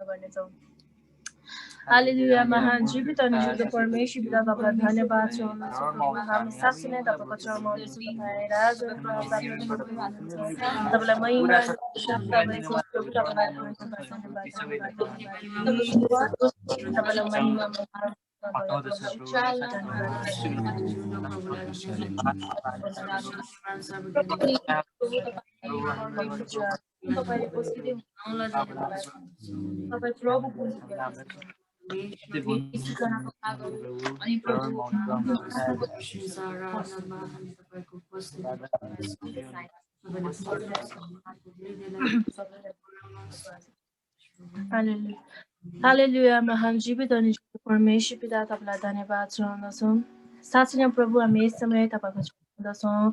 गर्नेछौँ। हालेलुया महान जीवित अनि शुद्ध परमेश्वर पिता तपाईँलाई धन्यवाद छ हामी साँच्चै नै तपाईँको चरणमा आउँदैछौँ तपाईँ राजा तपाईँलाई महिमा तपाईँको प्रभु तपाईँलाई महिमा तपाईँ उपस्थित तपाईँ प्रभु अनि प्रभु हालेलुया महान जीवित अनि परमेश्वर पिता तपाईँलाई धन्यवाद चढाउँदछौँ। साँच्चै नै प्रभु हामी यस समय तपाईँको चढाउँदछौँ।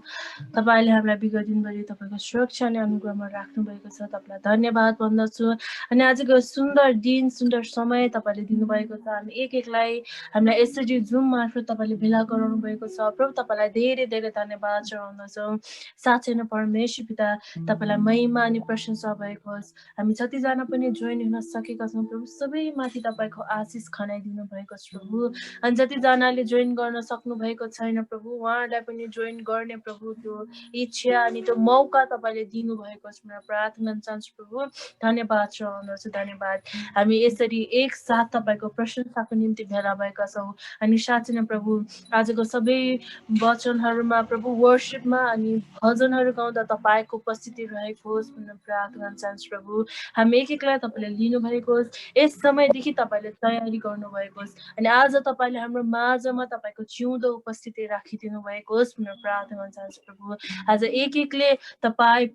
तपाईँले हामीलाई विगत दिनभरि तपाईँको सुरक्षा अनि अनुग्रहमा राख्नुभएको छ, तपाईँलाई धन्यवाद भन्दछु। अनि आजको सुन्दर दिन सुन्दर समय तपाईँले दिनुभएको छ। हामी एक एकलाई हामीलाई यसरी जुम मार्फत तपाईँले भेला गराउनु भएको छ। प्रभु तपाईँलाई धेरै धेरै धन्यवाद चढाउँदछौँ। साँच्चै नै परमेश्वर पिता तपाईँलाई महिमा अनि प्रशंसा भएको होस्। हामी जतिजना पनि जोइन हुन सकेका छौँ प्रभु सबैमाथि तपाईँको आशिष खनाइदिनु भएको छ प्रभु। अनि जतिजनाले जोइन गर्न सक्नु भएको छैन प्रभु उहाँहरूलाई पनि जोइन गर्ने प्रभु त्यो इच्छा अनि त्यो मौका तपाईँले दिनुभएको छ। म प्रार्थना चाहन्छु प्रभु धन्यवाद चढाउँदछु। धन्यवाद हामी यसरी एकसाथ तपाईँको प्रशंसाको निम्ति भेला भएका छौँ। अनि साँच्चै नै प्रभु आजको सबै वचनहरूमा प्रभु वर्शिपमा अनि भजनहरू गाउँदा तपाईँको उपस्थिति रहेको होस् भनेर प्रार्थना चाहन्छु प्रभु। हामी एक एकलाई तपाईँले लिनुभएको होस्। यस समयदेखि तपाईँले तयारी गर्नुभएको होस्। अनि आज तपाईँले हाम्रो माझमा तपाईँको जिउँदो उपस्थिति राखिदिनु भएको होस् भनेर प्रार्थना चाहन्छु प्रभु। आज एक एकले तपाईँ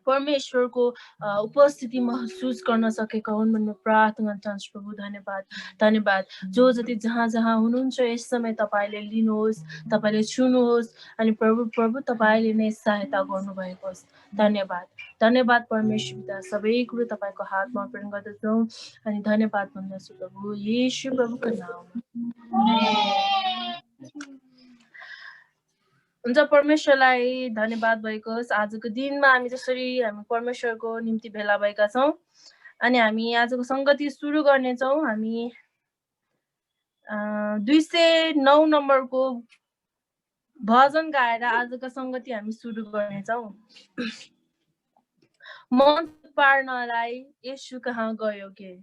परमेश्वरको उपस्थिति महसुस गर्न सकेका हुन् भन्ने प्रार्थना चाहन्छु प्रभु। धन्यवाद धन्यवाद। जो जति जहाँ जहाँ हुनुहुन्छ यस समय तपाईँले लिनुहोस्, तपाईँले छुनुहोस् अनि प्रभु तपाईँले नै सहायता गर्नुभएको होस्। धन्यवाद धन्यवाद परमेश्वर पिता। सबै कुरो तपाईँको हातमा अर्पण गर्दछौँ अनि धन्यवाद भन्दछु प्रभु येशू प्रभुको नाममा। हुन्छ परमेश्वरलाई धन्यवाद भएको होस्। आजको दिनमा हामी जसरी हामी परमेश्वरको निम्ति भेला भएका छौँ अनि हामी आजको सङ्गति सुरु गर्नेछौँ। हामी 209 नम्बरको भजन गाएर आजको सङ्गति हामी सुरु गर्नेछौँ। मन पार्नलाई येशू कहाँ गयो के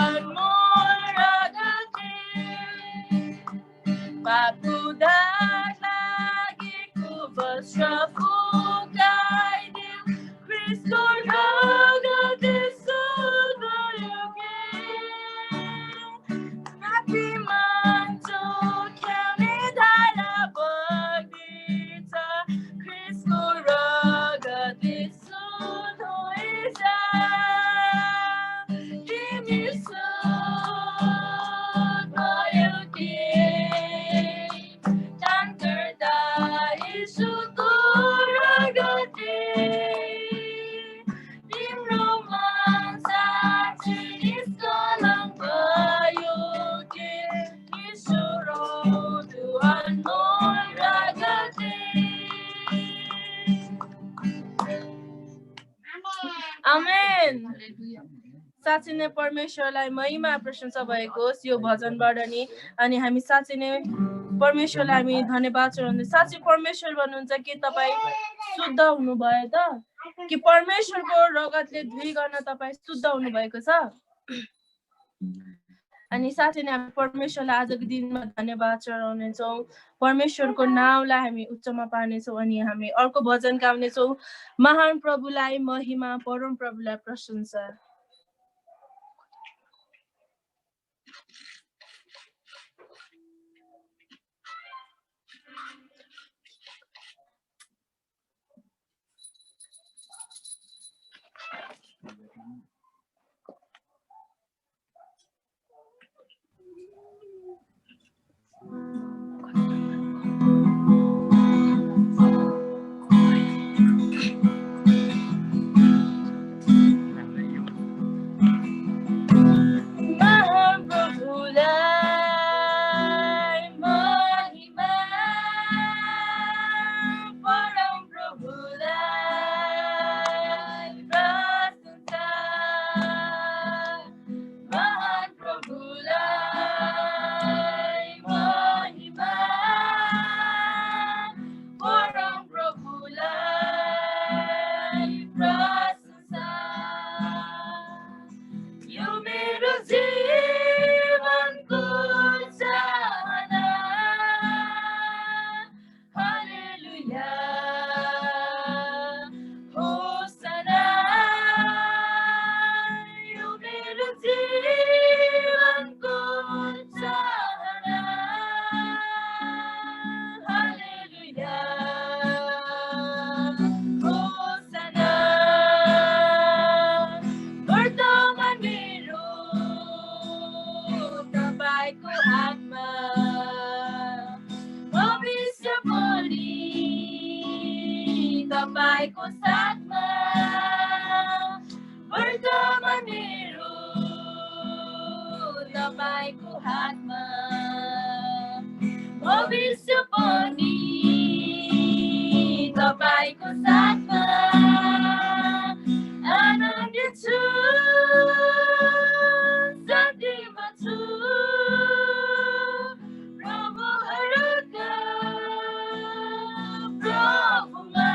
अनमोल रगतले पापुदार लागेको वस्त्र फुकाइदेऊ क्रिस्टको रगतले सुधायो के माथि मान्छो ख्याउने धारा बग्दैछ क्रिस्टको रगतले सुधाएछ तिमी सुधायो के दान गर्दा यीशुको रगतले तिम्रो मन साँच्चै निष्कलङ्क भयो के यीशु रौँदो अनमोल रगतले आमेन। साँच्चै नै परमेश्वरलाई महिमा प्रशंसा भएको होस् यो भजनबाट नि अनि हामी साँच्चै नै परमेश्वरलाई हामी धन्यवाद चढाउँदै साँच्चै परमेश्वर भन्नुहुन्छ कि तपाईँ शुद्ध हुनुभयो त कि परमेश्वरको रगतले धुइकन तपाईँ शुद्ध हुनुभएको छ अनि साँच्चै नै हामी परमेश्वरलाई आजको दिनमा धन्यवाद चढाउनेछौँ परमेश्वरको नामलाई हामी उच्चमा पार्नेछौँ अनि हामी अर्को भजन गाउनेछौँ महान प्रभुलाई महिमा परम प्रभुलाई प्रशंसा तपाईँको साथमा वर्तमान मेरो तपाईँको हातमा भविष्य पनि तपाईँको साथमा आनन्दित छु शान्तिमा छु प्रभुहरूका प्रभुमा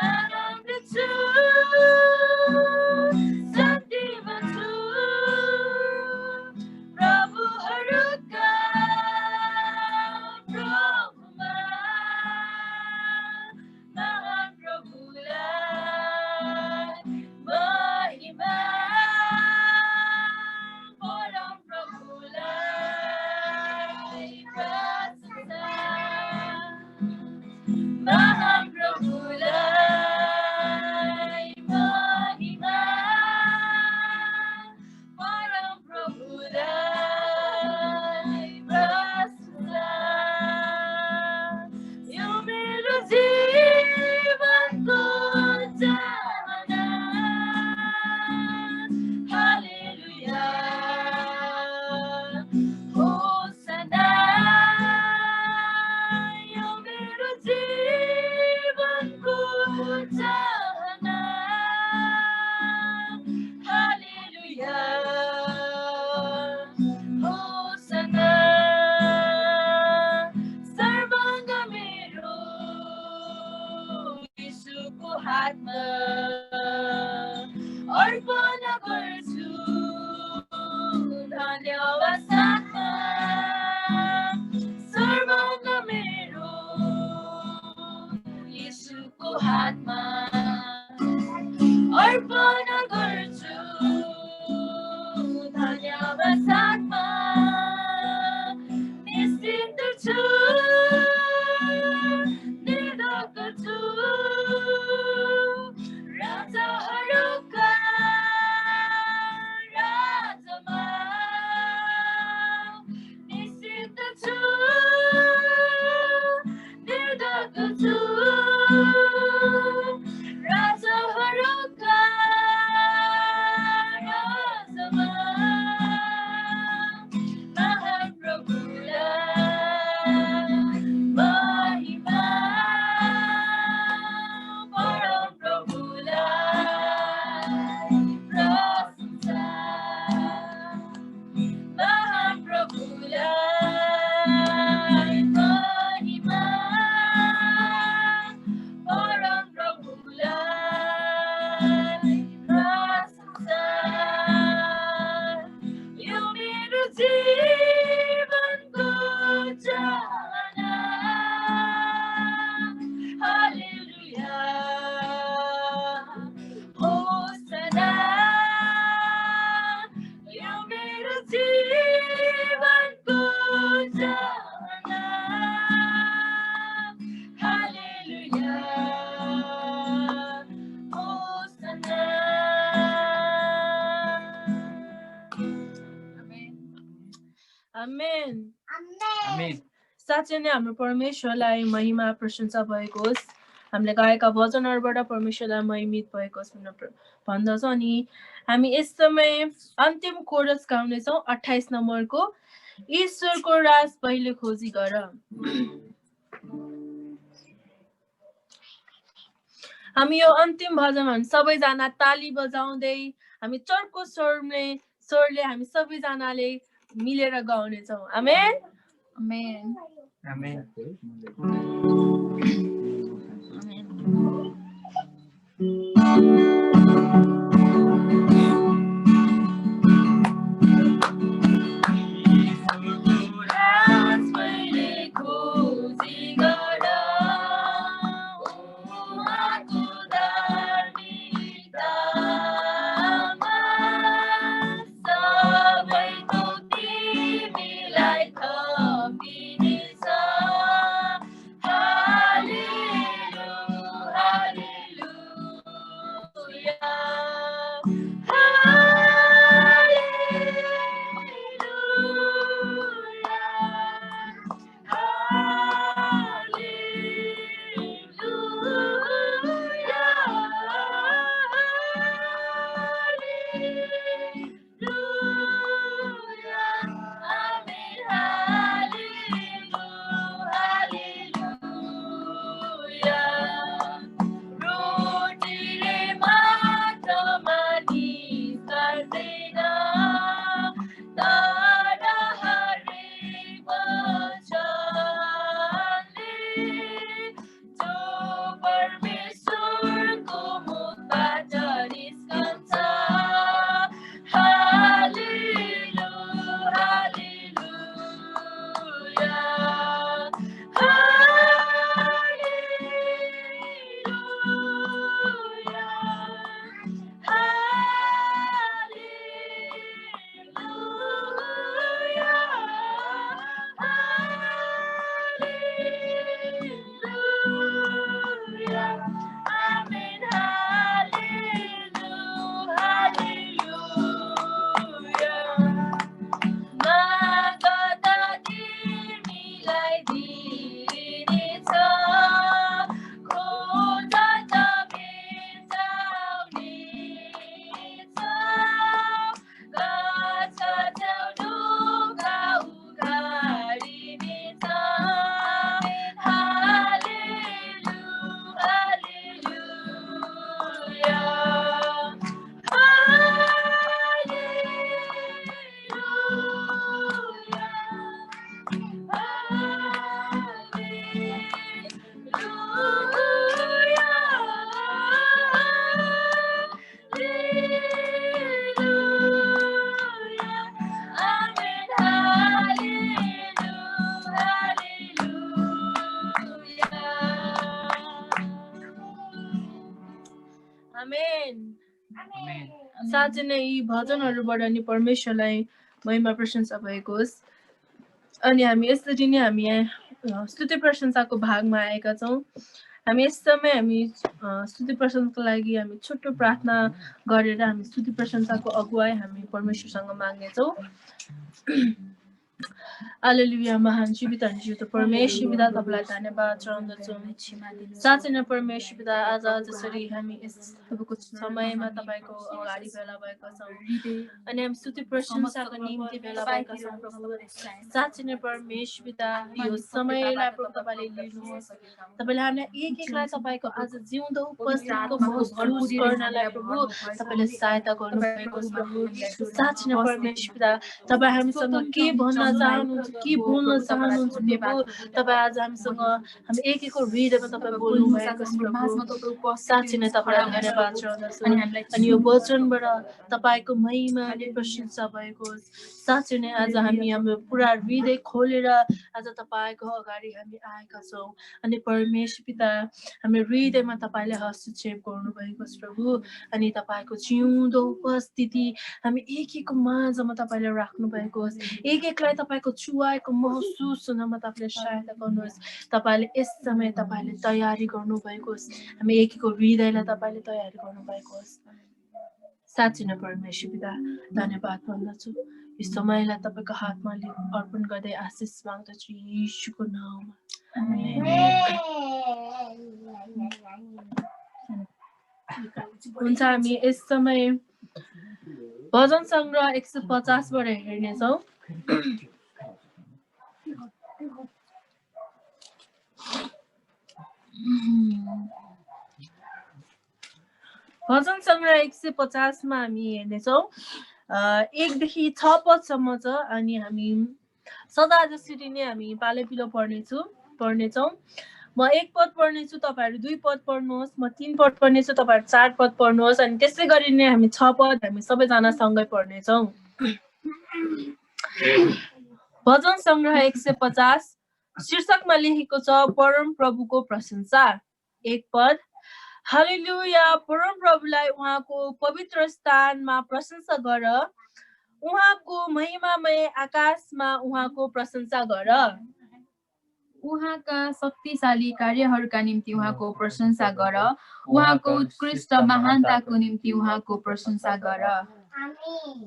आनन्दित छु शान्तिमा छु प्रभुहरूका आमेन। आमेन। साँच्चै नै हाम्रो परमेश्वरलाई महिमा प्रशंसा भएको होस्। हामीले गाएका वचनहरूबाट परमेश्वरलाई महिमित भएको होस् भनेर भन्दछ। अनि हामी यस समय अन्तिम कोरस गाउनेछौँ 28 नम्बरको ईश्वरको राज पहिले खोजी गर। हामी यो अन्तिम भजनमा हामी सबैजना ताली बजाउँदै हामी चर्को स्वरले हामी सबैजनाले मिलेर गाउनेछौँ। आमेन। आमेन। आमेन। साँच्चै नै यी भजनहरूबाट नि परमेश्वरलाई महिमा प्रशंसा भएको होस्। अनि हामी यसरी नै हामी स्तुति प्रशंसाको भागमा आएका छौँ। हामी यस समय हामी स्तुति प्रशंसाको लागि हामी छोटो प्रार्थना गरेर हामी स्तुति प्रशंसाको अगुवाई हामी परमेश्वरसँग माग्नेछौँ। हालेलुया। महान जीवित अनि जीवित परमेश्वर पिता तपाईलाई धन्यवाद चढाउँदछौँ। साँच्चै नै परमेश्वर पिता आज जसरी हामी यस तपाईँको समयमा तपाईँको अगाडि भेला भएका छौँ अनि हामी स्तुति प्रशंसाको निम्ति भेला भएका छौँ प्रभु। साँच्चै नै परमेश्वर पिता यो समयलाई प्रभु तपाईँले लिनुहोस्। तपाईँले हामीलाई एक एकलाई तपाईँको आज जिउँदो उपस्थितिको महसुस गर्नलाई प्रभु तपाईँले सहायता गर्नुभएको छ प्रभु। साँच्चै नै परमेश्वर पिता तपाईँ हामीसँग के भन्न चाहनुहुन्छ, के बोल्न चाहनुहुन्छ प्रभु। तपाईँ आज हामीसँग हामी एक एकको हृदयमा तपाईँ बोल्नु भएको छ प्रभु। साँच्चै नै तपाईँलाई धन्यवाद चढाउँदछु। अनि यो वचनबाट तपाईँको महिमा अनि प्रशंसा भएको होस्। साँच्चै नै आज हामी हाम्रो पुरा हृदय खोलेर आज तपाईँको अगाडि हामी आएका छौँ। अनि परमेश्वर पिता हाम्रो हृदयमा तपाईँले हस्तक्षेप गर्नुभएको छ प्रभु। अनि तपाईँको जिउँदो उपस्थिति हामी एक एकको माझमा तपाईँले राख्नु भएको होस्। एक एकलाई तपाईँको छुवाएको महसुस हुनमा तपाईँले सहायता गर्नुहोस्। तपाईँले यस समय तपाईँले तयारी गर्नुभएको होस्। हामी एक एकको हृदयलाई तपाईँले तयारी गर्नुभएको होस्। साँच्चै नै परमेश्वर पिता धन्यवाद भन्दछु यो समयलाई तपाईको हातमा अर्पण गर्दै आशिष माग्दछु येशूको नाममा हुन्छ हामी यस समय भजन संग्रह 150 बाट हेर्नेछौँ भजन संग्रह 150 मा हामी हेर्नेछौँ 1 देखि 6 पदसम्म छ अनि हामी सदा जसरी नै हामी पाले पिलो पढ्नेछौँ म 1 पद पढ्नेछु तपाईहरु 2 पद पढ्नुहोस् म 3 पद पढ्नेछु तपाईहरु 4 पद पढ्नुहोस् अनि त्यसै गरी नै हामी 6 पद हामी सबैजना सँगै पढ्नेछौँ भजन संग्रह 150 शीर्षकमा लेखेको छ परम प्रभुको प्रशंसा 1 पद हालेलुया परम प्रभुलाई उहाँको पवित्र स्थानमा प्रशंसा गर उहाँको महिमामय आकाशमा उहाँको प्रशंसा गर उहाँका शक्तिशाली कार्यहरूका निम्ति उहाँको प्रशंसा गर उहाँको उत्कृष्ट महानताको निम्ति उहाँको प्रशंसा गर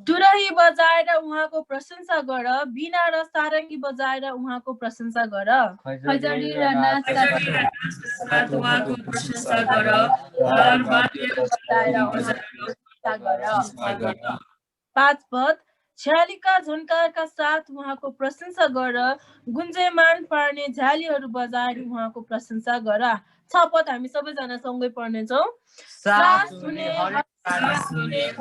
तुरही बजाएर उहाँको प्रशंसा गर बिना र सारङ्गी बजाएर उहाँको प्रशंसा गर खैँजडी र नाचका साथ उहाँको प्रशंसा गर बजाएर उहाँको प्रशंसा गर 5 पद झ्यालीका झन्कारका साथ उहाँको प्रशंसा गर गुन्जयमान पार्ने झ्यालीहरू बजाएर उहाँको प्रशंसा गर 6 पद हामी सबैजना सँगै पढ्नेछौँ सास हुने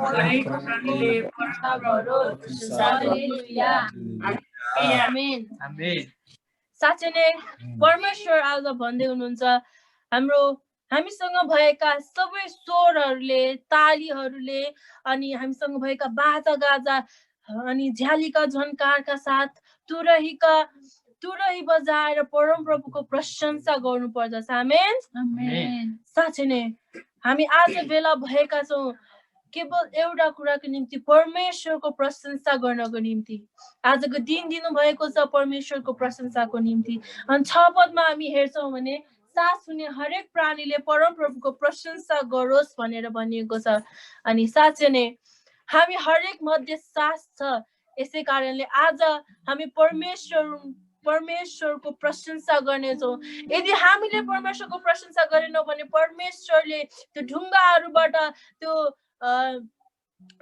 हरेक प्राणीले प्रशंसा गरोस् हालेलुया आमेन साँच्चै नै परमेश्वर आज भन्दै हुनुहुन्छ हामीसँग भएका सबै स्वरहरूले तालीहरूले अनि हामीसँग भएका बाजा गाजा अनि झ्यालीका झन्कारका साथ तुरही बजाएर परम प्रभुको प्रशंसा गर्नुपर्दछ आमेन आमेन साँच्चै नै हामी आज भेला भएका छौँ केवल एउटा कुराको निम्ति परमेश्वरको प्रशंसा गर्नको निम्ति आजको दिन दिनुभएको छ परमेश्वरको प्रशंसाको निम्ति अनि 6 पदमा हामी हेर्छौँ भने सास हुने हरेक प्राणीले परम प्रभुको प्रशंसा गरोस् भनेर भनिएको छ अनि साँच्चै नै हामी हरेक मध्ये सास छ यसै कारणले आज हामी परमेश्वरको प्रशंसा गर्नेछौँ यदि हामीले परमेश्वरको प्रशंसा गरेनौँ भने परमेश्वरले त्यो ढुङ्गाहरूबाट त्यो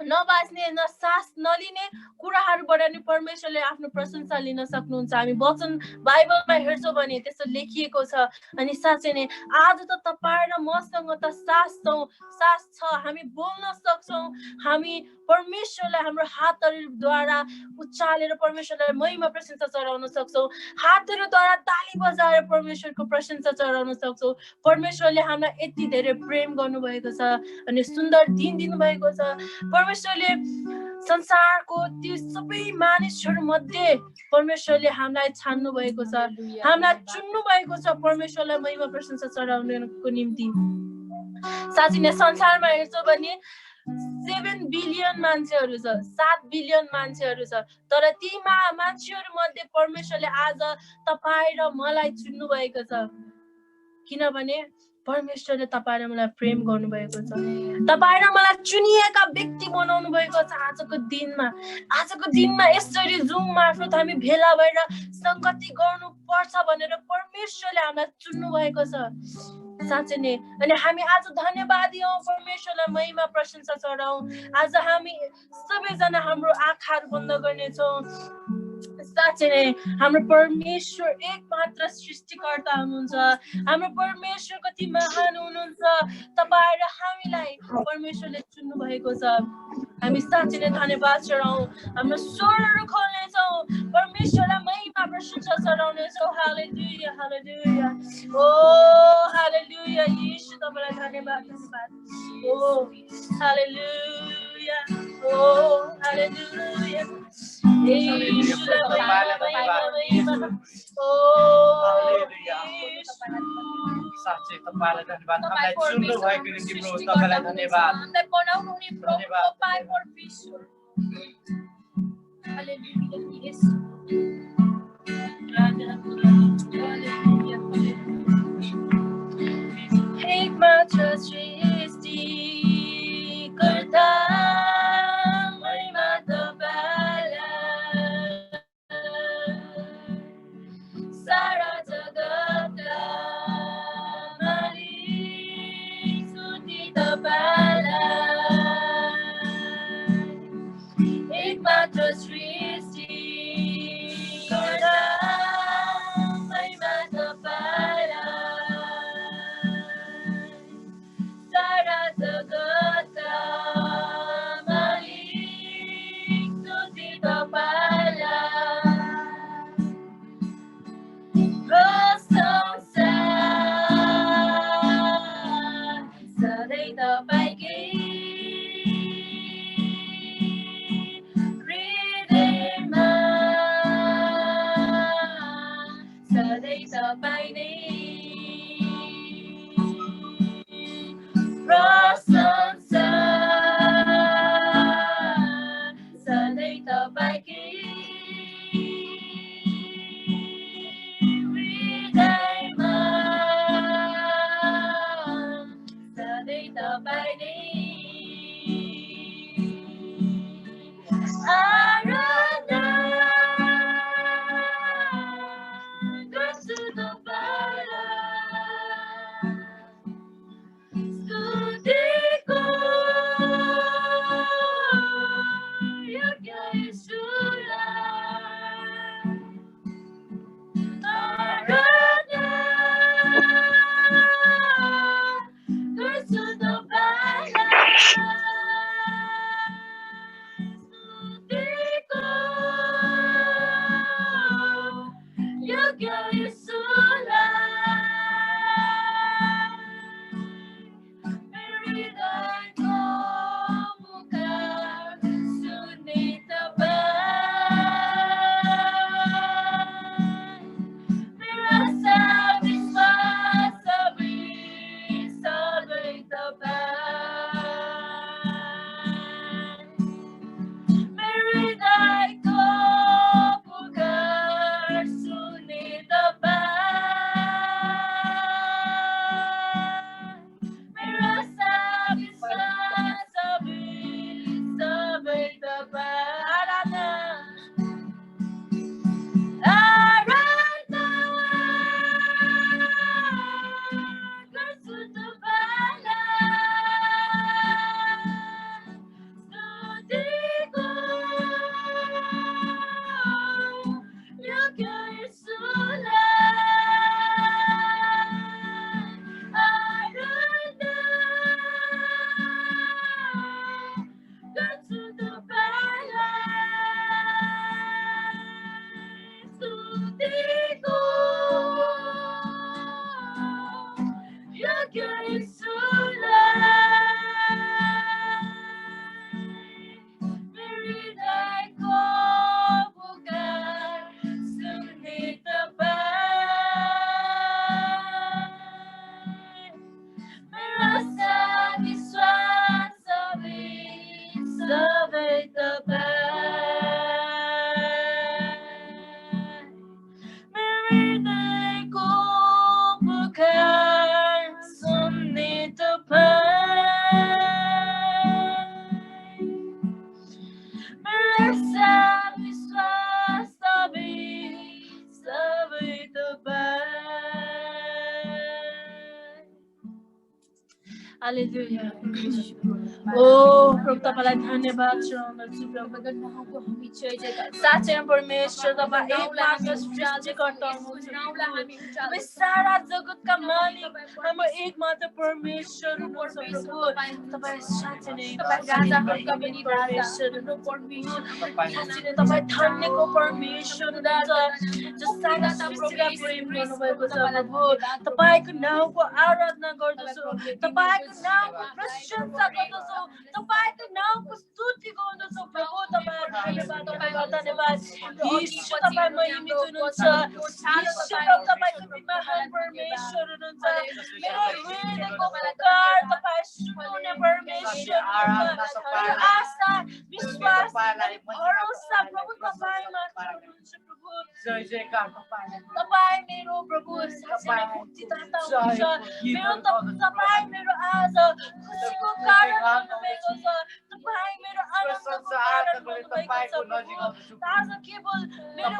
नबाच्ने न सास नलिने कुराहरूबाट नि परमेश्वरले आफ्नो प्रशंसा लिन सक्नुहुन्छ हामी वचन बाइबलमा हेर्छौँ भने त्यसो लेखिएको छ अनि साँच्चै नै आज त तपाईँ र मसँग त सास छ हामी बोल्न सक्छौँ हामी परमेश्वरलाई हाम्रो हातहरूद्वारा उचालेर परमेश्वरलाई महिमा प्रशंसा चढाउन सक्छौँ हातहरूद्वारा ताली बजाएर परमेश्वरको प्रशंसा चढाउन सक्छौँ परमेश्वरले हामीलाई यति धेरै प्रेम गर्नुभएको छ अनि सुन्दर दिन दिनुभएको छ परमेश्वरले संसारको ती सबै मानिसहरू मध्ये परमेश्वरले हामीलाई छान्नु भएको छ हामीलाई चुन्नु भएको छ परमेश्वरलाई महिमा प्रशंसा चढाउनको निम्ति साँच्चै नै संसारमा हेर्छौँ भने 7 बिलियन मान्छेहरू छ 7 बिलियन मान्छेहरू छ तर ती मान्छेहरू मध्ये परमेश्वरले आज तपाईँ र मलाई चुन्नु भएको छ किनभने परमेश्वरले तपाईँ र मलाई प्रेम गर्नुभएको छ तपाईँ र मलाई चुनिएका व्यक्ति बनाउनु भएको छ आजको दिनमा यसरी जुम मार्फत हामी भेला भएर संगति गर्नु पर्छ भनेर परमेश्वरले हामीलाई चुन्नु भएको छ साँच्चै नै अनि हामी आज धन्यवादी हौँ परमेश्वरलाई महिमा प्रशंसा चढाउँ आज हामी सबैजना हाम्रो आँखाहरू बन्द गर्नेछौँ साँच्चै नै हाम्रो परमेश्वर एकमात्र सृष्टिकर्ता हुनुहुन्छ हाम्रो परमेश्वर कति महान हुनुहुन्छ तपाईँ र हामीलाई परमेश्वरले चुन्नु भएको छ हामी साँच्चै नै धन्यवाद चढाउँ हाम्रो स्वरहरू खोल्नेछौँ परमेश्वरलाई महिमा प्रशंसा चढाउनेछौँ हालेलुया हालेलुया ओ हालेलुया येशू तपाईलाई धन्यवाद ओ हालेलुया ओ हालेलुया येशू साँच्चै तपाईलाई धन्यवाद हामीलाई चुन्नु भएको निम्ति प्रभु तपाईलाई धन्यवाद हामीलाई बनाउनु हुने प्रभु तपाईँ परमेश्वर हालेलुया येशू एकमात्र सृष्टिकर्ता एकमात्र सृष्टि कर्ता महिमा तपाईलाई सारा जगतका मालिक स्तुति तपाईलाई प्रशंसा सधैँ तपाईकै हृदयमा सधैँ तपाईँ नै प्रशंसा सधैँ तपाईँकै हृदयमा सधैँ तपाईँ नै आराधना गर्छु तपाईँलाई स्तुतिको योग्य येशूलाई आराधना गर्छु तपाईँलाई स्तुतिको योग्य येशूलाई हृदयको पुकार सुन्ने तपाईँ मेरो आशा विश्वास सबै तपाईँ मेरो हृदयको पुकार सुन्ने तपाईँ मेरो आशा विश्वास सबै तपाईँ आराधना गर्छु तपाईँलाई स्तुतिको योग्य येशूलाई आराधना गर्छु तपाईँलाई स्तुतिको योग्य येशूलाई हृदयको पुकार सुन्ने तपाईँ मेरो आशा विश्वास सबै तपाईँ मेरो हृदयको पुकार सुन्ने तपाईँ मेरो आशा विश्वास सबै तपाईँ हालेलुया ओ प्रभु तपाईँलाई धन्यवाद चढाउँदछु प्रभु साँच्चै परमेश्वर तपाईँ एकमात्र सृष्टिकर्ता हुनुहुन्छ तपाईँ सारा जगतका मालिक हाम्रो एकमात्र परमेश्वर हुनुहुन्छ प्रभु तपाईँ साँच्चै नै राजाहरूका पनि परमेश्वर साँच्चै नै तपाईँ धन्यको परमेश्वर हुनुहुन्छ जो सारा सृष्टिलाई प्रेम गर्नुभएको छ प्रभु तपाईँको नामको आराधना गर्दछु तपाईँको नामको प्रशंसा गर्दछौ तपाईँको नामको स्तुति गर्दछौ प्रभु तपाईँलाई धन्यवाद ईश्वर तपाईँ महिमित हुनुहुन्छ ईश्वर तपाईँ कति महान परमेश्वर हुनुहुन्छ मेरो हृदयको पुकार तपाईँ सुन्ने परमेश्वर हुनुहुन्छ मेरो आशा विश्वास भरोसा प्रभु तपाईँमा हुनुहुन्छ प्रभु जय जयकार तपाईलाई तपाईँ मेरो प्रभु साँच्चै मुक्तिदाता हुनुहुन्छ मेरो तपाईँ मेरो आज खुसीको कारण हुनुभएको छ तपाईँ मेरो आनन्दको कारण हुनुभएको छ आज केवल मेरो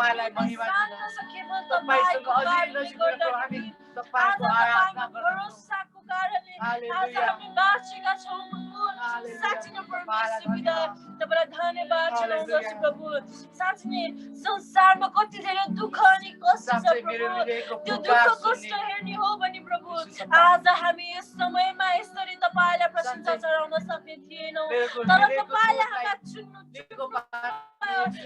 शान्त छ केवल तपाईँको कारणले गर्दाखेरि आज तपाईँको भरोसाको कारणले आज हामी बाँचेका छौँ प्रभु साँच्चै नै परमेश्वर पिता तपाईलाई धन्यवाद चढाउँदछु प्रभु साँच्चै नै संसारमा कति धेरै दुःख अनि कष्ट छ प्रभु त्यो दुःख कष्ट हेर्ने हो भने प्रभु आज हामी यस समयमा यसरी तपाईलाई प्रशंसा चढाउन सक्ने थिएनौँ तर तपाईले हामीलाई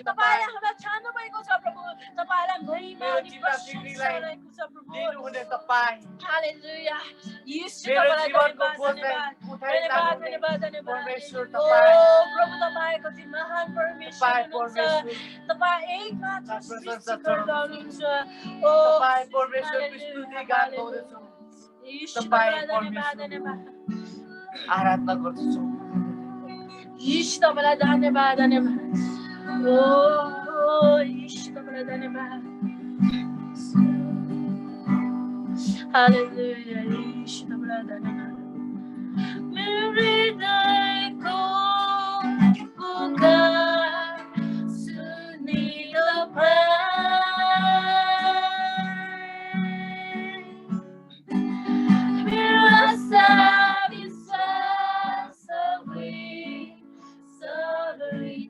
तपाईले हामीलाई छान्नु भएको छ प्रभु तपाईलाई महिमा अनि प्रशंसा रहेको छ प्रभु हालेलुया यीशु तपाईलाई धन्यवाद परमेश्वर ओ प्रभु तपाईको चाहिँ महान परमेश्वर हुनुहुन्छ तपाई एकमात्र सृष्टिकर्ता हुनुहुन्छ ओ तपाईँ परमेश्वरको स्तुति गान गाउँदछौँ यीशु तपाईलाई धन्यवाद आराधना गर्दछौँ यीशु तपाईलाई धन्यवाद ओ यीशु तपाईलाई धन्यवाद हालेलुया यीशु तपाईलाई धन्यवाद मेरो हृदयको पुकार सुनि मेरो आशा विश्वास सबै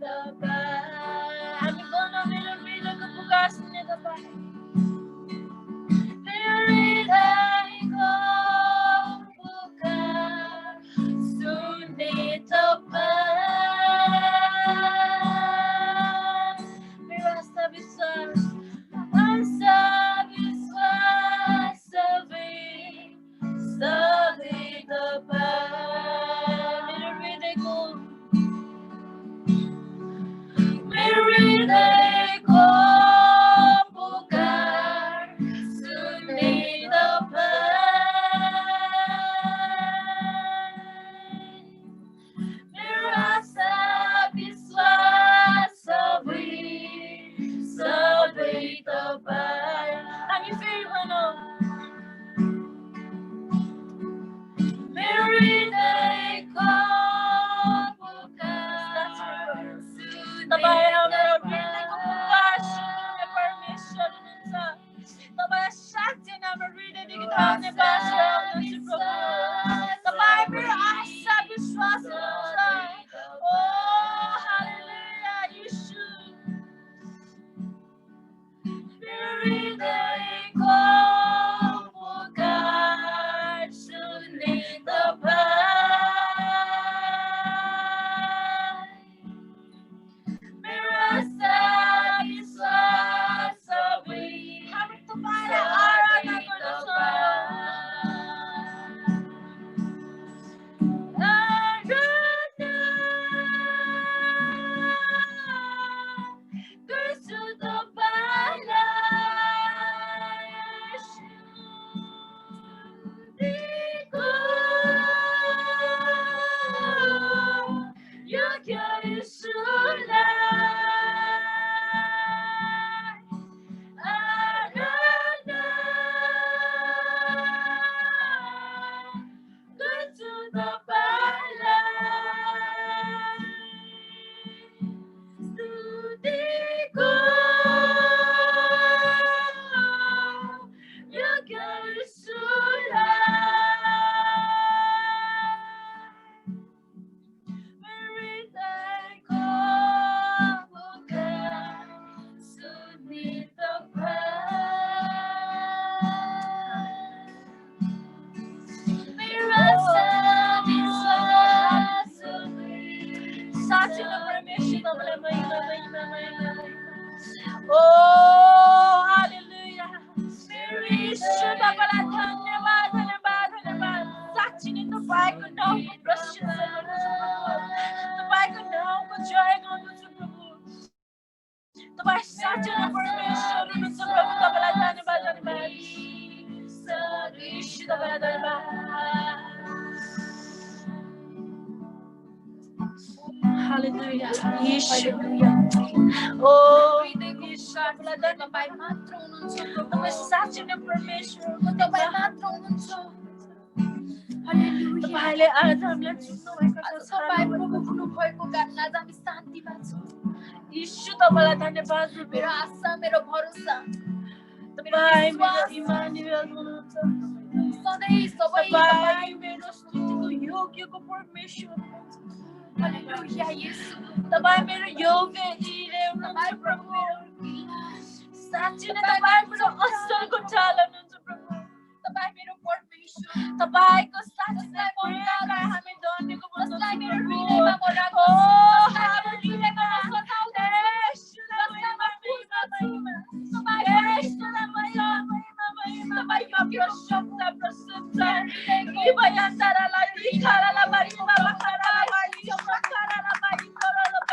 तपाईँ हामी बोल्न मेरो हृदयको पुकार सुन्ने तपाईँ मेरो हृदयको पुकार सुन्ने तपाईँ मेरो आशा विश्वास सबै तपाईँ मेरो हृदयको पुकार सुन्ने तपाईँ मेरो आशा विश्वास सबै तपाईँ हामी फेरि भनौँ मेरो हृदयको पुकार तपाईँ हाम्रो हृदयको पुकार सुन्ने परमेश्वर हुनुहुन्छ तपाईँ साँच्चै हाम्रो हृदयदेखि धन्यवाद चढाउँदछु प्रभु तपाईँ मेरो आशा विश्वास हुनुहुन्छ ओ हालेलुया यीशु मेरो हृदयको पुकार सुन्ने तपाईँ मेरो आशा विश्वास सबै हामी तपाईलाई आराधना गर्दछौँ गर्छु तपाईलाई स्तुतिको योग्य यीशुलाई आराधना गर्छु तपाईलाई स्तुतिको योग्य Hallelujah. Oh, तपाईँ मात्र हुनुहुन्छ तपाईँ साँच्चै नै परमेश्वर हो तपाईँ मात्र हुनुहुन्छ हालेलुया तपाईले आज हामीलाई चुन्नु भएको छ तपाईँ प्रभु हुनु भएको कारण आज हामी शान्तिमा छौँ यीशु तपाईलाई धन्यवाद मेरो आशा मेरो भरोसा तपाईँ मेरो इमानुएल हुनुहुन्छ सधैँ सबै तपाईँ मेरो स्तुतिको योग्यको परमेश्वर हुनुहुन्छ। हालेलुया येशू तपाईँ मेरो योग्य जिरे हुनुहुन्छ प्रभु। साँच्चै नै तपाईँ मेरो असलको चालन हुनुहुन्छ प्रभु। तपाईँ मेरो परमेश्वर तपाईको साँच्चै प्रेमलाई हामी धन्यको जसलाई मेरो प्रभु। हृदयमा म राख्दछु, ओ, जसलाई मेरो हृदयमा म सताउँदछु, जसलाई म पुज्दछु, तपाईँ तपाईँको प्रशंसा प्रशंसा हृदयलाई निखारालाई बारीमा बखारालाई बारी बखारालाई बारी तललाई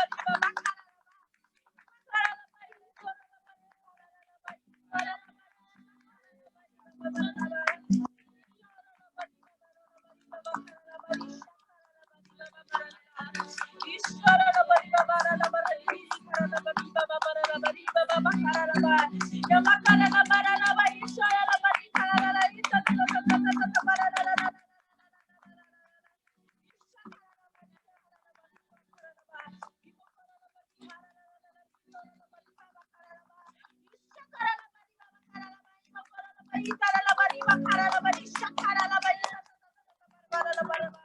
बारीमा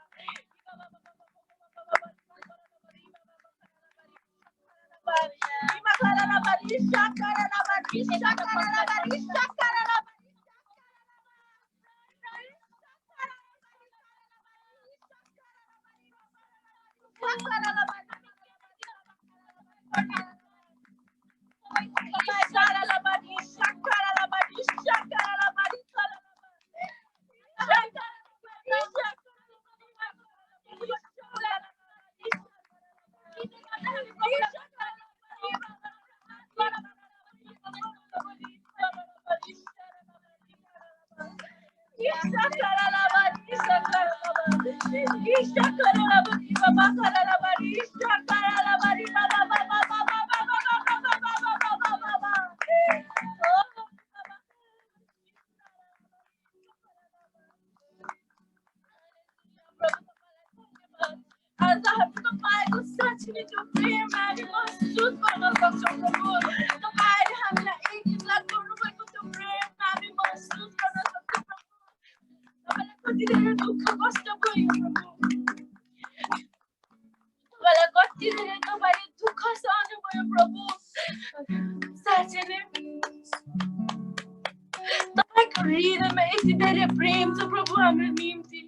हृदयमा यति धेरै प्रेम छ प्रभु हाम्रो निम्ति।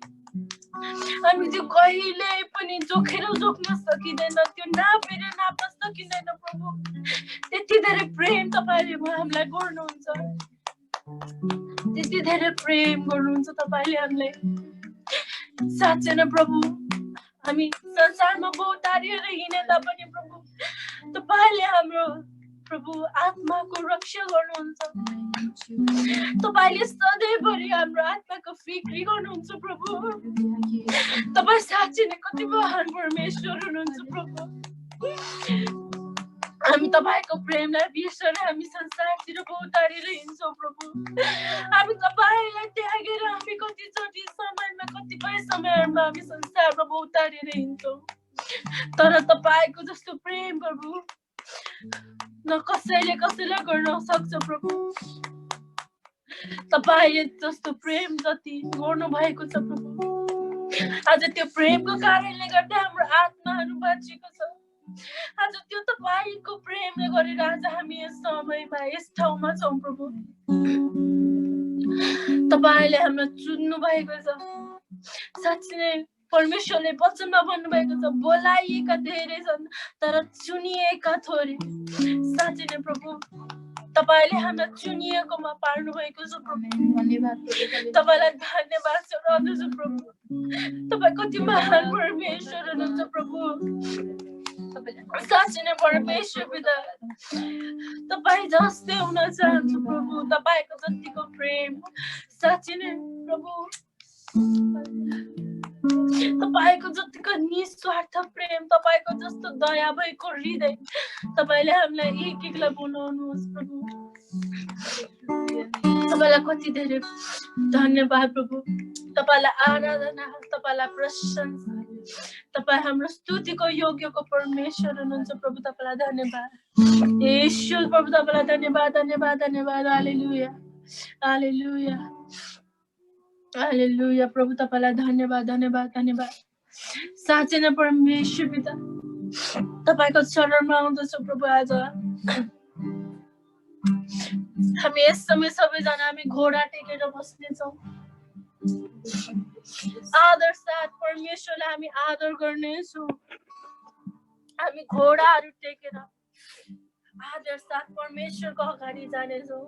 हामी त्यो कहिल्यै पनि जोखेर जोख्न सकिँदैन, त्यो नापेर नाप्न सकिँदैन प्रभु। त्यति धेरै प्रेम तपाईँले हामीलाई गर्नुहुन्छ, त्यति धेरै प्रेम गर्नुहुन्छ तपाईँले हामीलाई। साँच्चै नै प्रभु हामी संसारमा बहुतारिएर हिँडे तापनि प्रभु तपाईँले हाम्रो प्रभु आत्माको रक्षा गर्नुहुन्छ। तपाईले सधैँभरि हाम्रो आत्माको फिक्री गर्नुहुन्छ प्रभु। तपाईँ साँच्चै नै कति महान परमेश्वर हुनुहुन्छ प्रभु। हामी तपाईँको प्रेमलाई बिर्सेर हामी संसारतिर बहुतारिएर हिँड्छौँ प्रभु। हामी तपाईँलाई त्यागेर हामी कतिचोटि समयमा कतिपय समयहरूमा हामी संसारमा बहुतारिएर हिँड्छौँ, तर तपाईँको जस्तो प्रेम प्रभु न कसैले कसैलाई गर्न सक्छ प्रभु। तपाईँले जस्तो प्रेम जति गर्नु भएको छ प्रभु, आज त्यो प्रेमको कारणले गर्दा हाम्रो आत्माहरू बाँचेको छ। आज त्यो तपाईँको प्रेमले गरेर आज हामी यस समयमा यस ठाउँमा छौँ प्रभु। तपाईँले हामीलाई चुन्नु भएको छ। साँच्चै नै परमेश्वरले वचनमा भन्नुभएको छ, बोलाइएका धेरै छन् तर चुनिएका थोरै। साँच्चै नै प्रभु तपाईँले हामीलाई चुनिएकोमा पार्नु भएको छ प्रभु। धन्यवाद तपाईँलाई धन्यवाद चढाउँदछु प्रभु। तपाईँ कति महान परमेश्वर हुनुहुन्छ प्रभु। साँच्चै नै परमेश्वर पिता तपाईँ जस्तै हुन चाहन्छु प्रभु। तपाईँको जतिको प्रेम साँच्चै नै प्रभु, तपाईँको जतिको निस्वार्थ प्रेम, तपाईँको जस्तो दया भएको हृदय तपाईँले हामीलाई एक एकलाई बनाउनुहोस् प्रभु। तपाईँलाई कति धेरै धन्यवाद प्रभु। तपाईँलाई आराधना, तपाईँलाई प्रशंसा। तपाईँ हाम्रो स्तुतिको योग्यको परमेश्वर हुनुहुन्छ प्रभु। तपाईँलाई धन्यवाद ईश्वर प्रभु। तपाईँलाई धन्यवाद धन्यवाद धन्यवाद। हालेलुया हालेलुया। हालेलुया प्रभु तपाईलाई धन्यवाद धन्यवाद धन्यवाद साँच्चै नै परमेश्वर पिता तपाईको चरणमा आउँदछौँ प्रभु आज हामी यस समय सबैजना हामी घोडा टेकेर बस्नेछौँ आदर साथ परमेश्वरलाई हामी आदर गर्नेछौँ हामी घोडाहरू टेकेर आदर साथ परमेश्वरको अगाडि जानेछौँ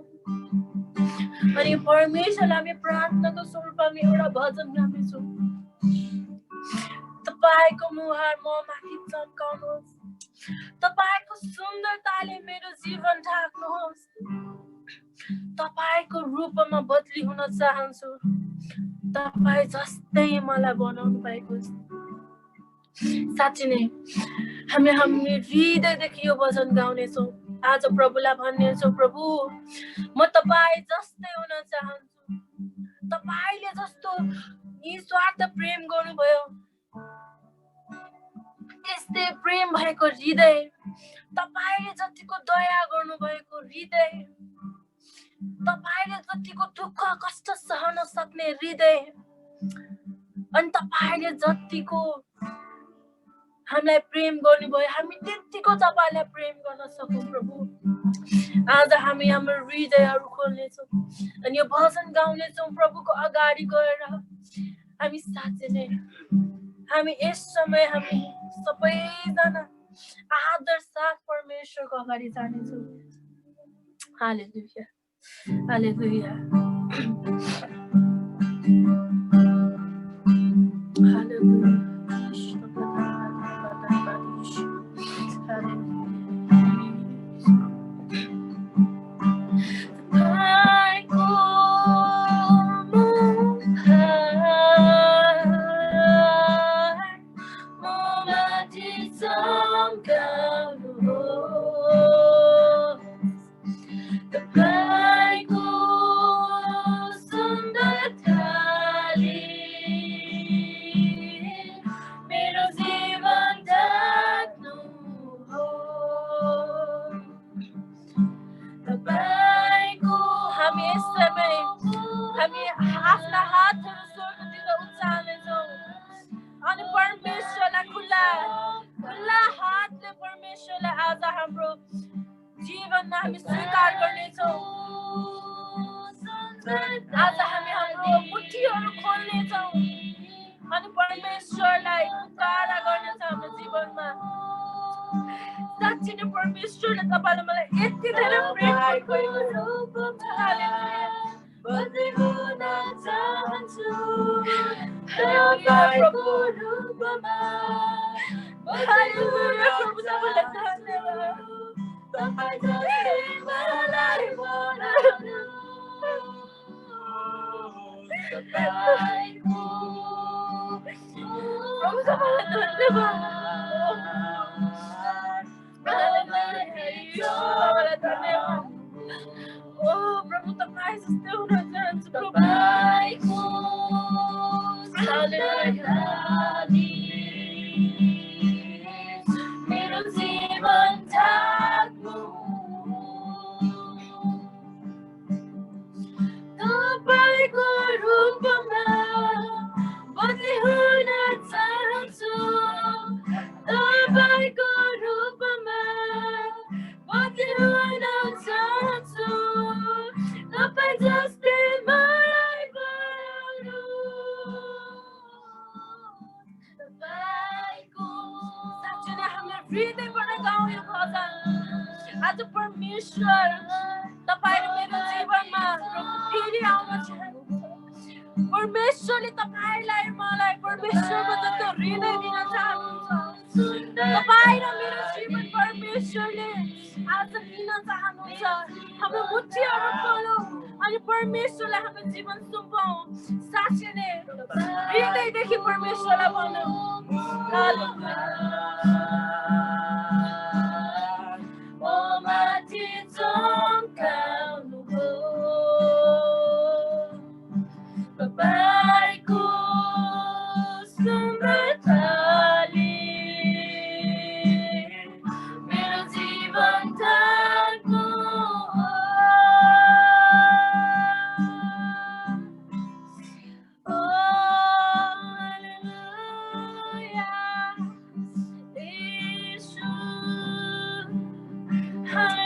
अनि परमेश्वरलाई हामी प्रार्थनाको स्वरूपमा हामी एउटा भजन गाउनेछौँ तपाईको मुहार म माथि चम्काउनुहोस् तपाईको सुन्दरताले मेरो जीवन ढाक्नुहोस् तपाईको रूपमा बदली हुन चाहन्छु तपाई जस्तै मलाई बनाउनु भएको साँच्चै नै हामी हृदयदेखि यो भजन गाउनेछौँ आज प्रभुलाई भन्नेछौँ प्रभु म तपाई जस्तै हुन चाहन्छु तपाईले जस्तो निस्वार्थ प्रेम गर्नुभयो यस्तै प्रेम भएको हृदय तपाईले जतिको दया गर्नुभएको हृदय तपाईले जतिको दुःख कष्ट सहन सक्ने हृदय अनि तपाईले जतिको हामीलाई प्रेम गर्नुभयो हामी त्यतिको तपाईलाई प्रेम गर्न सकौँ प्रभु आज हामी हाम्रो हृदयहरू खोल्नेछौँ अनि यो भजन गाउनेछौँ प्रभुको अगाडि गएर हामी साँच्चै नै हामी यस समय हामी सबैजना आदर साथ परमेश्वरको अगाडि जानेछौँ हालेलुया हालेलुया हालेलुया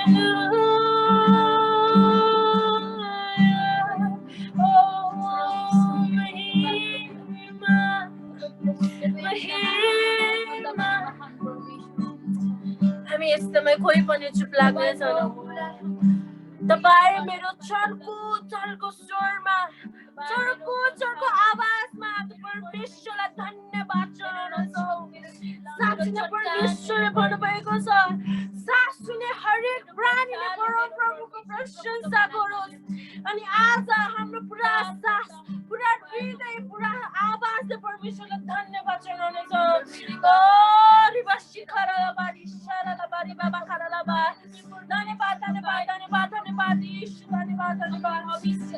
हामी यस समय कोही पनि चुप लाग्ने छैनौँ तपाईँ मेरो चर्को स्वरमा चर्को आवाजमा परमेश्वरलाई धन्यवाद चढाउँछौँ साँच्चै नै परमेश्वरले भन्नुभएको छ सास सुन्ने हरेक प्राणीले परमप्रभुको प्रशंसा गरोस् अनि आज हाम्रो पुरा सास पुरा हृदय पुरा आवाजले परमेश्वरलाई धन्यवाद चढाउनेछौँ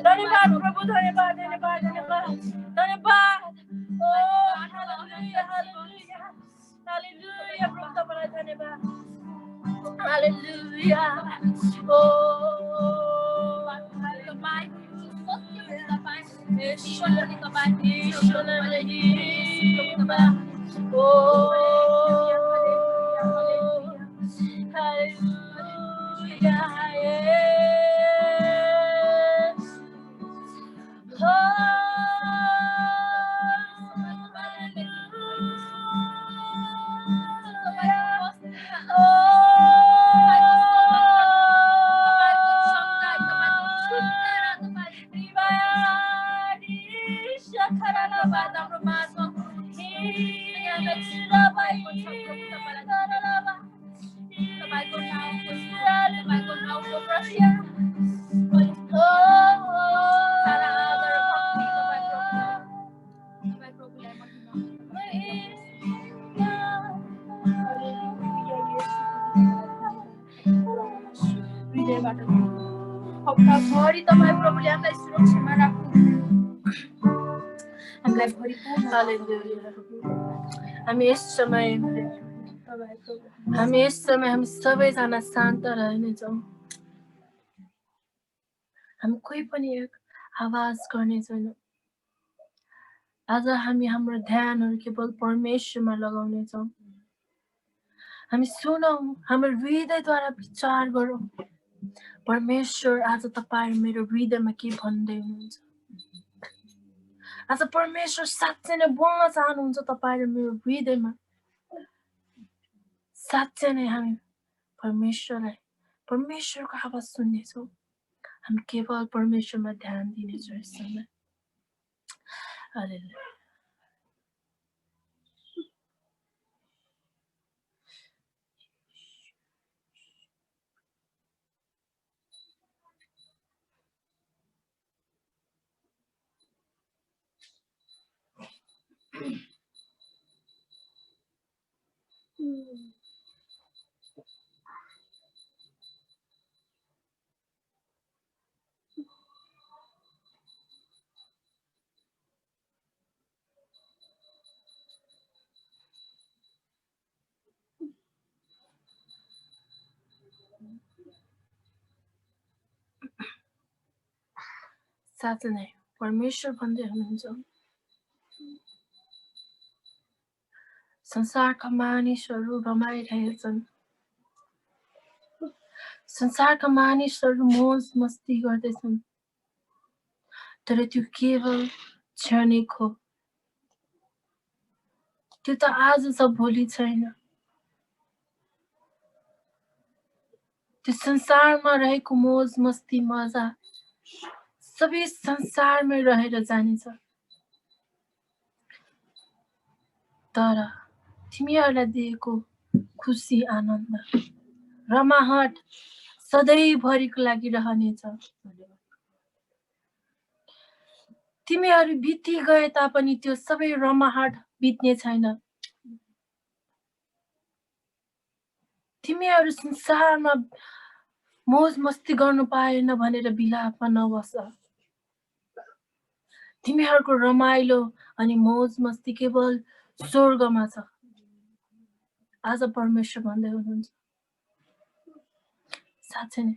धन्यवाद प्रभु धन्यवाद हालेलुया प्रभु तपाईँलाई धन्यवाद हालेलुया भरि तपाईँ प्रभुले हामीलाई सुरक्षामा राख्नु हामीलाई भरिपूर्ण हामी यस समय हामी सबैजना शान्त रहनेछौँ हामी कोही पनि एक आवाज गर्ने छैनौँ आज हामी हाम्रो ध्यानहरू केवल परमेश्वरमा लगाउनेछौँ हामी सुनौँ हाम्रो हृदयद्वारा विचार गरौँ परमेश्वर आज तपाईँ मेरो हृदयमा के भन्दै हुनुहुन्छ आज परमेश्वर साँच्चै नै बोल्न चाहनुहुन्छ तपाईँ र मेरो हृदयमा साँच्चै नै हामी परमेश्वरको आवाज सुन्नेछौँ हामी केवल परमेश्वरमा ध्यान दिनेछौँ यस समय हालेलुया साँच्चै नै परमेश्वर भन्दै हुनुहुन्छ संसारका मानिसहरू रमाइरहेछन् संसारका मानिसहरू मौज मस्ती गर्दैछन् तर त्यो केवल क्षणिक हो त्यो त आज छ भोलि छैन त्यो संसारमा रहेको मौज मस्ती मजा सबै संसारमै रहेर जानेछ तर तिमीहरूलाई दिएको खुसी आनन्द रमाहट सधैँभरिको लागि रहनेछ तिमीहरू बिति गए तापनि त्यो सबै रमाहट बित्ने छैन तिमीहरू संसारमा मौज मस्ती गर्नु पाएन भनेर बिलापमा नबस तिमीहरूको रमाइलो अनि मौज मस्ती केवल स्वर्गमा छ आज परमेश्वर भन्दै हुनुहुन्छ साँच्चै नै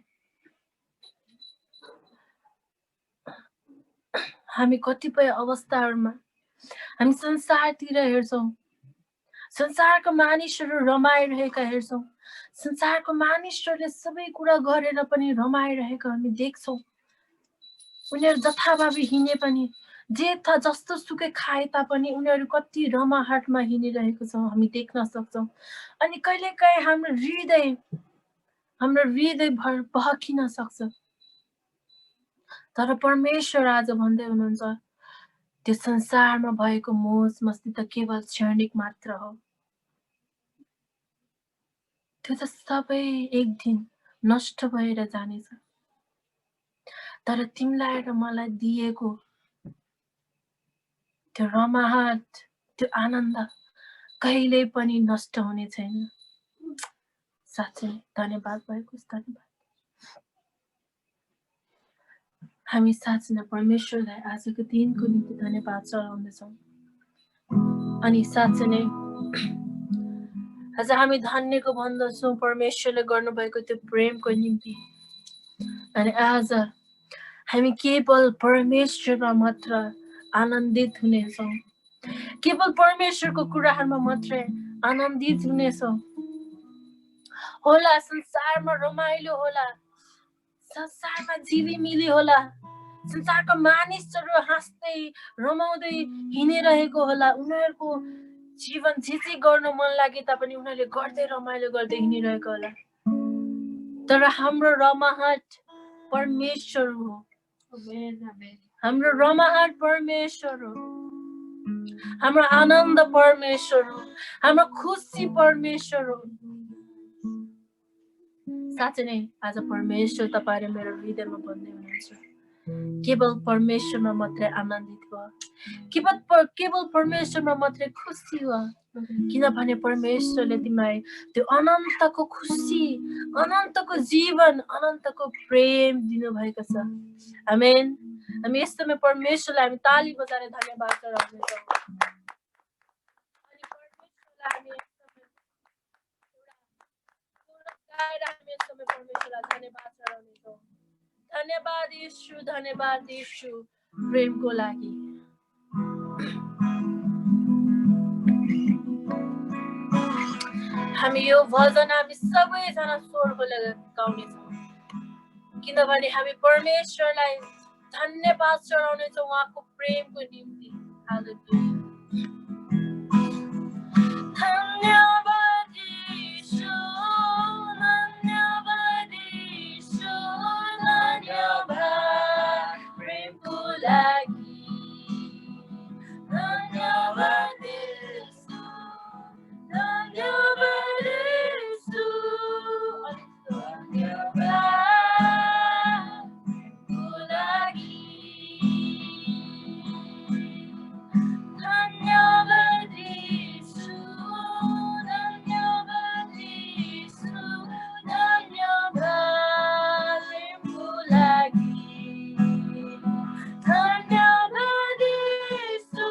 हामी कतिपय अवस्थाहरूमा हामी संसारतिर हेर्छौँ संसारका मानिसहरू रमाइरहेका हेर्छौँ संसारको मानिसहरूले सबै कुरा गरेर पनि रमाइरहेको हामी देख्छौँ। उनीहरू जथाभावी हिँडे पनि जे था जस्तो सुकै खाए तापनि उनीहरू कति रमाहाटमा हिँडिरहेको छ हामी देख्न सक्छौँ। अनि कहिलेकाहीँ हाम्रो हृदय बहकिन सक्छ। तर परमेश्वर आज भन्दै हुनुहुन्छ त्यो संसारमा भएको मोज मस्ती त केवल क्षणिक मात्र हो। त्यो त सबै एक दिन नष्ट भएर जानेछ। तर तिमीलाई र मलाई दिएको त्यो रमाहट, त्यो आनन्द कहिल्यै पनि नष्ट हुने छैन। साँच्चै धन्यवाद भएको धन्यवाद। हामी साँच्चै नै परमेश्वरलाई आजको दिनको निम्ति धन्यवाद चढाउँदछौँ। अनि साँच्चै नै आज हामी धन्यको भन्दछौँ परमेश्वरले गर्नुभएको त्यो प्रेमको निम्ति। अनि आज हामी केवल परमेश्वरमा मात्र आनन्दित हुनेछौँ। केवल परमेश्वरको कुराहरूमा मात्रै आनन्दित हुनेछौँ। होला संसारमा रमाइलो होला, संसारमा झिलिमिली होला, संसारका मानिसहरू हाँस्दै रमाउँदै हिँडिरहेको होला। उनीहरूको जीवन जे गर्न मन लागे तापनि उनीहरूले गर्दै रमाइलो गर्दै हिँडिरहेको होला। तर हाम्रो रमाहट परमेश्वर हो। हाम्रो रमाहट परमेश्वर हो। हाम्रो आनन्द परमेश्वर हो। हाम्रो खुसी परमेश्वर हो। साँच्चै नै आज परमेश्वर तपाईँ र मेरो हृदयमा भन्दै हुनुहुन्छ केवल परमेश्वरमा मात्रै आनन्दित हो, केवल परमेश्वरमा मात्रै खुसी हो। किनभने परमेश्वरले तिमीलाई त्यो अनन्तको खुसी, अनन्तको जीवन, अनन्तको प्रेम दिनुभएको छ। आमेन। हामी यस समय परमेश्वरलाई हामी ताली बजाएर धन्यवाद चढाउँछौँ। धन्यवाद यीशु, धन्यवाद यीशु प्रेमको लागि। हामी यो भजन हामी सबैजना स्वर खोलेर गाउनेछौँ। किनभने हामी परमेश्वरलाई धन्यवाद चढाउनेछौँ उहाँको प्रेमको निम्ति। हालेलुया। धन्यवाद यीशु, धन्यवाद यीशु, धन्यवाद प्रेमको लागि। धन्यवाद यीशु, धन्यवाद यीशु, धन्यवाद प्रेमको लागि। धन्यवाद यीशु, धन्यवाद यीशु, धन्यवाद प्रेमको लागि। धन्यवाद यीशु,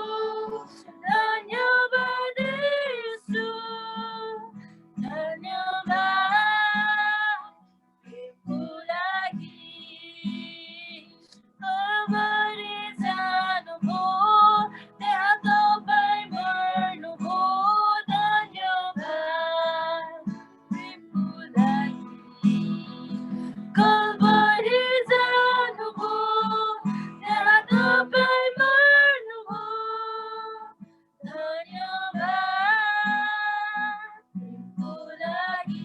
धन्यवाद यीशु, धन्यवाद प्रेमको लागि। कल्भरी जानुभयो, त्यहाँ तपाईँ मर्नुभयो। धन्यवाद प्रेमको लागि। कल्भरी जानुभयो, त्यहाँ तपाईँ मर्नुभयो। धन्यवाद प्रेमको लागि।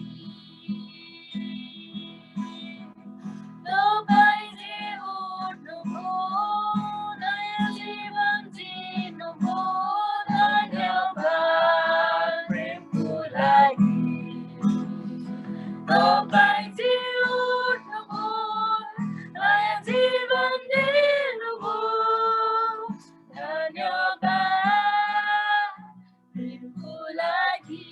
तपाईँ जे उठ्नुभयो, नयाँ जीवन दिनुभयो। धन्यवाद प्रेमको लागि। तपाईँ जे उठ्नुभयो, नयाँ जीवन दिनुभयो। धन्यवाद प्रेमको लागि।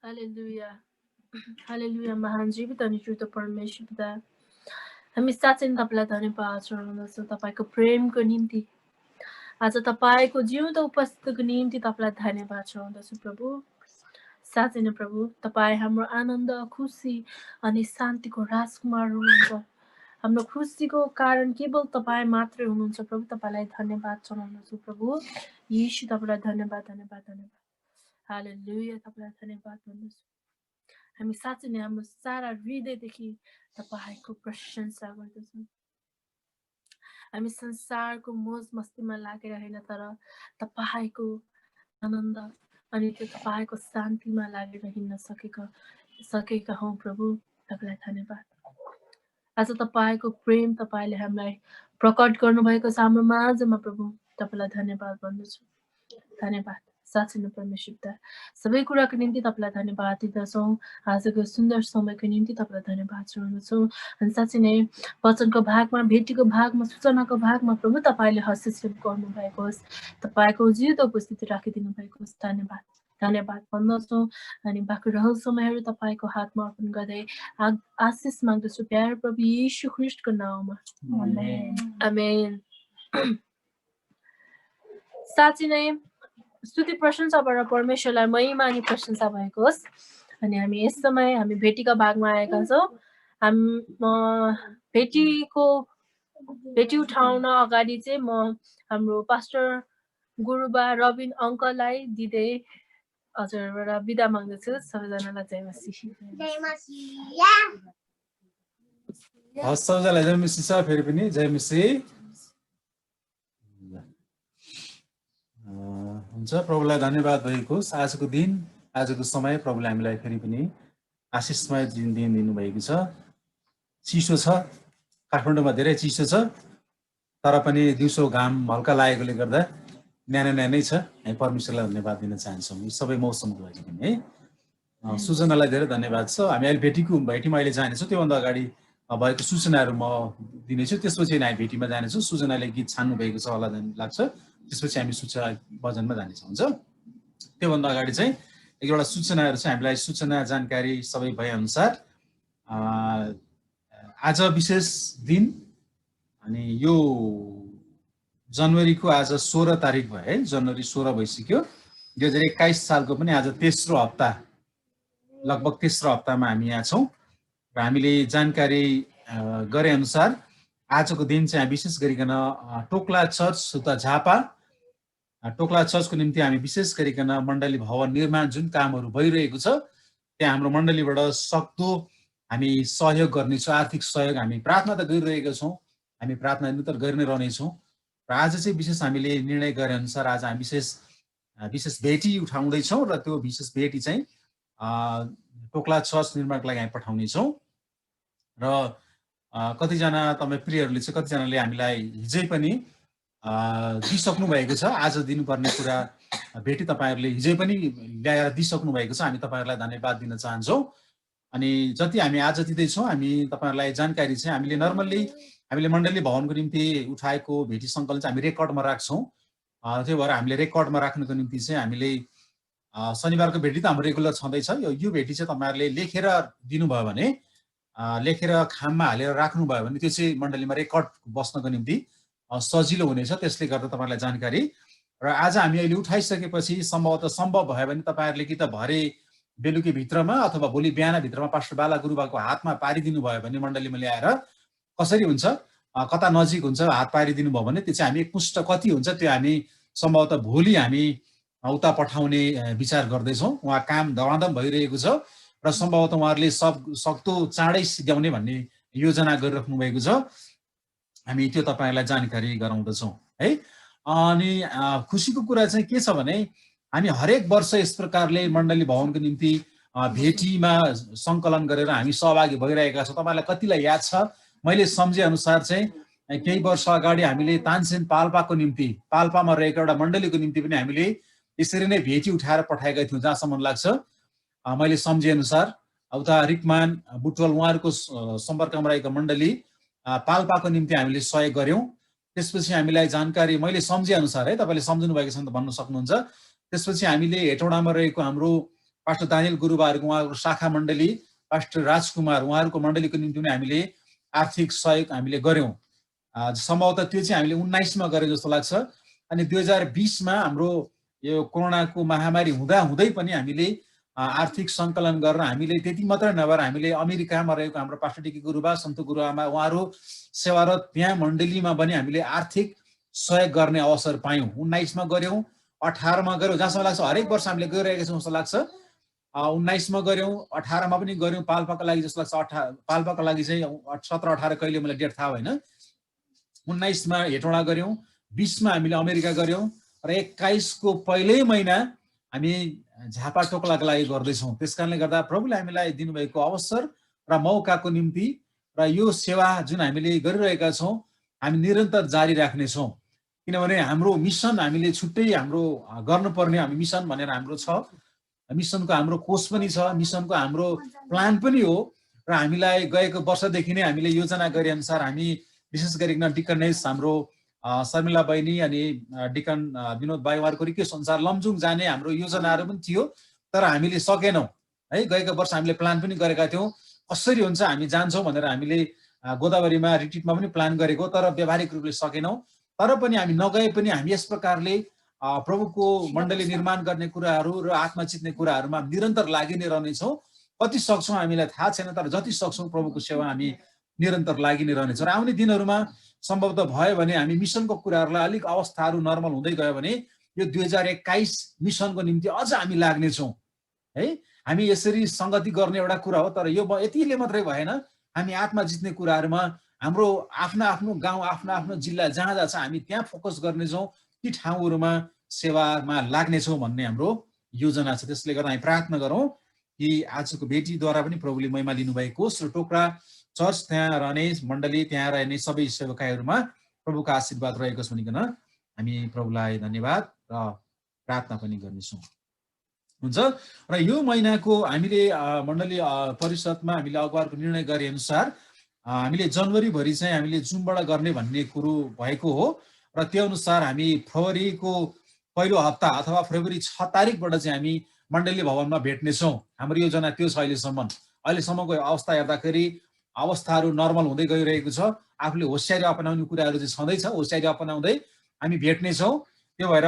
हालेलुया, हालेलुया। महान जीवित अनि शुद्ध परमेश्वर पिता, हामी साँच्चै नै तपाईँलाई धन्यवाद चढाउँदछौँ तपाईँको प्रेमको निम्ति। आज तपाईँको जिउँदो उपस्थितिको निम्ति तपाईँलाई धन्यवाद चढाउँदछु प्रभु। साँच्चै नै प्रभु तपाईँ हाम्रो आनन्द, खुसी अनि शान्तिको राजकुमार हुनुहुन्छ। हाम्रो खुसीको कारण केवल तपाईँ मात्रै हुनुहुन्छ प्रभु। तपाईँलाई धन्यवाद चढाउँदछु प्रभु। यीशु तपाईँलाई धन्यवाद धन्यवाद धन्यवाद। हालेलुया, तपाईँलाई धन्यवाद भन्दछु। हामी साँच्चै नै हाम्रो सारा हृदयदेखि तपाईँको प्रशंसा गर्दछौँ। हामी संसारको मोज मस्तीमा लागेर होइन, तर तपाईँको आनन्द अनि त्यो तपाईँको शान्तिमा लागेर हिँड्न सकेका हौँ प्रभु। तपाईँलाई धन्यवाद। आज तपाईँको प्रेम तपाईँले हामीलाई प्रकट गर्नुभएको छ हाम्रो माझमा प्रभु। तपाईँलाई धन्यवाद भन्दछु। धन्यवाद साँच्चै नै परमेश्वर पिता। सबै कुराको निम्ति तपाईँलाई धन्यवाद दिँदछौँ। आजको सुन्दर समयको निम्ति तपाईँलाई धन्यवाद चढाउँदछौँ। अनि साँच्चै नै वचनको भागमा, भेटीको भागमा, सूचनाको भागमा प्रभु तपाईँले हस्तक्षेप गर्नुभएको होस्। तपाईँको जिउँदो उपस्थिति राखिदिनु भएको होस्। धन्यवाद धन्यवाद भन्दछौँ। अनि बाँकी रहेको समयहरू तपाईँको हातमा अर्पण गर्दै आशिष माग्दछु प्यार प्रभु यीशु ख्रीष्टको नाउँमा। आमेन। साँच्चै नै स्तुति प्रशंसाबाट परमेश्वरलाई महिमा अनि प्रशंसा भएको होस्। अनि हामी यस समय हामी भेटीका भागमा आएका छौँ। भेटी उठाउन अगाडि चाहिँ म हाम्रो पास्टर गुरुबा रबिन अङ्कललाई दिँदै हजुरबाट बिदा माग्दछु। सबैजनालाई जय मसीह। हस्, सबैजनालाई जय मसीह छ। फेरि पनि जय मसीह। हुन्छ, प्रभुलाई धन्यवाद भएको होस्। आजको दिन, आजको समय प्रभुले हामीलाई फेरि पनि आशिषमय दिन दिनुभएको छ। चिसो छ, काठमाडौँमा धेरै चिसो छ, तर पनि दिउँसो घाम हल्का लागेकोले गर्दा न्यानो न्यानै छ। हामी परमेश्वरलाई धन्यवाद दिन चाहन्छौँ यी सबै मौसमको लागि पनि है। सूचनालाई धेरै धन्यवाद छ। हामी अहिले भेटीमा अहिले जानेछौँ। त्योभन्दा अगाडि भएको सूचनाहरू म दिनेछु। त्यसपछि हामी भेटीमा जानेछौँ। सूचनाले गीत छान्नु भएको छ होला लाग्छ। त्यसपछि हामी सूचना भजनमा जानेछौँ। हुन्छ, त्योभन्दा अगाडि चाहिँ एकवटा सूचनाहरू चाहिँ हामीलाई सूचना जानकारी सबै भएअनुसार आज विशेष दिन। अनि यो जनवरीको आज 16 तारिक भयो है। जनवरी 16 भइसक्यो। 2021 सालको पनि आज तेस्रो हप्ता, लगभग तेस्रो हप्तामा हामी यहाँ छौँ। र हामीले जानकारी गरे अनुसार आजको दिन चाहिँ विशेष गरिकन टोक्ला चर्च उता झापा टोक्ला चर्चको निम्ति हामी विशेष गरिकन मण्डली भवन निर्माण जुन कामहरू भइरहेको छ त्यहाँ हाम्रो मण्डलीबाट सक्दो हामी सहयोग गर्नेछौँ। आर्थिक सहयोग हामी प्रार्थना त गरिरहेका छौँ। हामी प्रार्थना निरन्तर गरि नै रहनेछौँ। र आज चाहिँ विशेष हामीले निर्णय गरे अनुसार आज हामी विशेष भेटी उठाउँदैछौँ। र त्यो विशेष भेटी चाहिँ टोक्ला चर्च निर्माणको लागि हामी पठाउनेछौँ। र कतिजना तपाईँ प्रियहरूले चाहिँ कतिजनाले हामीलाई हिजै पनि दिइसक्नु भएको छ। आज दिनुपर्ने कुरा भेटी तपाईँहरूले हिजै पनि ल्याएर दिइसक्नु भएको छ। हामी तपाईँहरूलाई धन्यवाद दिन चाहन्छौँ। अनि जति हामी आज दिँदैछौँ, हामी तपाईँहरूलाई जानकारी चाहिँ हामीले मण्डली भवनको निम्ति उठाएको भेटी सङ्कलन चाहिँ हामी रेकर्डमा राख्छौँ। त्यो भएर हामीले रेकर्डमा राख्नुको निम्ति चाहिँ हामीले शनिबारको भेटी त हाम्रो रेगुलर छँदैछ। यो भेटी चाहिँ तपाईँहरूले लेखेर दिनुभयो भने, लेखेर खाममा हालेर राख्नुभयो भने त्यो चाहिँ मण्डलीमा रेकर्ड बस्नको निम्ति सजिलो हुनेछ। त्यसले गर्दा तपाईँलाई जानकारी। र आज हामी अहिले उठाइसकेपछि सम्भव भयो भने तपाईँहरूले कि त भरे बेलुकी भित्रमा अथवा भोलि बिहानभित्रमा पास्टर बाला गुरुबाको हातमा पारिदिनु भयो भने मण्डलीमा ल्याएर कसरी हुन्छ, कता नजिक हुन्छ हात पारिदिनु भयो भने त्यो चाहिँ हामी एकमुष्ट कति हुन्छ त्यो हामी सम्भवतः भोलि हामी उता पठाउने विचार गर्दैछौँ। उहाँ काम धमाधम भइरहेको छ र सम्भवतः उहाँहरूले सक्दो चाँडै सिध्याउने भन्ने योजना गरिराख्नु भएको छ। हामी त्यो तपाईँलाई जानकारी गराउँदछौँ है। अनि खुसीको कुरा चाहिँ के छ भने हामी हरेक वर्ष यस प्रकारले मण्डली भवनको निम्ति भेटीमा सङ्कलन गरेर हामी सहभागी भइरहेका छौँ। तपाईँलाई कतिलाई याद छ, मैले सम्झे अनुसार चाहिँ केही वर्ष अगाडि हामीले तानसेन पाल्पाको निम्ति, पाल्पामा रहेको एउटा मण्डलीको निम्ति पनि हामीले यसरी नै भेटी उठाएर पठाएका थियौँ जहाँसम्म लाग्छ मैले सम्झे अनुसार। उता रिकमान बुटवल उहाँहरूको सम्पर्कमा रहेको मण्डली पाल्पाको निम्ति हामीले सहयोग गऱ्यौँ। त्यसपछि हामीलाई जानकारी मैले सम्झे अनुसार है, तपाईँले सम्झनु भएको छ भने त भन्न सक्नुहुन्छ। त्यसपछि हामीले हेटौडामा रहेको हाम्रो पास्टर दानियल गुरुबाहरूको उहाँहरूको शाखा मण्डली पास्टर राजकुमार उहाँहरूको मण्डलीको निम्ति पनि हामीले आर्थिक सहयोग हामीले गऱ्यौँ। सम्भवतः त्यो चाहिँ हामीले 19मा गरे जस्तो लाग्छ। अनि 2020मा हाम्रो यो कोरोनाको महामारी हुँदै पनि हामीले आर्थिक सङ्कलन गरेर हामीले त्यति मात्रै नभएर हामीले अमेरिकामा रहेको हाम्रो पास्टर डिकी गुरुबा सन्त गुरुआमा उहाँहरू सेवारत त्यहाँ मण्डलीमा पनि हामीले आर्थिक सहयोग गर्ने अवसर पायौँ। 19 मा गऱ्यौँ, 18 मा गऱ्यौँ, जहाँसम्म लाग्छ हरेक वर्ष हामीले गइरहेका छौँ जस्तो लाग्छ। 19 मा गऱ्यौँ, 18 मा पनि गऱ्यौँ पाल्पाको लागि जस्तो लाग्छ। पाल्पाको लागि चाहिँ 17-18 कहिले मलाई डेट थाहा भएन। 19 मा हेटौँडा गऱ्यौँ, 20 मा हामीले अमेरिका गऱ्यौँ र 21 को पहिल्यै महिना हामी झापा टोक्लाको लागि गर्दैछौँ। त्यस कारणले गर्दा प्रभुले हामीलाई दिनुभएको अवसर र मौकाको निम्ति र यो सेवा जुन हामीले गरिरहेका छौँ हामी निरन्तर जारी राख्नेछौँ। किनभने हाम्रो मिसन हामीले छुट्टै हाम्रो गर्नुपर्ने हामी मिसन भनेर हाम्रो छ। मिसनको हाम्रो कोर्स पनि छ, मिसनको हाम्रो प्लान पनि हो र हामीलाई गएको वर्षदेखि नै हामीले योजना गरे अनुसार हामी विशेष गरिकन डिकनेस हाम्रो शर्मिला बहिनी अनि डिकन विनोद भाइ उहाँहरूको रिक्वेस्ट अनुसार लमजुङ जाने हाम्रो योजनाहरू पनि थियो, तर हामीले सकेनौँ है। गएको वर्ष हामीले प्लान पनि गरेका थियौँ, कसरी हुन्छ हामी जान्छौँ भनेर हामीले गोदावरीमा रिट्रिटमा पनि प्लान गरेको, तर व्यावहारिक रूपले सकेनौँ। तर पनि हामी नगए पनि हामी यस प्रकारले प्रभुको मण्डली निर्माण गर्ने कुराहरू र आत्मा चित्ने कुराहरूमा निरन्तर लागि नै रहनेछौँ। कति सक्छौँ हामीलाई थाहा छैन, तर जति सक्छौँ प्रभुको सेवा हामी निरन्तर लागि नै रहनेछौँ। र आउने दिनहरूमा सम्भवतः भयो भने हामी मिसनको कुराहरूलाई अलिक अवस्थाहरू नर्मल हुँदै गयो भने यो 2021 मिसनको निम्ति अझ हामी लाग्नेछौँ है। हामी यसरी सङ्गति गर्ने एउटा कुरा हो, तर यो यतिले मात्रै भएन। हामी आत्मा जित्ने कुराहरूमा हाम्रो आफ्नो आफ्नो गाउँ आफ्नो आफ्नो जिल्ला जहाँ जहाँ छ हामी त्यहाँ फोकस गर्नेछौँ, ती ठाउँहरूमा सेवामा लाग्नेछौँ भन्ने हाम्रो योजना छ। त्यसले गर्दा हामी प्रार्थना गरौँ कि आजको भेटीद्वारा पनि प्रभुले महिमा लिनुभएको होस् र टोक्रा चर्च त्यहाँ रहने मण्डली त्यहाँ रहने सबै सेवकाईहरूमा प्रभुको आशीर्वाद रहेको छ भनिकन हामी प्रभुलाई धन्यवाद र प्रार्थना पनि गर्नेछौँ। हुन्छ र यो महिनाको हामीले मण्डली परिषदमा हामीले अगुवाहरूको निर्णय गरे अनुसार हामीले जनवरीभरि चाहिँ हामीले जुमबाट गर्ने भन्ने कुरो भएको हो र त्यो अनुसार हामी फरवरीको पहिलो हप्ता अथवा फरवरी 6 तारिकबाट चाहिँ हामी मण्डली भवनमा भेट्नेछौँ। हाम्रो योजना त्यो छ। अहिलेसम्मको अवस्था हेर्दाखेरि अवस्थाहरू नर्मल हुँदै गइरहेको छ। आफूले होसियारी अपनाउने कुराहरू चाहिँ छँदैछ, होसियारी अपनाउँदै हामी भेट्नेछौँ। त्यो भएर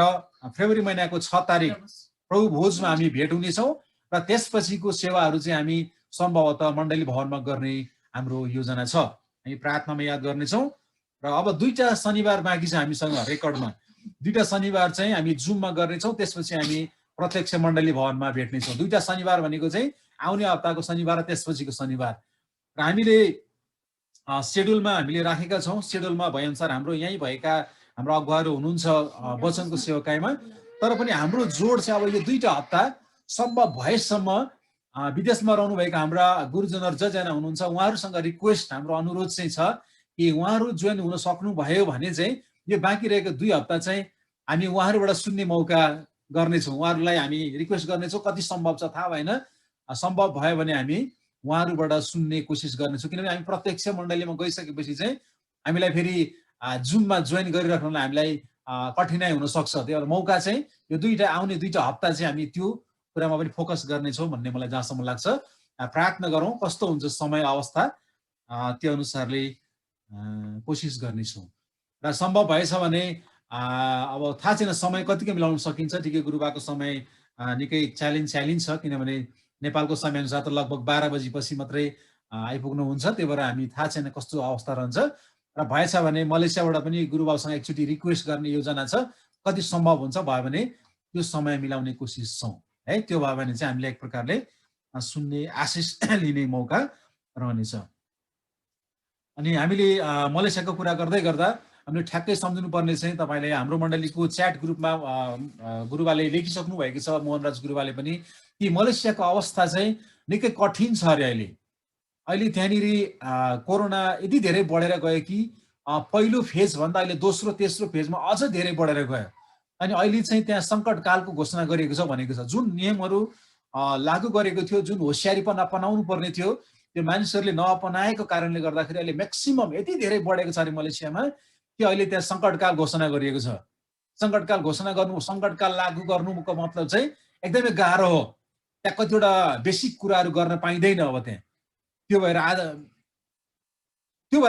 फेब्रुअरी महिनाको 6 तारिक प्रभु भोजमा हामी भेट हुनेछौँ र त्यसपछिको सेवाहरू चाहिँ हामी सम्भवतः मण्डली भवनमा गर्ने हाम्रो योजना छ। हामी प्रार्थनामा याद गर्नेछौँ र अब 2टा शनिबार बाँकी छ हामीसँग रेकर्डमा। 2टा शनिबार चाहिँ हामी जुममा गर्नेछौँ, त्यसपछि हामी प्रत्यक्ष मण्डली भवनमा भेट्नेछौँ। 2टा शनिबार भनेको चाहिँ आउने हप्ताको शनिबार र त्यसपछिको शनिबार। र हामीले सेड्युलमा हामीले राखेका छौँ। सेड्युलमा भएअनुसार हाम्रो यहीँ भएका हाम्रो अगुवाहरू हुनुहुन्छ वचनको सेवकाईमा, तर पनि हाम्रो जोड चाहिँ अब यो 2टा हप्ता सम्भव भएसम्म विदेशमा रहनुभएका हाम्रा गुरुजनहरू जजना हुनुहुन्छ उहाँहरूसँग रिक्वेस्ट हाम्रो अनुरोध चाहिँ छ कि उहाँहरू जोइन हुन सक्नुभयो भने चाहिँ यो बाँकी रहेको 2 हप्ता चाहिँ हामी उहाँहरूबाट सुन्ने मौका गर्नेछौँ। उहाँहरूलाई हामी रिक्वेस्ट गर्नेछौँ, कति सम्भव छ थाहा भएन, सम्भव भयो भने हामी उहाँहरूबाट सुन्ने कोसिस गर्नेछौँ। किनभने हामी प्रत्यक्ष मण्डलीमा गइसकेपछि चाहिँ हामीलाई फेरि जुममा जोइन गरिराख्नलाई हामीलाई कठिनाइ हुनसक्छ। त्यही भएर मौका चाहिँ यो आउने 2टा हप्ता चाहिँ हामी त्यो कुरामा पनि फोकस गर्नेछौँ भन्ने मलाई जहाँसम्म लाग्छ। प्रार्थना गरौँ कस्तो हुन्छ समय अवस्था, त्यो अनुसारले कोसिस गर्नेछौँ। र सम्भव भएछ भने अब थाहा छैन समय कतिको मिलाउन सकिन्छ। ठिकै गुरुबाको समय निकै च्यालेन्ज छ, किनभने नेपालको समयअनुसार त लगभग 12 बजीपछि मात्रै आइपुग्नुहुन्छ। त्यही भएर हामी थाहा छैन कस्तो अवस्था रहन्छ। र भएछ भने मलेसियाबाट पनि गुरुबासँग एकचोटि रिक्वेस्ट गर्ने योजना छ। कति सम्भव हुन्छ भयो भने त्यो समय मिलाउने कोसिस छौँ है। त्यो भयो भने चाहिँ हामीले एक प्रकारले सुन्ने आशिष लिने मौका रहनेछ। अनि हामीले मलेसियाको कुरा गर्दै गर्दा हामीले ठ्याक्कै सम्झिनु पर्ने चाहिँ तपाईँले हाम्रो मण्डलीको च्याट ग्रुपमा गुरुबाले लेखिसक्नु भएको छ, मोहनराज गुरुबाले पनि, कि मलेसियाको अवस्था चाहिँ निकै कठिन छ अरे। अहिले त्यहाँनिर कोरोना यति धेरै बढेर गयो कि पहिलो फेजभन्दा अहिले दोस्रो तेस्रो फेजमा अझ धेरै बढेर गयो। अनि अहिले चाहिँ त्यहाँ सङ्कटकालको घोषणा गरिएको छ भनेको छ। जुन नियमहरू लागू गरेको थियो, जुन होसियारीपन अपनाउनु पर्ने थियो, त्यो मानिसहरूले नअपनाएको कारणले गर्दाखेरि अहिले म्याक्सिमम यति धेरै बढेको छ अरे मलेसियामा कि अहिले त्यहाँ सङ्कटकाल घोषणा गरिएको छ। सङ्कटकाल घोषणा गर्नु, सङ्कटकाल लागू गर्नुको मतलब चाहिँ एकदमै गाह्रो हो। त्यहाँ कतिवटा बेसिक कुराहरू गर्न पाइँदैन अब त्यहाँ। त्यो भएर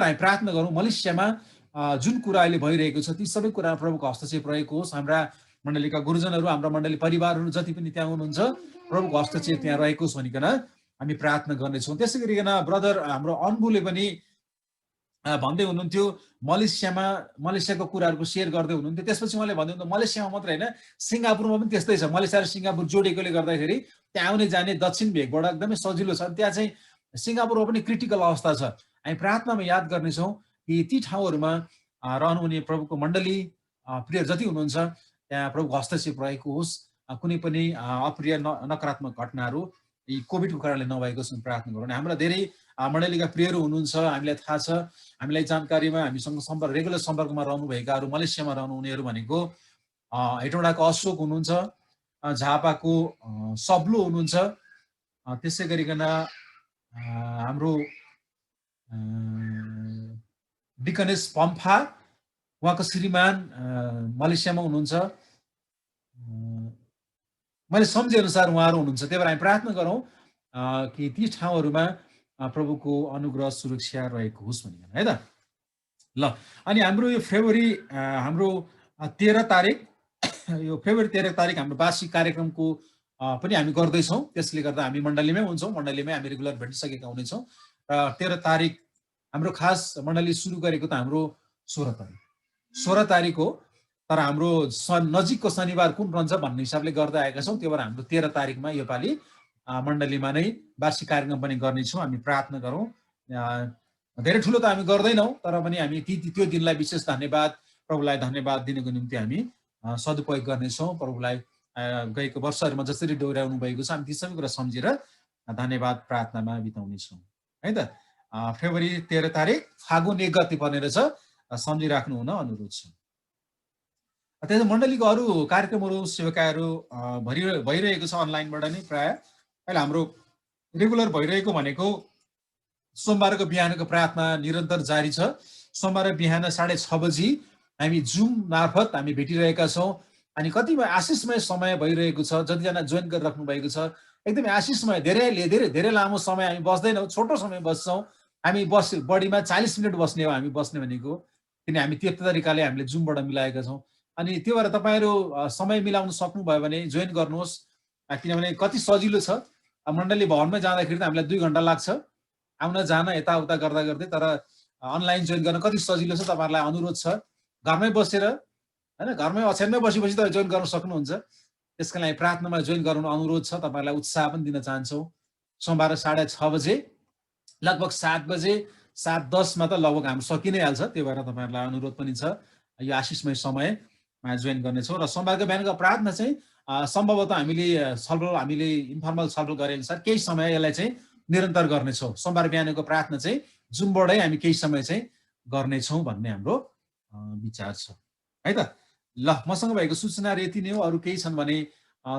हामी प्रार्थना गरौँ मलेसियामा जुन कुरा अहिले भइरहेको छ ती सबै कुरा प्रभुको हस्तक्षेप रहेको होस्। हाम्रा मण्डलीका गुरुजनहरू हाम्रा मण्डली परिवारहरू जति पनि त्यहाँ हुनुहुन्छ प्रभुको हस्तक्षेप त्यहाँ रहेको छ भनिकन हामी प्रार्थना गर्नेछौँ। त्यसै गरिकन ब्रदर हाम्रो अनबुले पनि भन्दै हुनुहुन्थ्यो मलेसियाको कुराहरूको सेयर गर्दै हुनुहुन्थ्यो। त्यसपछि उहाँले भन्दै हुनुहुन्थ्यो मलेसियामा मात्र होइन सिङ्गापुरमा पनि त्यस्तै छ। मलेसिया र सिङ्गापुर जोडेकोले गर्दाखेरि त्यहाँ आउने जाने दक्षिण भेगबाट एकदमै सजिलो छ। त्यहाँ चाहिँ सिङ्गापुरमा पनि क्रिटिकल अवस्था छ। हामी प्रार्थनामा याद गर्नेछौँ कि ती ठाउँहरूमा रहनुहुने प्रभुको मण्डली प्रिय जति हुनुहुन्छ त्यहाँ प्रभुको हस्तक्षेप रहेको होस्। कुनै पनि अप्रिय नकारात्मक घटनाहरू यी कोभिडको कारणले नभएको छ प्रार्थना गरौँ। हाम्रा धेरै मण्डलीका प्रियहरू हुनुहुन्छ, हामीलाई थाहा छ, हामीलाई जानकारीमा हामीसँग रेगुलर सम्पर्कमा रहनुभएकाहरू मलेसियामा रहनुहुनेहरू भनेको हेटौँडाको अशोक हुनुहुन्छ, झापाको सब्लो हुनुहुन्छ, त्यसै गरिकन हाम्रो डिकनेस पम्फा उहाँको श्रीमान मलेसियामा हुनुहुन्छ। मैले सम्झे अनुसार उहाँहरू हुनुहुन्छ। त्यही भएर हामी प्रार्थना गरौँ कि ती ठाउँहरूमा प्रभुको अनुग्रह सुरक्षा रहेको होस् भनिकन है त। ल अनि हाम्रो यो फेब्रुअरी हाम्रो 13 तारिक यो फेब्रुअरी 13 तारिक हाम्रो वार्षिक कार्यक्रमको पनि हामी गर्दैछौँ। त्यसले गर्दा हामी मण्डलीमै हुन्छौँ, मण्डलीमै हामी रेगुलर भेटिसकेका हुनेछौँ। र 13 तारिक हाम्रो खास मण्डली सुरु गरेको त हाम्रो 16 तारिक हो। तर हाम्रो नजिकको शनिबार कुन रहन्छ भन्ने हिसाबले गर्दै आएका छौँ। त्यो भएर हाम्रो 13 तारिकमा योपालि मण्डलीमा नै वार्षिक कार्यक्रम पनि गर्नेछौँ। हामी प्रार्थना गरौँ। धेरै ठुलो त हामी गर्दैनौँ, तर पनि हामी त्यो दिनलाई विशेष धन्यवाद प्रभुलाई धन्यवाद दिनको निम्ति हामी सदुपयोग गर्नेछौँ। प्रभुलाई गएको वर्षहरूमा जसरी डोर्याउनु भएको छ हामी ती सबै कुरा सम्झेर धन्यवाद प्रार्थनामा बिताउनेछौँ है त। फेब्रुअरी 13 तारिक फागुन 1 गते पर्ने रहेछ, सम्झिराख्नु हुन अनुरोध छ। त्यसै मण्डलीको अरू कार्यक्रमहरू सेवाकाहरू भइरहेको छ अनलाइनबाट नै प्राय। अहिले हाम्रो रेगुलर भइरहेको भनेको सोमबारको बिहानको प्रार्थना निरन्तर जारी छ। सोमबार बिहान 6:30 बजी हामी जुम मार्फत हामी भेटिरहेका छौँ। अनि कतिपय आशिषमय समय भइरहेको छ। जतिजना जोइन गरिराख्नु भएको छ एकदमै आशिषमय। धेरै लामो समय हामी बस्दैनौँ, छोटो समय बस्छौँ। हामी बढीमा 40 मिनट बस्ने हो हामी बस्ने भनेको, किन हामी त्यो तरिकाले हामीले जुमबाट मिलाएका छौँ। अनि त्यो भएर तपाईँहरू समय मिलाउन सक्नुभयो भने जोइन गर्नुहोस्, किनभने कति सजिलो छ। मण्डली भवनमै जाँदाखेरि त हामीलाई 2 घन्टा लाग्छ आउन जान यताउता गर्दा गर्दै, तर अनलाइन जोइन गर्न कति सजिलो छ। तपाईँहरूलाई अनुरोध छ घरमै बसेर होइन, घरमै ओछ्यानमै बसी तपाईँ जोइन गर्न सक्नुहुन्छ। त्यसका लागि प्रार्थनामा जोइन गर्नु अनुरोध छ। तपाईँहरूलाई उत्साह पनि दिन चाहन्छौँ। सोमबार 6:30 बजे लगभग 7 बजे 7:10 त लगभग हाम्रो सकि नै हाल्छ। त्यो भएर तपाईँहरूलाई अनुरोध पनि छ यो आशिषमय समयमा जोइन गर्नेछौँ। र सोमबारको बिहानको प्रार्थना चाहिँ सम्भवतः हामीले इन्फर्मल छलफल गरे अनुसार केही समय यसलाई चाहिँ निरन्तर गर्नेछौँ। सोमबार बिहानको प्रार्थना चाहिँ जुमबाटै हामी केही समय चाहिँ गर्नेछौँ भन्ने हाम्रो विचार छ है त। ल मसँग भएको सूचनाहरू यति नै हो। अरू केही छन् भने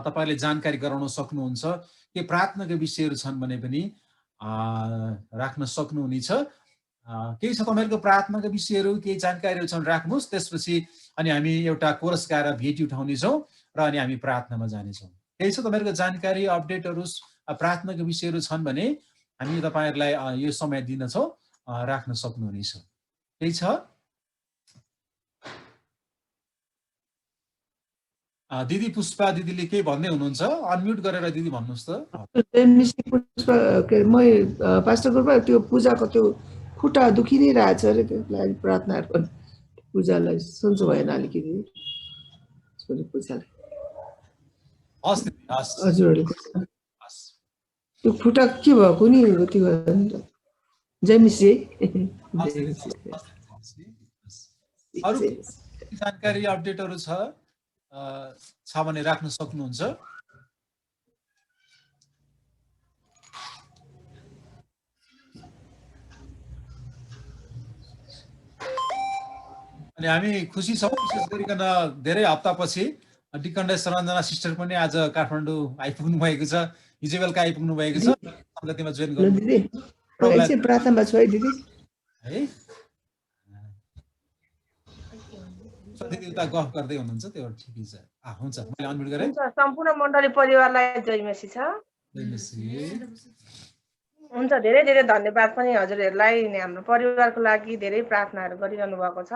तपाईँले जानकारी गराउन सक्नुहुन्छ। के प्रार्थनाका विषयहरू छन् भने पनि राख्न सक्नुहुनेछ। केही छ तपाईँहरूको प्रार्थनाका विषयहरू केही जानकारीहरू छन् राख्नुहोस्। त्यसपछि अनि हामी एउटा कोरस गाएर भेटी उठाउनेछौँ र अनि हामी प्रार्थनामा जानेछौँ। केही छ तपाईँहरूको जानकारी अपडेटहरू प्रार्थनाका विषयहरू छन् भने हामी तपाईँहरूलाई यो समय दिनेछौँ, राख्न सक्नुहुनेछ। केही छ? दिदी पुष्पा दिदीले केही भन्दै हुनुहुन्छ, अनम्युट गरेर दिदी भन्नुहोस् त। म पास्टर गुरुबा त्यो पूजाको त्यो खुट्टा दुखि नै रहेछ अरे, त्यसलाई प्रार्थनाहरू पूजालाई सन्चो भएन अलिकति पूजालाई। हजुरहरूले त्यो खुट्टा के भएको नि त्यो जय मिसी अरू जानकारी अपडेटहरू छ भने राख्न सक्नुहुन्छ। अनि हामी खुसी छौँ, विशेष गरिकन धेरै हप्तापछि डिकन्डेस रञ्जना सिस्टर पनि आज काठमाडौँ आइपुग्नु भएको छ, हिजो बेलुका आइपुग्नु भएको छ। सङ्गतिमा जोइन गर्नु प्रार्थनामा छु है दिदी है। दिदी उता गफ गर्दै हुनुहुन्छ, त्यो ठिकै छ। हुन्छ मैले अनम्युट गरेँ। सम्पूर्ण मण्डली परिवारलाई जय मसी छ। हुन्छ, धेरै धेरै धन्यवाद पनि हजुरहरूलाई। हाम्रो परिवारको लागि धेरै प्रार्थनाहरू गरिरहनु भएको छ।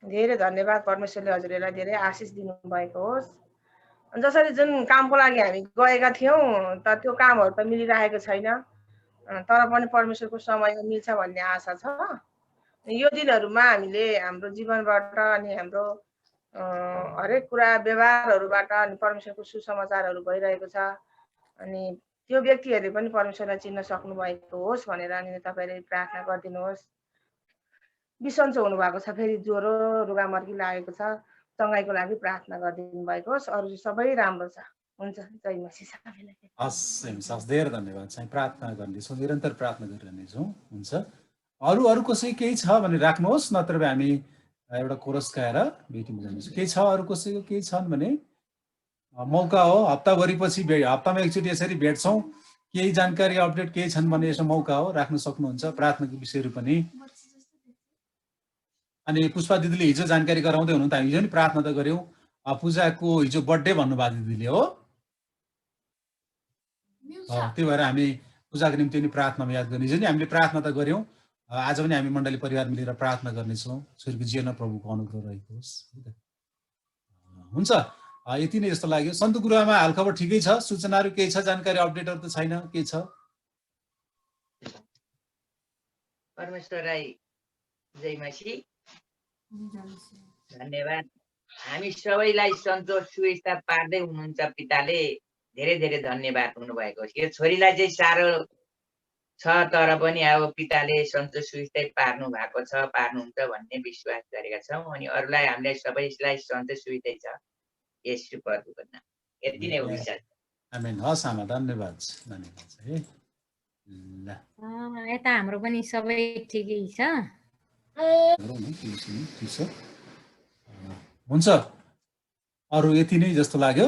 धेरै धन्यवाद। परमेश्वरले हजुरहरूलाई धेरै आशिष दिनुभएको होस्। जसरी जुन कामको लागि हामी गएका थियौँ त त्यो कामहरू त मिलिरहेको छैन, तर पनि परमेश्वरको समयमा मिल्छ भन्ने आशा छ। यो दिनहरूमा हामीले हाम्रो जीवनबाट अनि हाम्रो हरेक कुरा व्यवहारहरूबाट अनि परमेश्वरको सुसमाचारहरू भइरहेको छ। अनि त्यो व्यक्तिहरूले पनि परमेश्वरलाई चिन्न सक्नु भएको होस् भनेर अनि तपाईँले प्रार्थना गरिदिनुहोस्। बिसन्चो हुनुभएको छ, फेरि ज्वरो रुगामर्की लागेको छ, सँगैको लागि प्रार्थना गरिदिनु भएको होस्। अरू सबै राम्रो छ। हुन्छ, जय मसीह सबैलाई। हस् धेरै धन्यवाद। चाहिँ प्रार्थना गर्नेछौँ, निरन्तर प्रार्थना गरिरहनेछौँ। हुन्छ, अरू कसै केही छ भने राख्नुहोस्, नत्र हामी एउटा कोरस गाएर भेटिनु जान्छौँ। केही छ अरू कसैको केही छन् भने मौका हो। हप्ताभरिपछि हप्तामा एकचोटि यसरी भेट्छौँ, केही जानकारी अपडेट केही छन् भने यसो मौका हो, राख्न सक्नुहुन्छ। प्रार्थनाको विषयहरू पनि। अनि पुष्पा दिदीले हिजो जानकारी गराउँदै हुनुहुन्छ, हामी हिजो नि प्रार्थना त गऱ्यौँ। पूजाको हिजो बर्थडे भन्नुभएको दिदीले हो, त्यही भएर हामी पूजाको निम्ति नि प्रार्थनामा याद गर्ने। हिजो नि हामीले प्रार्थना त गऱ्यौँ, आज पनि हामी मण्डली परिवार मिलेर प्रार्थना गर्नेछौँ। स्वर्गीय जीवनमा प्रभुको अनुग्रह रहेको होस्। हुन्छ, यति नै जस्तो लाग्यो। सन्तु गुरुआमा हालखबर ठिकै छ? सूचनाहरू केही छ? जानकारी अपडेटहरू त छैन, के छ? परमेश्वरलाई जय मसीह, धन्यवाद। हामी सबैलाई सन्तोष सुविस्ता पार्दै हुनुहुन्छ पिताले, धेरै धेरै धन्यवाद हुनुभएको छ। यो छोरीलाई चाहिँ साह्रो छ, तर पनि अब पिताले सन्तोष सुविस्तै पार्नु भएको छ, पार्नुहुन्छ भन्ने विश्वास गरेका छौँ। अनि अरूलाई हामीलाई सबैलाई सन्तोष सुविस्तै छ। यसो प्रभुको नाम, यति नै हो विचार। आमेन। हस् आमा, धन्यवाद धन्यवाद है। ल यता हाम्रो पनि सबै ठिकै छ। हुन्छ, अरू यति नै जस्तो लाग्यो।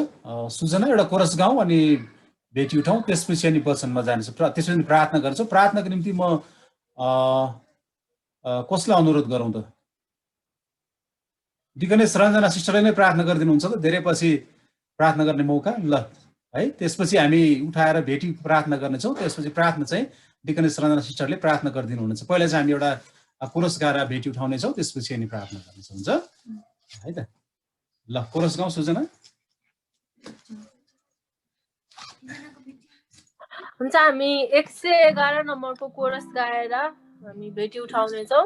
सुजना एउटा कोरस गाउँ अनि भेटी उठाउँ, त्यसपछि अनि वचनमा जानेछौँ, त्यसपछि प्रार्थना गर्छौँ। प्रार्थनाको निम्ति म कसलाई अनुरोध गरौँ त? डिकनेस रञ्जना सिस्टरले नै प्रार्थना गरिदिनुहुन्छ त, धेरै पछि प्रार्थना गर्ने मौका। ल है, त्यसपछि हामी उठाएर भेटी प्रार्थना गर्नेछौँ। त्यसपछि प्रार्थना चाहिँ डिकनेस रञ्जना सिस्टरले प्रार्थना गरिदिनु हुनुहुन्छ। पहिला चाहिँ हामी एउटा कोरस गाएर भेटी उठाउनेछौँ, त्यसपछि अनि प्रार्थना गर्नेछौँ। हुन्छ है त? ल, कोरस गाउँ सुजना। हुन्छ, हामी 111 नम्बरको कोरस गाएर हामी भेटी उठाउनेछौँ।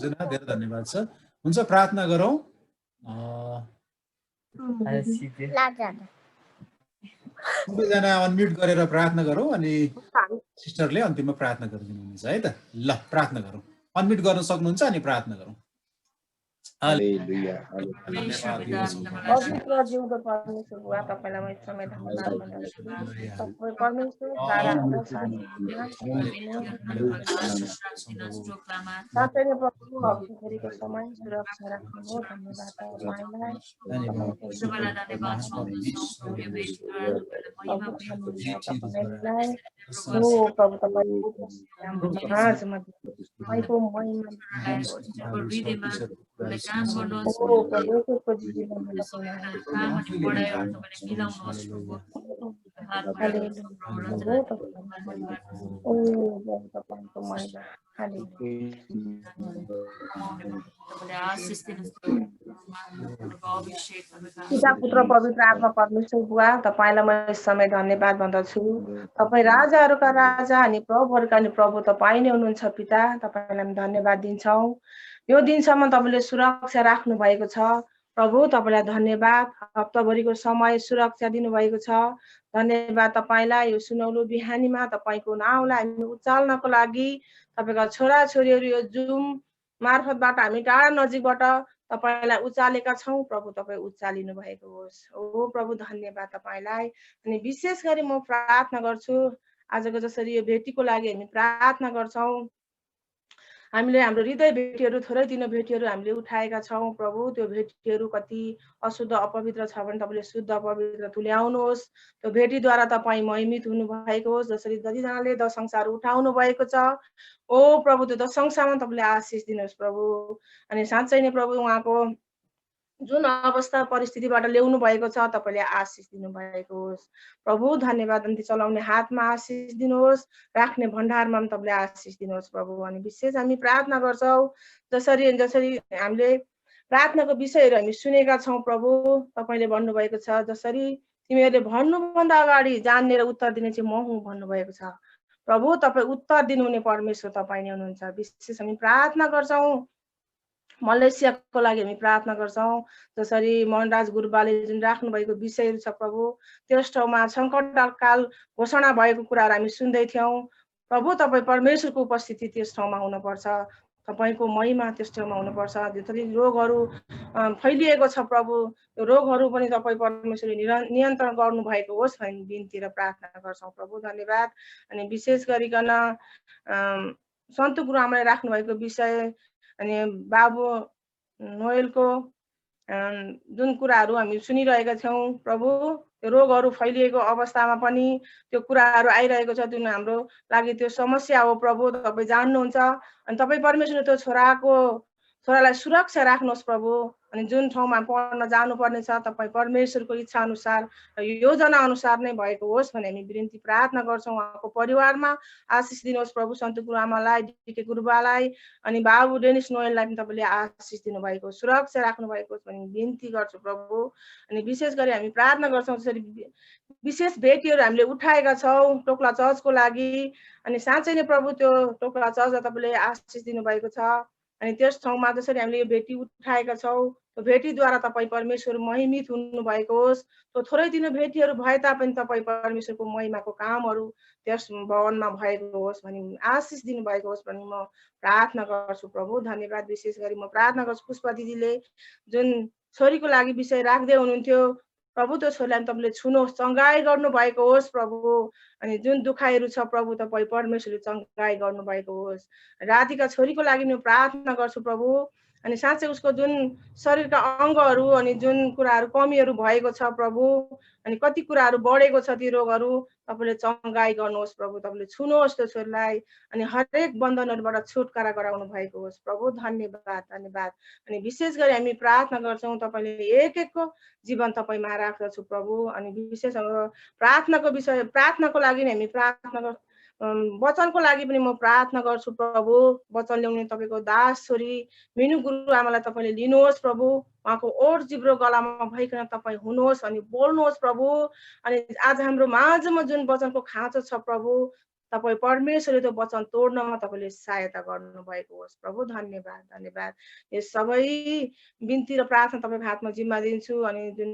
अर्जुना धेरै धन्यवाद छ। हुन्छ प्रार्थना गरौँ। सबैजना अनम्युट गरेर प्रार्थना गरौँ अनि सिस्टरले अन्तिममा प्रार्थना गरिदिनुहुन्छ है त। ल प्रार्थना गरौँ। अनम्युट गर्न सक्नुहुन्छ अनि प्रार्थना गरौँ। हालेलुया पवित्र जिउँदो परमेश्वर बुवा तपाईँलाई म समय धन्यवाद भन्दछु। तपाईँ परमेश्वर द्वारा हाम्रो साथै नै प्रभु हप्ताभरिको समय सुरक्षा राख्नुभयो। धन्यवाद तपाईँलाई। प्रभु तपाईँको पिता पुत्र पवित्र आत्मा परमेश्वर बुवा तपाईँलाई म यस समय धन्यवाद भन्दछु। तपाईँ राजाहरूका राजा अनि प्रभुहरूका नि प्रभु तपाईँ नै हुनुहुन्छ। पिता तपाईँलाई धन्यवाद दिन्छौँ। यो दिनसम्म तपाईँले सुरक्षा राख्नु भएको छ। प्रभु तपाईँलाई धन्यवाद। हप्ताभरिको समय सुरक्षा दिनुभएको छ। धन्यवाद तपाईँलाई। यो सुनौलो बिहानीमा तपाईँको नाउँलाई हामी उचाल्नको लागि तपाईँका छोराछोरीहरू यो जुम मार्फतबाट हामी टाढा नजिकबाट तपाईँलाई उचालेका छौँ। प्रभु तपाईँ उचालिनु भएको होस्। ओ प्रभु धन्यवाद तपाईँलाई। अनि विशेष गरी म प्रार्थना गर्छु आजको जसरी यो भेटीको लागि हामी प्रार्थना गर्छौँ। हामीले हाम्रो हृदय भेटीहरू थोरै दिनो भेटीहरू हामीले उठाएका छौँ। प्रभु त्यो भेटीहरू कति अशुद्ध अपवित्र छ भने तपाईँले शुद्ध अपवित्र तुल्याउनुहोस्। त्यो भेटीद्वारा तपाईँ महिमित हुनुभएको होस्। जसरी जतिजनाले दशंशाहरू उठाउनु भएको छ ओ प्रभु त्यो दशंशामा तपाईँले आशिष दिनुहोस् प्रभु। अनि साँच्चै नै प्रभु उहाँको जुन अवस्था परिस्थितिबाट ल्याउनु भएको छ तपाईँले आशिष दिनुभएको होस्। प्रभु धन्यवाद। अन्ति चलाउने हातमा आशिष दिनुहोस्। राख्ने भण्डारमा पनि तपाईँले आशिष दिनुहोस् प्रभु। अनि विशेष हामी प्रार्थना गर्छौँ जसरी हामीले प्रार्थनाको विषयहरू हामी सुनेका छौँ। प्रभु तपाईँले भन्नुभएको छ जसरी तिमीहरूले भन्नुभन्दा अगाडि जान्ने र उत्तर दिने चाहिँ म हुँ भन्नुभएको छ। प्रभु तपाईँ उत्तर दिनुहुने परमेश्वर तपाईँ नै हुनुहुन्छ। विशेष हामी प्रार्थना गर्छौँ मलेसियाको लागि हामी प्रार्थना गर्छौँ। जसरी मनराज गुरुबाले जुन राख्नुभएको विषयहरू छ प्रभु त्यस ठाउँमा सङ्कटकाल घोषणा भएको कुराहरू हामी सुन्दै थियौँ। प्रभु तपाईँ परमेश्वरको उपस्थिति त्यस ठाउँमा हुनुपर्छ। तपाईँको महिमा त्यस ठाउँमा हुनुपर्छ। जसरी रोगहरू फैलिएको छ प्रभु त्यो रोगहरू पनि तपाईँ परमेश्वरले नियन्त्रण गर्नुभएको होस् भन्ने बिन्ती र प्रार्थना गर्छौँ। प्रभु धन्यवाद। अनि विशेष गरिकन सन्तु गुरुआमाले राख्नुभएको विषय अनि बाबु नोएलको जुन कुराहरू हामी सुनिरहेका छौँ प्रभु त्यो रोगहरू फैलिएको अवस्थामा पनि त्यो कुराहरू आइरहेको छ। जुन हाम्रो लागि त्यो समस्या हो प्रभु तपाईँ जान्नुहुन्छ। अनि तपाईँ परमेश्वरले त्यो छोरालाई सुरक्षा राख्नुहोस् प्रभु। अनि जुन ठाउँमा पढ्न जानुपर्ने छ तपाईँ परमेश्वरको इच्छा अनुसार र योजना अनुसार नै भएको होस् भन्ने हामी विनती प्रार्थना गर्छौँ। उहाँको परिवारमा आशिष दिनुहोस् प्रभु। सन्तु गुरुआमालाई डिके गुरुबालाई अनि बाबु डेनिस नोएललाई पनि तपाईँले आशिष दिनुभएको सुरक्षा राख्नु भएको होस् भन्ने विनती गर्छु प्रभु। अनि विशेष गरी हामी प्रार्थना गर्छौँ जसरी विशेष भेटीहरू हामीले उठाएका छौँ टोक्ला चर्चको लागि। अनि साँच्चै नै प्रभु त्यो टोक्ला चर्चलाई तपाईँले आशिष दिनुभएको छ। अनि त्यस ठाउँमा जसरी हामीले यो भेटी उठाएका छौँ त्यो भेटीद्वारा तपाईँ परमेश्वर महिमित हुनुभएको होस्। त्यो थोरै दिनो भेटीहरू भए तापनि तपाईँ परमेश्वरको महिमाको कामहरू त्यस भवनमा भएको होस् भनी आशिष दिनुभएको होस् भनी म प्रार्थना गर्छु प्रभु। धन्यवाद। विशेष गरी म प्रार्थना गर्छु पुष्पा दिदीले जुन छोरीको लागि विषय राख्दै हुनुहुन्थ्यो प्रभु त्यो छोरीलाई तपाईँले छुनुहोस् चङ्गाई गर्नुभएको होस् प्रभु। अनि जुन दुखाइहरू छ प्रभु तपाईँ परमेश्वरले चङ्गाई गर्नुभएको होस्। राधिका छोरीको लागि म प्रार्थना गर्छु प्रभु। अनि साँच्चै उसको जुन शरीरका अङ्गहरू अनि जुन कुराहरू कमीहरू भएको छ प्रभु अनि कति कुराहरू बढेको छ ती रोगहरू तपाईँले चङ्गाई गर्नुहोस् प्रभु। तपाईँले छुनुहोस् त्यो छोरीलाई अनि हरेक बन्धनहरूबाट छुटकारा गराउनु भएको होस् प्रभु। धन्यवाद धन्यवाद। अनि विशेष गरी हामी प्रार्थना गर्छौँ तपाईँले एक एकको जीवन तपाईँमा राख्दछु प्रभु। अनि विशेष प्रार्थनाको विषय प्रार्थनाको लागि नै हामी प्रार्थना गर्छौँ। वचनको लागि पनि म प्रार्थना गर्छु प्रभु। वचन ल्याउने तपाईँको दास छोरी मिनु गुरुआमालाई तपाईँले लिनुहोस् प्रभु। उहाँको ओठ जिब्रो गलामा भइकन तपाईँ हुनुहोस् अनि बोल्नुहोस् प्रभु। अनि आज हाम्रो माझमा जुन वचनको खाँचो छ प्रभु तपाईँ परमेश्वरले त्यो वचन तोड्नमा तपाईँले सहायता गर्नुभएको होस्। प्रभु धन्यवाद धन्यवाद। यो सबै बिन्ती र प्रार्थना तपाईँको हातमा जिम्मा दिन्छु। अनि जुन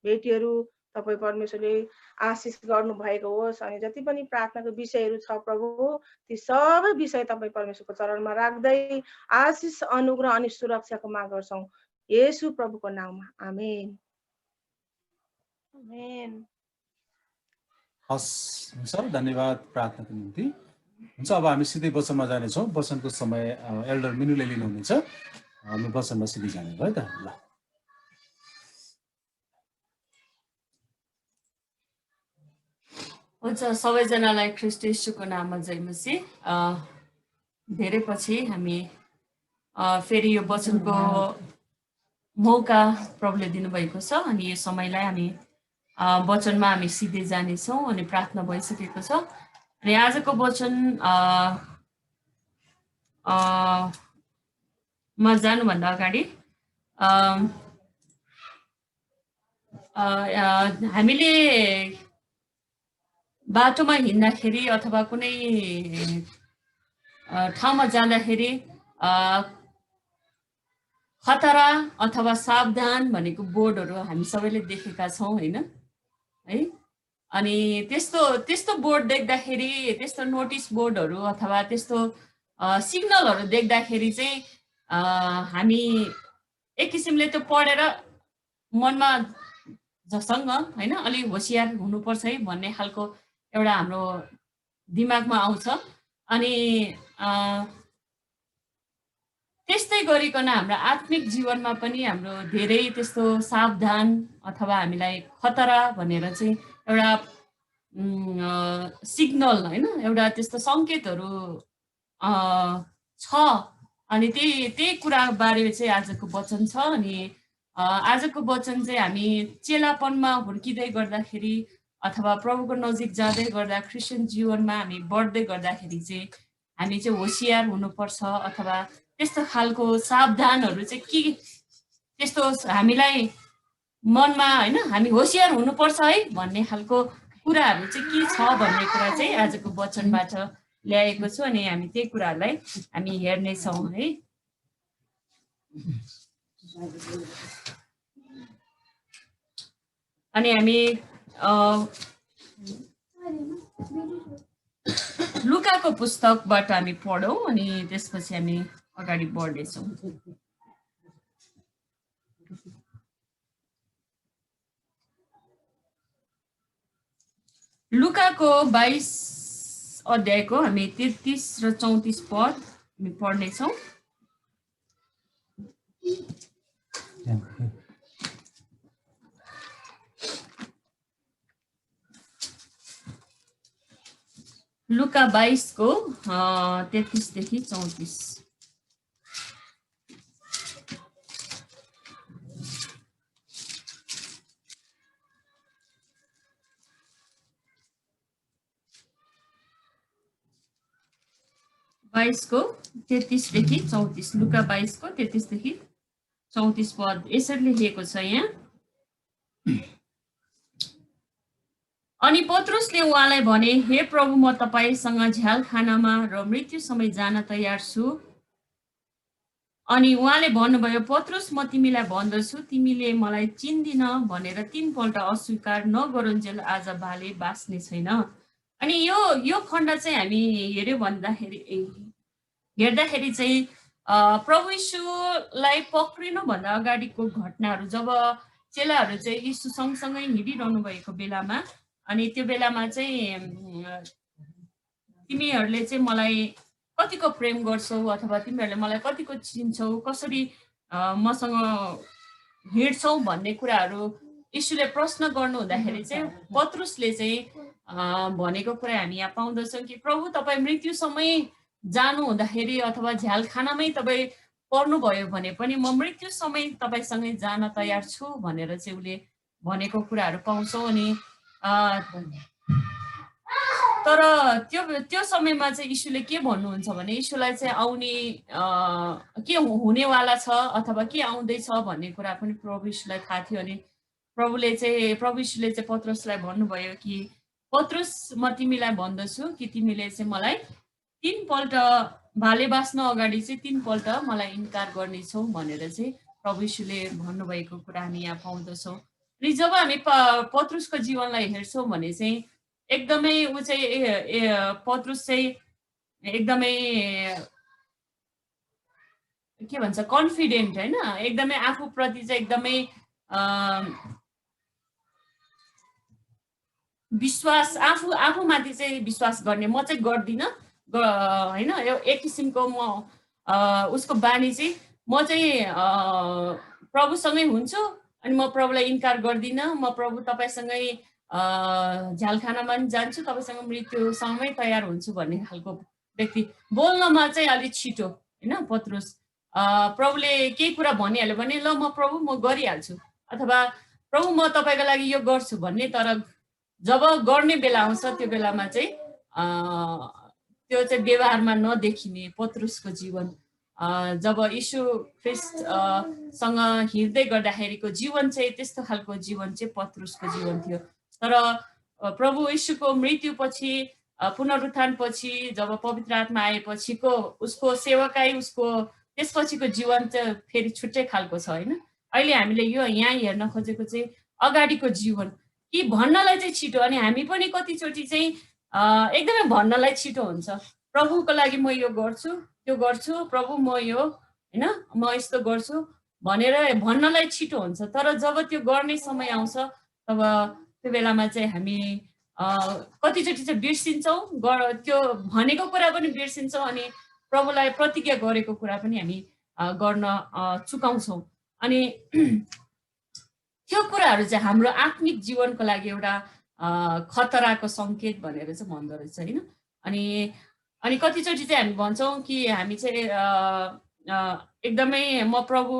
भेटीहरू तपाईँ परमेश्वरले आशिष गर्नुभएको होस्। अनि जति पनि प्रार्थनाको विषयहरू छ प्रभु, ती सबै विषय तपाईँ परमेश्वरको चरणमा राख्दै आशिष, अनुग्रह अनि सुरक्षाको माग गर्छौँ येशू प्रभुको नाममा। आमेन आमेन। हस्, हुन्छ, धन्यवाद प्रार्थनाको निम्ति। हुन्छ, अब हामी सिधै वचनमा जानेछौँ। वचनको समय एल्डर मिनुले लिनुहुनेछ। हामी वचनमा सिधै जाने भयो त। ल, हुन्छ, सबैजनालाई ख्रीष्ट येशूको नाममा जय मसीह। धेरै पछि हामी फेरि यो वचनको मौका प्रभुले दिनुभएको छ। अनि यो समयलाई हामी वचनमा हामी सिधै जानेछौँ। अनि प्रार्थना भइसकेको छ। अनि आजको वचन मा जानुभन्दा अगाडि हामीले बाटोमा हिँड्दाखेरि अथवा कुनै ठाउँमा जाँदाखेरि खतरा अथवा सावधान भनेको बोर्डहरू हामी सबैले देखेका छौँ, होइन है। अनि त्यस्तो बोर्ड देख्दाखेरि, त्यस्तो नोटिस बोर्डहरू अथवा त्यस्तो सिग्नलहरू देख्दाखेरि चाहिँ हामी एक किसिमले त्यो पढेर मनमा झसङ्ग, होइन, अलिक होसियार हुनुपर्छ है भन्ने खालको एउटा हाम्रो दिमागमा आउँछ। अनि त्यस्तै गरिकन हाम्रो आत्मिक जीवनमा पनि हाम्रो धेरै त्यस्तो सावधान अथवा हामीलाई खतरा भनेर चाहिँ एउटा सिग्नल, होइन, एउटा त्यस्तो सङ्केतहरू छ। अनि त्यही कुराबारे चाहिँ आजको वचन छ। अनि आजको वचन चाहिँ हामी चेलापनमा हुर्किँदै गर्दाखेरि अथवा प्रभुको नजिक जाँदै गर्दा क्रिस्चियन जीवनमा हामी बढ्दै गर्दाखेरि चाहिँ हामी चाहिँ होसियार हुनुपर्छ अथवा त्यस्तो खालको सावधानहरू चाहिँ के त्यस्तो हामीलाई मनमा, होइन, हामी होसियार हुनुपर्छ है भन्ने खालको कुराहरू चाहिँ के छ भन्ने कुरा चाहिँ आजको वचनबाट ल्याएको छु। अनि हामी त्यही कुराहरूलाई हामी हेर्नेछौँ है। अनि हामी लुकाको पुस्तकबाट हामी पढौँ अनि त्यसपछि हामी अगाडि बढ्नेछौँ। लुकाको 22 अध्यायको हामी 33 र 34 पद हामी पढ्नेछौँ। लुका 22 को 33 देखि 34। को 33 देखि 34। लुका 22 को 33 देखि 34 पद यसरी लेखिएको छ यहाँ। अनि पत्रुसले उहाँलाई भने, हे प्रभु, म तपाईसँग झ्यालखानामा र मृत्यु समय जान तयार छु। अनि उहाँले भन्नुभयो, पत्रुस, म तिमीलाई भन्दछु, तिमीले मलाई चिन्दिन भनेर 3 पल्ट अस्वीकार नगरुन्जेल आज भाले बाँच्ने छैन। अनि यो खण्ड चाहिँ हामी हेर्दाखेरि चाहिँ प्रभु यीशुलाई पक्रिनुभन्दा अगाडिको घटनाहरू, जब चेलाहरू चाहिँ यीशु सँगसँगै हिँडिरहनु भएको बेलामा, अनि त्यो बेलामा चाहिँ तिमीहरूले चाहिँ मलाई कतिको प्रेम गर्छौ अथवा तिमीहरूले मलाई कतिको चिन्छौ, कसरी मसँग हिँड्छौ भन्ने कुराहरू यीशुले प्रश्न गर्नु हुँदाखेरि चाहिँ पत्रुसले चाहिँ भनेको कुरा हामी यहाँ पाउँदछौँ कि प्रभु, तपाईँ मृत्यु समय जानु हुँदाखेरि अथवा झ्यालखानामै तपाईँ पर्नुभयो भने पनि म मृत्यु समय तपाईँसँगै जान तयार छु भनेर चाहिँ उसले भनेको कुराहरू पाउँछौँ। अनि तर त्यो समयमा चाहिँ यीशुले के भन्नुहुन्छ भने यीशुलाई चाहिँ आउने के हुनेवाला छ अथवा के आउँदैछ भन्ने कुरा पनि प्रभु यीशुलाई थाहा थियो। अनि प्रभु यीशुले चाहिँ पत्रुसलाई भन्नुभयो कि पत्रुस म तिमीलाई भन्दछु कि तिमीले चाहिँ मलाई 3 पल्ट भाले बाँच्न अगाडि चाहिँ 3 पल्ट मलाई इन्कार गर्नेछौ भनेर चाहिँ प्रभु यीशुले भन्नुभएको कुरा हामी यहाँ पाउँदछौँ। अनि जब हामी पत्रुसको जीवनलाई हेर्छौँ भने चाहिँ एकदमै ऊ चाहिँ पत्रुस चाहिँ एकदमै के भन्छ कन्फिडेन्ट होइन, एकदमै आफूप्रति चाहिँ एकदमै विश्वास आफूमाथि चाहिँ विश्वास गर्ने, म चाहिँ गर्दिनँ होइन। एक किसिमको म उसको बानी चाहिँ म चाहिँ प्रभुसँगै हुन्छु अनि म प्रभुलाई इन्कार गर्दिनँ, म प्रभु तपाईँसँगै झ्यालखानामा पनि जान्छु, तपाईँसँग मृत्युसँगै तयार हुन्छु भन्ने खालको व्यक्ति। बोल्नमा चाहिँ अलिक छिटो होइन पत्रुस। प्रभुले केही कुरा भनिहाल्यो भने ल म प्रभु म गरिहाल्छु, अथवा प्रभु म तपाईँको लागि यो गर्छु भन्ने। तर जब गर्ने बेला आउँछ त्यो बेलामा चाहिँ त्यो चाहिँ व्यवहारमा नदेखिने पत्रुसको जीवन। जब यीशु ख्रिस्टसँग हिँड्दै गर्दाखेरिको जीवन चाहिँ त्यस्तो खालको जीवन चाहिँ पत्रुसको जीवन थियो। तर प्रभु यीशुको मृत्युपछि पुनरुत्थानपछि जब पवित्र आत्मा आएपछिको उसको सेवकाई उसको त्यसपछिको जीवन चाहिँ फेरि छुट्टै खालको छ होइन। अहिले हामीले यो यहाँ हेर्न खोजेको चाहिँ अगाडिको जीवन कि भन्नलाई चाहिँ छिटो, अनि हामी पनि कतिचोटि चाहिँ एकदमै भन्नलाई छिटो हुन्छ, प्रभुको लागि म यो गर्छु त्यो गर्छु, प्रभु म यो होइन म यस्तो गर्छु भनेर भन्नलाई छिटो हुन्छ। तर जब त्यो गर्ने समय आउँछ तब त्यो बेलामा चाहिँ हामी कतिचोटि चाहिँ बिर्सिन्छौँ, त्यो भनेको कुरा पनि बिर्सिन्छौँ अनि प्रभुलाई प्रतिज्ञा गरेको कुरा पनि हामी गर्न चुकाउँछौँ। अनि त्यो कुराहरू चाहिँ हाम्रो आत्मिक जीवनको लागि एउटा खतराको सङ्केत भनेर चाहिँ भन्दो रहेछ होइन। अनि कतिचोटि चाहिँ हामी भन्छौँ कि हामी चाहिँ एकदमै म प्रभु,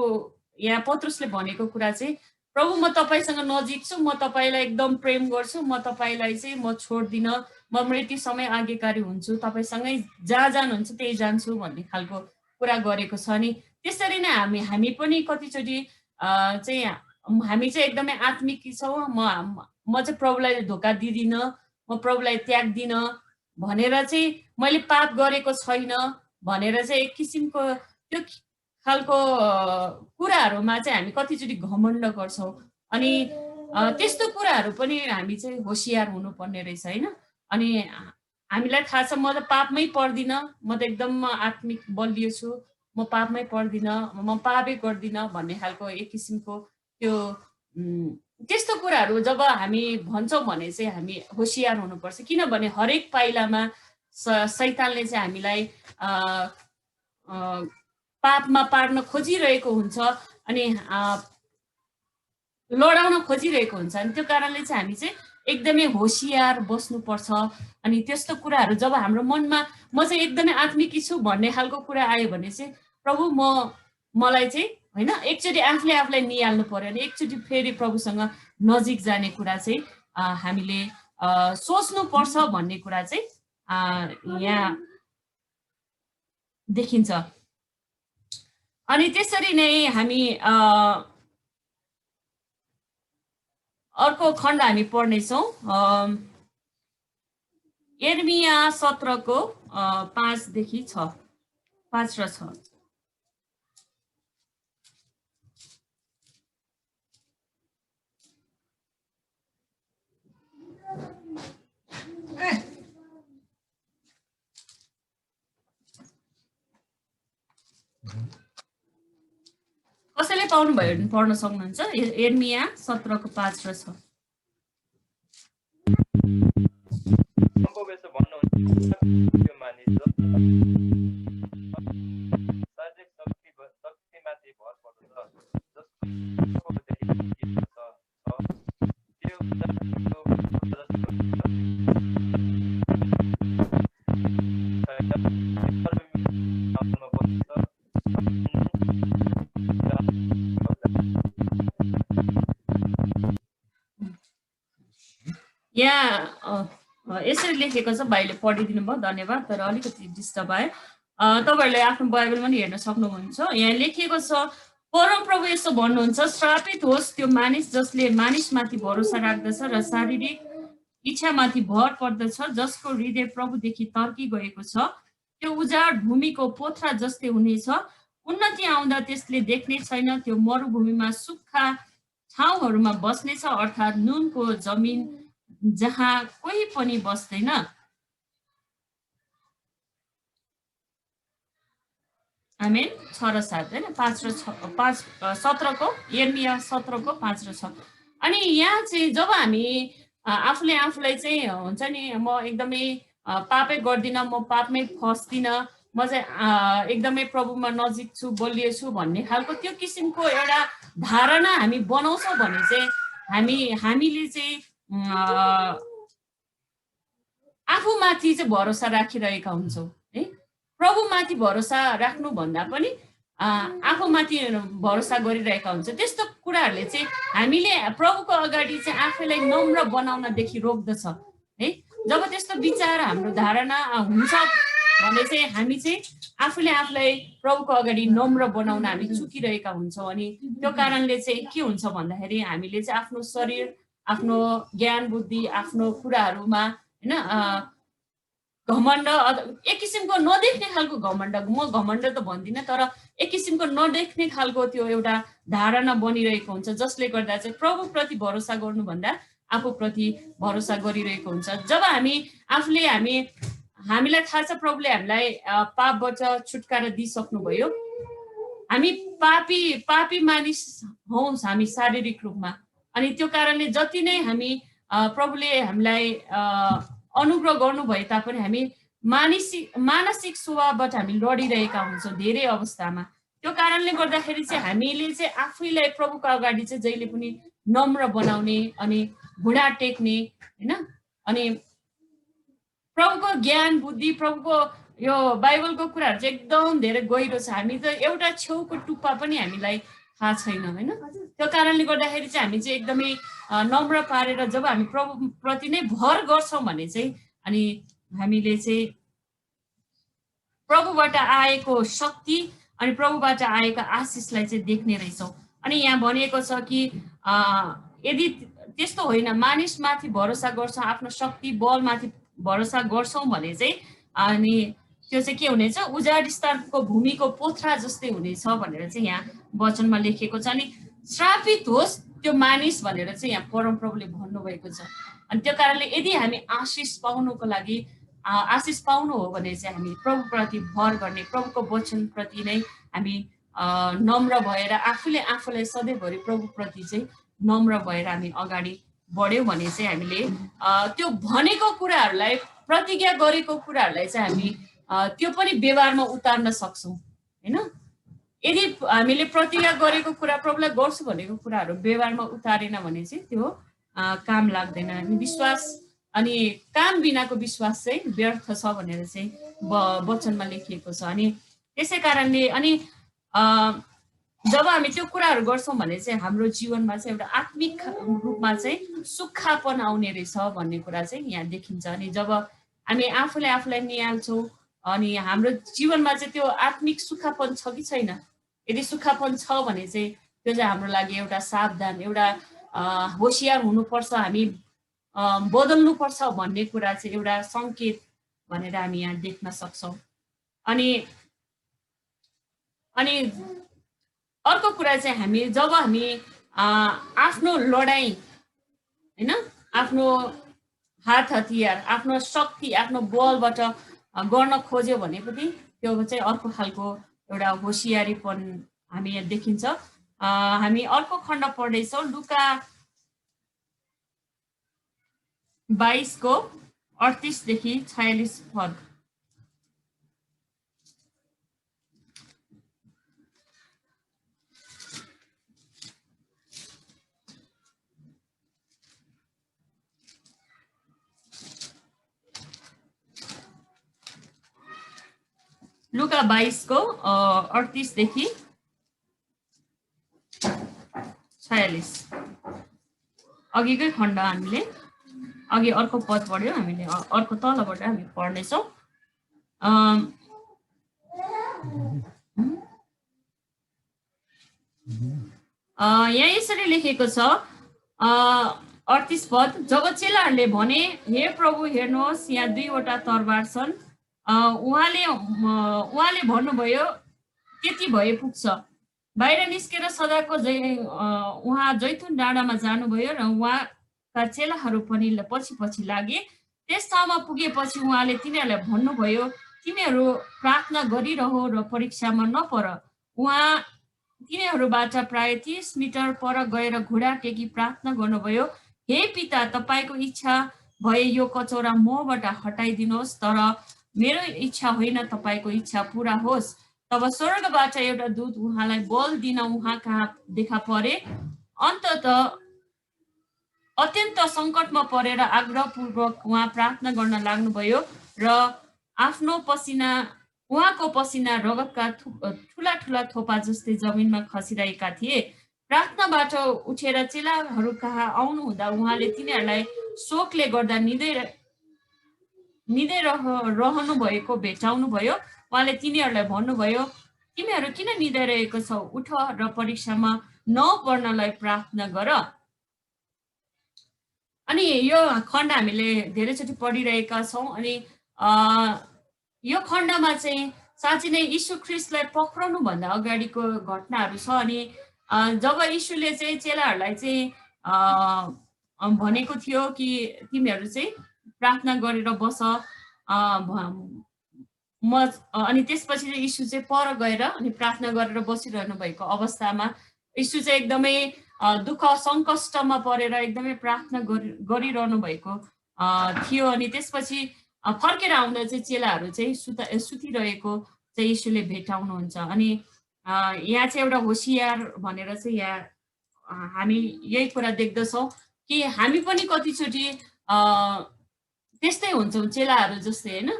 यहाँ पत्रुसले भनेको कुरा चाहिँ प्रभु म तपाईँसँग नजिक छु, म तपाईँलाई एकदम प्रेम गर्छु, म तपाईँलाई चाहिँ म छोड्दिनँ, म मृत्यु समय आज्ञाकारी हुन्छु, तपाईँसँगै जहाँ जानुहुन्छ त्यही जान्छु भन्ने खालको कुरा गरेको छ। अनि त्यसरी नै हामी पनि कतिचोटि चाहिँ हामी चाहिँ एकदमै आत्मिक छौँ, म चाहिँ प्रभुलाई धोका दिँदिनँ, म प्रभुलाई त्याग्दिनँ भनेर चाहिँ मैले पाप गरेको छैन भनेर चाहिँ एक किसिमको त्यो खालको कुराहरूमा चाहिँ हामी कतिचोटि घमण्ड गर्छौँ। अनि त्यस्तो कुराहरू पनि हामी चाहिँ होसियार हुनुपर्ने रहेछ होइन। अनि हामीलाई थाहा छ म त पापमै पर्दिनँ, म त एकदम आत्मिक बलियो छु, म पापमै पर्दिनँ, म पापै गर्दिनँ भन्ने खालको एक किसिमको त्यो त्यस्तो कुराहरू जब हामी भन्छौँ भने चाहिँ हामी होसियार हुनुपर्छ। किनभने हरेक पाइलामा शैतानले चाहिँ हामीलाई पापमा पार्न खोजिरहेको हुन्छ अनि लडाउन खोजिरहेको हुन्छ। अनि त्यो कारणले चाहिँ हामी चाहिँ एकदमै होसियार बस्नुपर्छ। अनि त्यस्तो कुराहरू जब हाम्रो मनमा म चाहिँ एकदमै आत्मिकी छु भन्ने खालको कुरा आयो भने चाहिँ प्रभु मलाई चाहिँ होइन एकचोटि आफूलाई निहाल्नु पर्यो अनि एकचोटि फेरि प्रभुसँग नजिक जाने कुरा चाहिँ हामीले सोच्नुपर्छ भन्ने कुरा चाहिँ यहाँ देखिन्छ। अनि त्यसरी नै हामी अर्को खण्ड हामी पढ्नेछौँ यिर्मिया 17को 5देखि 6, 5 र 6। कसैले पाउनु भयो भने पढ्न सक्नुहुन्छ यिर्मिया 17को 5 र 6। यहाँ यसरी लेखेको छ, भाइले पढिदिनु भयो धन्यवाद, तर अलिकति डिस्टर्ब आयो। तपाईँहरूले आफ्नो बाइबलमा पनि हेर्न सक्नुहुन्छ। यहाँ लेखिएको छ परमप्रभु यसो भन्नुहुन्छ, श्रापित होस् त्यो मानिस जसले मानिसमाथि भरोसा राख्दछ र शारीरिक इच्छामाथि भर पर्दछ, जसको हृदय प्रभुदेखि तर्की गएको छ। त्यो उजाड भूमिको पोथ्रा जस्तै हुनेछ। उन्नति आउँदा त्यसले देख्ने छैन। त्यो मरुभूमिमा सुक्खा ठाउँहरूमा बस्नेछ, अर्थात् नुनको जमिन जहाँ कोही पनि बस्दैन। आमेन। 6 र 7 हैन, 5 र 17 को, यिर्मिया 17 को 5 र 6। अनि यहाँ चाहिँ जब हामी आफूले आफूलाई चाहिँ हुन्छ नि म एकदमै पापै गर्दिन, म पापमै फस्दिन, म चाहिँ एकदमै प्रभुमा नजिक छु, बलियो छु भन्ने खालको त्यो किसिमको एउटा धारणा हामी बनाउँछौँ भने चाहिँ हामीले चाहिँ आफूमाथि चाहिँ भरोसा राखिरहेका हुन्छौँ है। प्रभुमाथि भरोसा राख्नु भन्दा पनि आफूमाथि भरोसा गरिरहेका हुन्छ। त्यस्तो कुराहरूले चाहिँ हामीले प्रभुको अगाडि चाहिँ आफैलाई नम्र बनाउनदेखि रोक्दछ है। जब त्यस्तो विचार हाम्रो धारणा हुन्छ भने चाहिँ हामी चाहिँ आफूले आफूलाई प्रभुको अगाडि नम्र बनाउन हामी चुकिरहेका हुन्छौँ। अनि त्यो कारणले चाहिँ के हुन्छ भन्दाखेरि हामीले चाहिँ आफ्नो शरीर, आफ्नो ज्ञान बुद्धि, आफ्नो कुराहरूमा होइन घमण्ड, एक किसिमको नदेख्ने खालको घमण्ड, म घमण्ड त भन्दिनँ, तर एक किसिमको नदेख्ने खालको त्यो एउटा धारणा बनिरहेको हुन्छ, जसले गर्दा चाहिँ प्रभुप्रति भरोसा गर्नुभन्दा आफूप्रति भरोसा गरिरहेको हुन्छ। जब हामीलाई थाहा छ प्रभुले हामीलाई पापबाट छुटकारा दिइसक्नुभयो, हामी पापी मानिस हौँ हामी शारीरिक रूपमा। अनि त्यो कारणले जति नै हामी प्रभुले हामीलाई अनुग्रह गर्नु भए तापनि हामी मानसिक स्वभावबाट हामी लडिरहेका हुन्छौँ धेरै अवस्थामा। त्यो कारणले गर्दाखेरि चाहिँ हामीले चाहिँ आफैलाई प्रभुको अगाडि चाहिँ जहिले पनि नम्र बनाउने अनि घुँडा टेक्ने होइन। अनि प्रभुको ज्ञान बुद्धि, प्रभुको यो बाइबलको कुराहरू चाहिँ एकदम धेरै गहिरो छ। हामी त एउटा छेउको टुप्पा पनि हामीलाई थाहा छैन होइन। त्यो कारणले गर्दाखेरि चाहिँ हामी चाहिँ एकदमै नम्र पारेर जब हामी प्रभुप्रति नै भर गर्छौँ भने चाहिँ अनि हामीले चाहिँ प्रभुबाट आएको शक्ति अनि प्रभुबाट आएको आशिषलाई चाहिँ देख्ने रहेछौँ। अनि यहाँ भनिएको छ कि यदि त्यस्तो होइन, मानिसमाथि भरोसा गर्छौँ, आफ्नो शक्ति बलमाथि भरोसा गर्छौँ भने चाहिँ अनि त्यो चाहिँ के हुनेछ, उजाड स्थानको भूमिको पोथ्रा जस्तै हुनेछ भनेर चाहिँ यहाँ वचनमा लेखिएको छ। अनि श्रापित होस् त्यो मानिस भनेर चाहिँ यहाँ परमप्रभुले भन्नुभएको छ। अनि त्यो कारणले यदि हामी आशिष पाउनुको लागि आशिष पाउनु हो भने चाहिँ हामी प्रभुप्रति भर गर्ने, प्रभुको वचनप्रति नै हामी नम्र भएर आफूलाई सधैँभरि प्रभुप्रति चाहिँ नम्र भएर हामी अगाडि बढ्यौँ भने चाहिँ हामीले त्यो भनेको कुराहरूलाई, प्रतिज्ञा गरेको कुराहरूलाई चाहिँ हामी त्यो पनि व्यवहारमा उतार्न सक्छौँ होइन। यदि हामीले प्रतिज्ञा गरेको कुरा, प्रभुलाई गर्छु भनेको कुराहरू व्यवहारमा उतारेन भने चाहिँ त्यो काम लाग्दैन। अनि विश्वास अनि काम बिनाको विश्वास चाहिँ व्यर्थ छ भनेर चाहिँ वचनमा लेखिएको छ। अनि त्यसै कारणले अनि जब हामी त्यो कुराहरू गर्छौँ भने चाहिँ हाम्रो जीवनमा चाहिँ एउटा आत्मिक रूपमा चाहिँ सुक्खापन आउने रहेछ भन्ने कुरा चाहिँ यहाँ देखिन्छ। अनि जब हामी आफूलाई निहाल्छौँ अनि हाम्रो जीवनमा चाहिँ त्यो आत्मिक सुक्खापन छ कि छैन, यदि सुक्खापन छ भने चाहिँ त्यो चाहिँ हाम्रो लागि एउटा सावधान, एउटा होसियार हुनुपर्छ, हामी बदल्नुपर्छ भन्ने कुरा चाहिँ एउटा सङ्केत भनेर हामी यहाँ देख्न सक्छौँ। अनि अर्को कुरा चाहिँ हामी जब हामी आफ्नो लडाइँ होइन, आफ्नो हात हतियार, आफ्नो शक्ति, आफ्नो बलबाट गर्न खोज्यो भने पनि त्यो चाहिँ अर्को खालको एउटा होसियारीपन हामी यहाँ देखिन्छ। हामी अर्को खण्ड पढ्दैछौँ, लुका 22 को 38 देखि 46 पद। लुका 22 को 38 देखि 46 अघिकै खण्ड हामीले अघि अर्को पद पढ्यो, हामीले अर्को तलबाट हामी पढ्नेछौँ। यहाँ यसरी लेखेको छ, 38 पद, जब चेलाहरूले भने हे प्रभु हेर्नुहोस् यहाँ 2वटा तरबार छन्, उहाँले भन्नुभयो त्यति भए पुग्छ। बाहिर निस्केर सदाको उहाँ जैतुन डाँडामा जानुभयो र उहाँका चेलाहरू पनि पछि पछि लागे। त्यस ठाउँमा पुगेपछि उहाँले तिनीहरूलाई भन्नुभयो तिमीहरू प्रार्थना गरिरह र परीक्षामा नपर। उहाँ तिनीहरूबाट प्राय 30 मिटर पर गएर घुँडा टेकी प्रार्थना गर्नुभयो, हे पिता तपाईँको इच्छा भए यो कचौरा मबाट हटाइदिनुहोस्, तर मेरो इच्छा होइन तपाईँको इच्छा पुरा होस्। तब स्वर्गबाट एउटा दूत उहाँलाई बल दिन उहाँ कहाँ देखा परे। अत्यन्त सङ्कटमा परेर आग्रहपूर्वक उहाँ प्रार्थना गर्न लाग्नुभयो र उहाँको पसिना रगतका ठुला ठुला थोपा जस्तै जमिनमा खसिरहेका थिए। प्रार्थनाबाट उठेर चेलाहरू कहाँ आउनुहुँदा उहाँले तिनीहरूलाई शोकले गर्दा निदै रहनु भएको भेटाउनु भयो। उहाँले तिनीहरूलाई भन्नुभयो तिमीहरू किन निदाइरहेको छौ, उठ र परीक्षामा नपर्नलाई प्रार्थना गर। अनि यो खण्ड हामीले धेरैचोटि पढिरहेका छौँ। अनि यो खण्डमा चाहिँ साँच्चै नै यीशु ख्रीष्टलाई पक्राउनु भन्दा अगाडिको घटनाहरू छ। अनि जब यीशुले चाहिँ चेलाहरूलाई चाहिँ भनेको थियो कि तिमीहरू चाहिँ प्रार्थना गरेर बस, अनि त्यसपछि चाहिँ यीशु चाहिँ पर गएर अनि प्रार्थना गरेर बसिरहनु भएको अवस्थामा यीशु चाहिँ एकदमै दुःख सङ्कष्टमा परेर एकदमै प्रार्थना गरिरहनु भएको थियो। अनि त्यसपछि फर्केर आउँदा चाहिँ चेलाहरू चाहिँ सुतिरहेको चाहिँ यीशुले भेटाउनुहुन्छ। अनि यहाँ चाहिँ एउटा होसियार भनेर चाहिँ यहाँ हामी यही कुरा देख्दछौँ कि हामी पनि कतिचोटि त्यस्तै हुन्छौँ, चेलाहरू जस्तै होइन,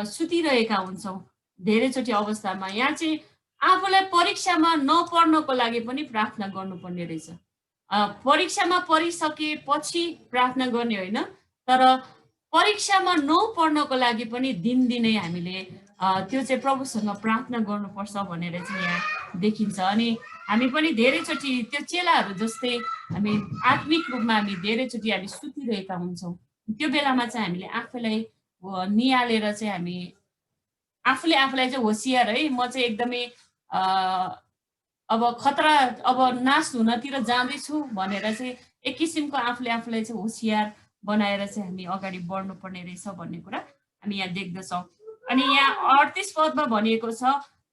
सुतिरहेका हुन्छौँ धेरैचोटि अवस्थामा। यहाँ चाहिँ आफूलाई परीक्षामा नपर्नको लागि पनि प्रार्थना गर्नुपर्ने रहेछ। परीक्षामा परिसकेपछि प्रार्थना गर्ने होइन, तर परीक्षामा नपर्नको लागि पनि दिनदिनै हामीले त्यो चाहिँ प्रभुसँग प्रार्थना गर्नुपर्छ भनेर चाहिँ यहाँ देखिन्छ। अनि हामी पनि धेरैचोटि त्यो चेलाहरू जस्तै हामी आत्मिक रूपमा हामी धेरैचोटि हामी सुतिरहेका हुन्छौँ। त्यो बेलामा चाहिँ हामीले आफूलाई निहालेर चाहिँ हामी आफूलाई चाहिँ होसियार है, म चाहिँ एकदमै अब खतरा अब नाश हुनतिर जाँदैछु भनेर चाहिँ एक किसिमको आफूलाई चाहिँ होसियार बनाएर चाहिँ हामी अगाडि बढ्नुपर्ने रहेछ भन्ने कुरा हामी यहाँ देख्दछौँ। अनि यहाँ 38 पदमा भनिएको छ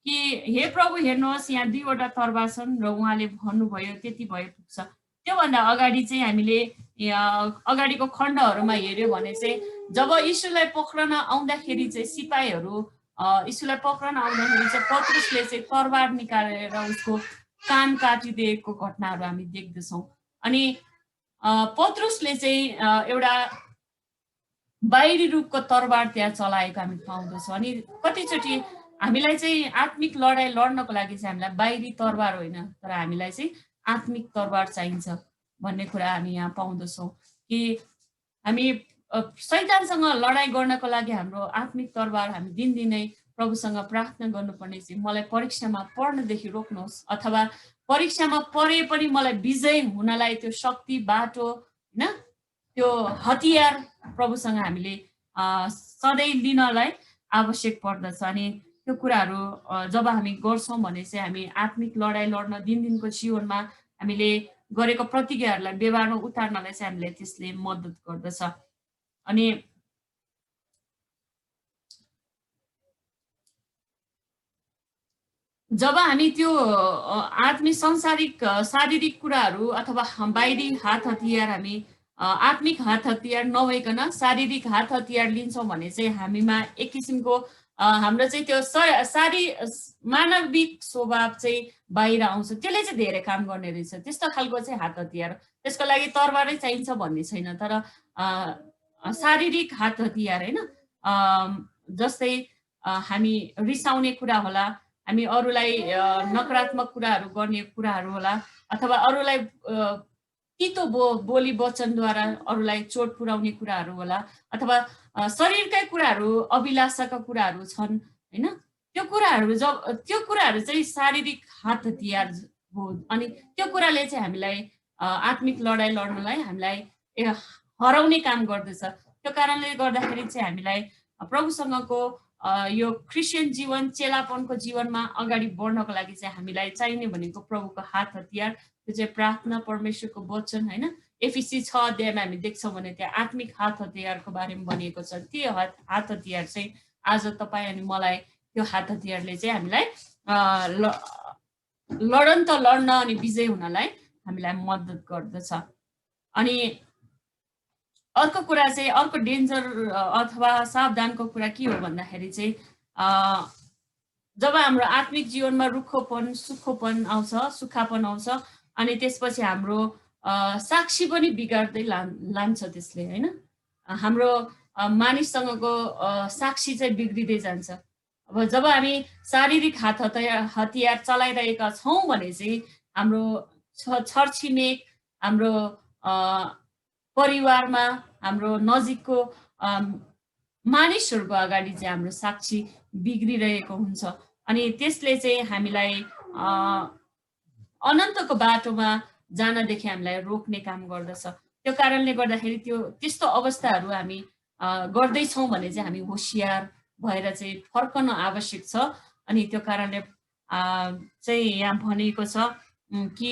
कि हे प्रभु हेर्नुहोस् यहाँ 2वटा तरबार छन् र उहाँले भन्नुभयो त्यति भए पुग्छ। त्योभन्दा अगाडि चाहिँ हामीले अगाडिको खण्डहरूमा हेऱ्यो भने चाहिँ जब यीशुलाई पक्रन आउँदाखेरि चाहिँ सिपाहीहरू यीशुलाई पक्रन आउँदाखेरि चाहिँ पत्रुसले चाहिँ तरबार निकालेर उसको कान काटिदिएको घटनाहरू हामी देख्दछौँ। अनि पत्रुसले चाहिँ एउटा बाहिरी रूपको तरबार त्यहाँ चलाएको हामी पाउँदछौँ। अनि कतिचोटि हामीलाई चाहिँ आत्मिक लडाइँ लड्नको लागि चाहिँ हामीलाई बाहिरी तरबार होइन, तर हामीलाई चाहिँ आत्मिक तरबार चाहिन्छ भन्ने कुरा हामी यहाँ पाउँदछौँ कि हामी शैतानसँग लडाइँ गर्नको लागि हाम्रो आत्मिक तरबार हामी दिनदिनै प्रभुसँग प्रार्थना गर्नुपर्ने चाहिँ मलाई परीक्षामा पढ्नदेखि रोक्नुहोस्, अथवा परीक्षामा परे पनि मलाई विजय हुनलाई त्यो शक्ति बाटो होइन त्यो हतियार प्रभुसँग हामीले सधैँ लिनलाई आवश्यक पर्दछ। अनि त्यो कुराहरू जब हामी गर्छौँ भने चाहिँ हामी आत्मिक लडाइँ लड्न दिनदिनको जीवनमा हामीले गरेको प्रतिज्ञाहरूलाई व्यवहारमा उतार्नलाई चाहिँ हामीलाई त्यसले मद्दत गर्दछ। अनि जब हामी त्यो आत्मिक शारीरिक कुराहरू अथवा बाहिरी हात हतियार हामी आत्मिक हात हतियार नभइकन शारीरिक हात हतियार लिन्छौँ भने चाहिँ हामीमा एक किसिमको हाम्रो चाहिँ त्यो मानविक स्वभाव चाहिँ बाहिर आउँछ, त्यसले चाहिँ धेरै काम गर्ने रहेछ। त्यस्तो खालको चाहिँ हात हतियार, त्यसको लागि तरबारै चाहिन्छ भन्ने छैन, तर शारीरिक हात हतियार होइन, जस्तै हामी रिसाउने कुरा होला, हामी अरूलाई नकारात्मक कुराहरू गर्ने कुराहरू होला, अथवा अरूलाई तितो बोली वचनद्वारा अरूलाई चोट पुर्याउने कुराहरू होला, अथवा शरीरकै कुराहरू अभिलाषाका कुराहरू छन् होइन, त्यो कुराहरू चाहिँ शारीरिक हात हतियार हो। अनि त्यो कुराले चाहिँ हामीलाई आत्मिक लडाइँ लड्नलाई हामीलाई हराउने काम गर्दछ। त्यो कारणले गर्दाखेरि चाहिँ हामीलाई प्रभुसँगको यो क्रिस्चियन जीवन चेलापनको जीवनमा अगाडि बढ्नको लागि चाहिँ हामीलाई चाहिने भनेको प्रभुको हात हतियार, त्यो चाहिँ प्रार्थना, परमेश्वरको वचन होइन। एफिसी 6 अध्यायमा हामी देख्छौँ भने त्यहाँ आत्मिक हात हतियारको बारेमा भनिएको छ। त्यो हात हतियार चाहिँ आज तपाईँ अनि मलाई त्यो हात हतियारले चाहिँ हामीलाई लडन त लड्न अनि विजय हुनलाई हामीलाई मद्दत गर्दछ। अनि अर्को कुरा चाहिँ अर्को डेन्जर अथवा सावधानको कुरा के हो भन्दाखेरि चाहिँ जब हाम्रो आत्मिक जीवनमा रुखोपन सुक्खोपन आउँछ, सुक्खापन आउँछ अनि त्यसपछि हाम्रो साक्षी पनि बिगार्दै लान्छ त्यसले होइन। हाम्रो मानिससँगको साक्षी चाहिँ बिग्रिँदै जान्छ। अब जब हामी शारीरिक हात हतियार चलाइरहेका छौँ भने चाहिँ हाम्रो छरछिमेक, हाम्रो परिवारमा, हाम्रो नजिकको मानिसहरूको अगाडि चाहिँ हाम्रो साक्षी बिग्रिरहेको हुन्छ अनि त्यसले चाहिँ हामीलाई अनन्तको बाटोमा जानदेखि हामीलाई रोक्ने काम गर्दछ। त्यो कारणले गर्दाखेरि त्यस्तो अवस्थाहरू हामी गर्दैछौँ भने चाहिँ हामी होसियार भएर चाहिँ फर्कन आवश्यक छ। अनि त्यो कारणले चाहिँ यहाँ भनिएको छ कि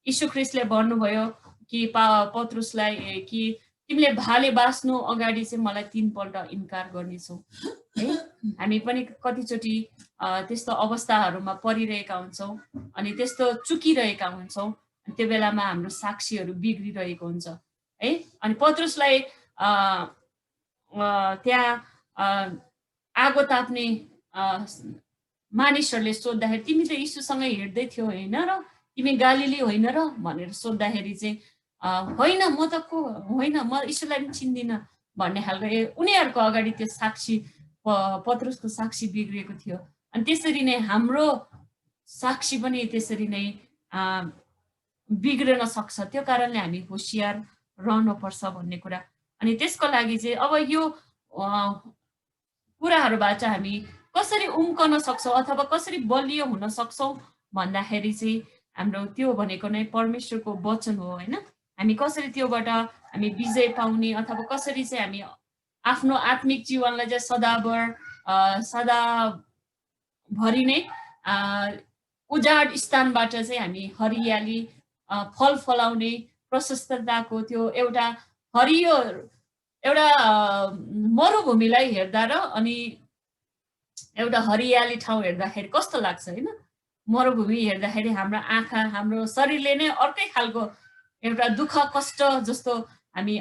यीशु ख्रीष्टले भन्नुभयो कि पत्रुसलाई कि तिमीले भाले बाँच्नु अगाडि चाहिँ मलाई 3 पल्ट इन्कार गर्नेछौ है। हामी पनि कतिचोटि त्यस्तो अवस्थाहरूमा परिरहेका हुन्छौँ अनि त्यस्तो चुकिरहेका हुन्छौँ। त्यो बेलामा हाम्रो साक्षीहरू बिग्रिरहेको हुन्छ है। अनि पत्रुसलाई त्यहाँ आगो ताप्ने मानिसहरूले सोद्धाखेरि तिमी त यीशुसँग हिँड्दै थियौ होइन र, तिमी गालिली होइन र भनेर सोद्धाखेरि चाहिँ होइन म त को होइन, म यीशुलाई पनि चिन्दिनँ भन्ने खालको उनीहरूको अगाडि त्यो साक्षी पत्रुसको साक्षी बिग्रिएको थियो। अनि त्यसरी नै हाम्रो साक्षी पनि त्यसरी नै बिग्रन सक्छ। त्यो कारणले हामी होसियार रहनुपर्छ भन्ने कुरा। अनि त्यसको लागि चाहिँ अब यो कुराहरूबाट हामी कसरी उम्कन सक्छौँ अथवा कसरी बलियो हुन सक्छौँ भन्दाखेरि चाहिँ हाम्रो त्यो भनेको नै परमेश्वरको वचन हो होइन। हामी कसरी त्योबाट हामी विजय पाउने अथवा कसरी चाहिँ हामी आफ्नो आत्मिक जीवनलाई चाहिँ सदाभरि नै उजाड स्थानबाट चाहिँ हामी हरियाली फल फलाउने प्रशस्तताको त्यो एउटा हरियो एउटा मरुभूमिलाई हेर्दा र अनि एउटा हरियाली ठाउँ हेर्दाखेरि कस्तो लाग्छ होइन। मरुभूमि हेर्दाखेरि हाम्रो आँखा हाम्रो शरीरले नै अर्कै खालको एउटा दुःख कष्ट जस्तो हामी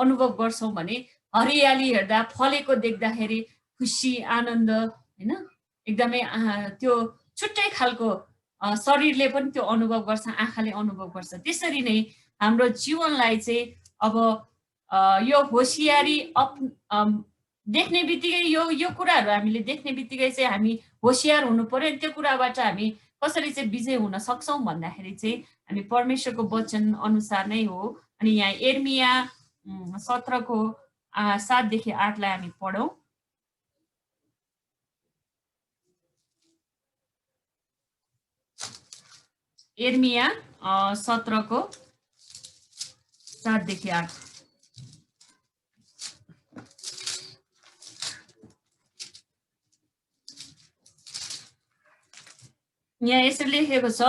अनुभव गर्छौँ भने हरियाली हेर्दा फलेको देख्दाखेरि खुसी आनन्द होइन एकदमै त्यो छुट्टै खालको शरीरले पनि त्यो अनुभव गर्छ, आँखाले अनुभव गर्छ। त्यसरी नै हाम्रो जीवनलाई चाहिँ अब यो होसियारी देख्ने बित्तिकै यो कुराहरू हामीले देख्ने बित्तिकै चाहिँ हामी होसियार हुनु पर्यो। त्यो कुराबाट हामी कसरी चाहिँ विजय हुन सक्छौँ भन्दाखेरि चाहिँ हामी परमेश्वरको वचन अनुसार नै हो। अनि यहाँ यिर्मिया 17 7देखि 8 लाई हामी पढौँ। यिर्मिया 17 7देखि 8। यहाँ यसरी लेखेको छ,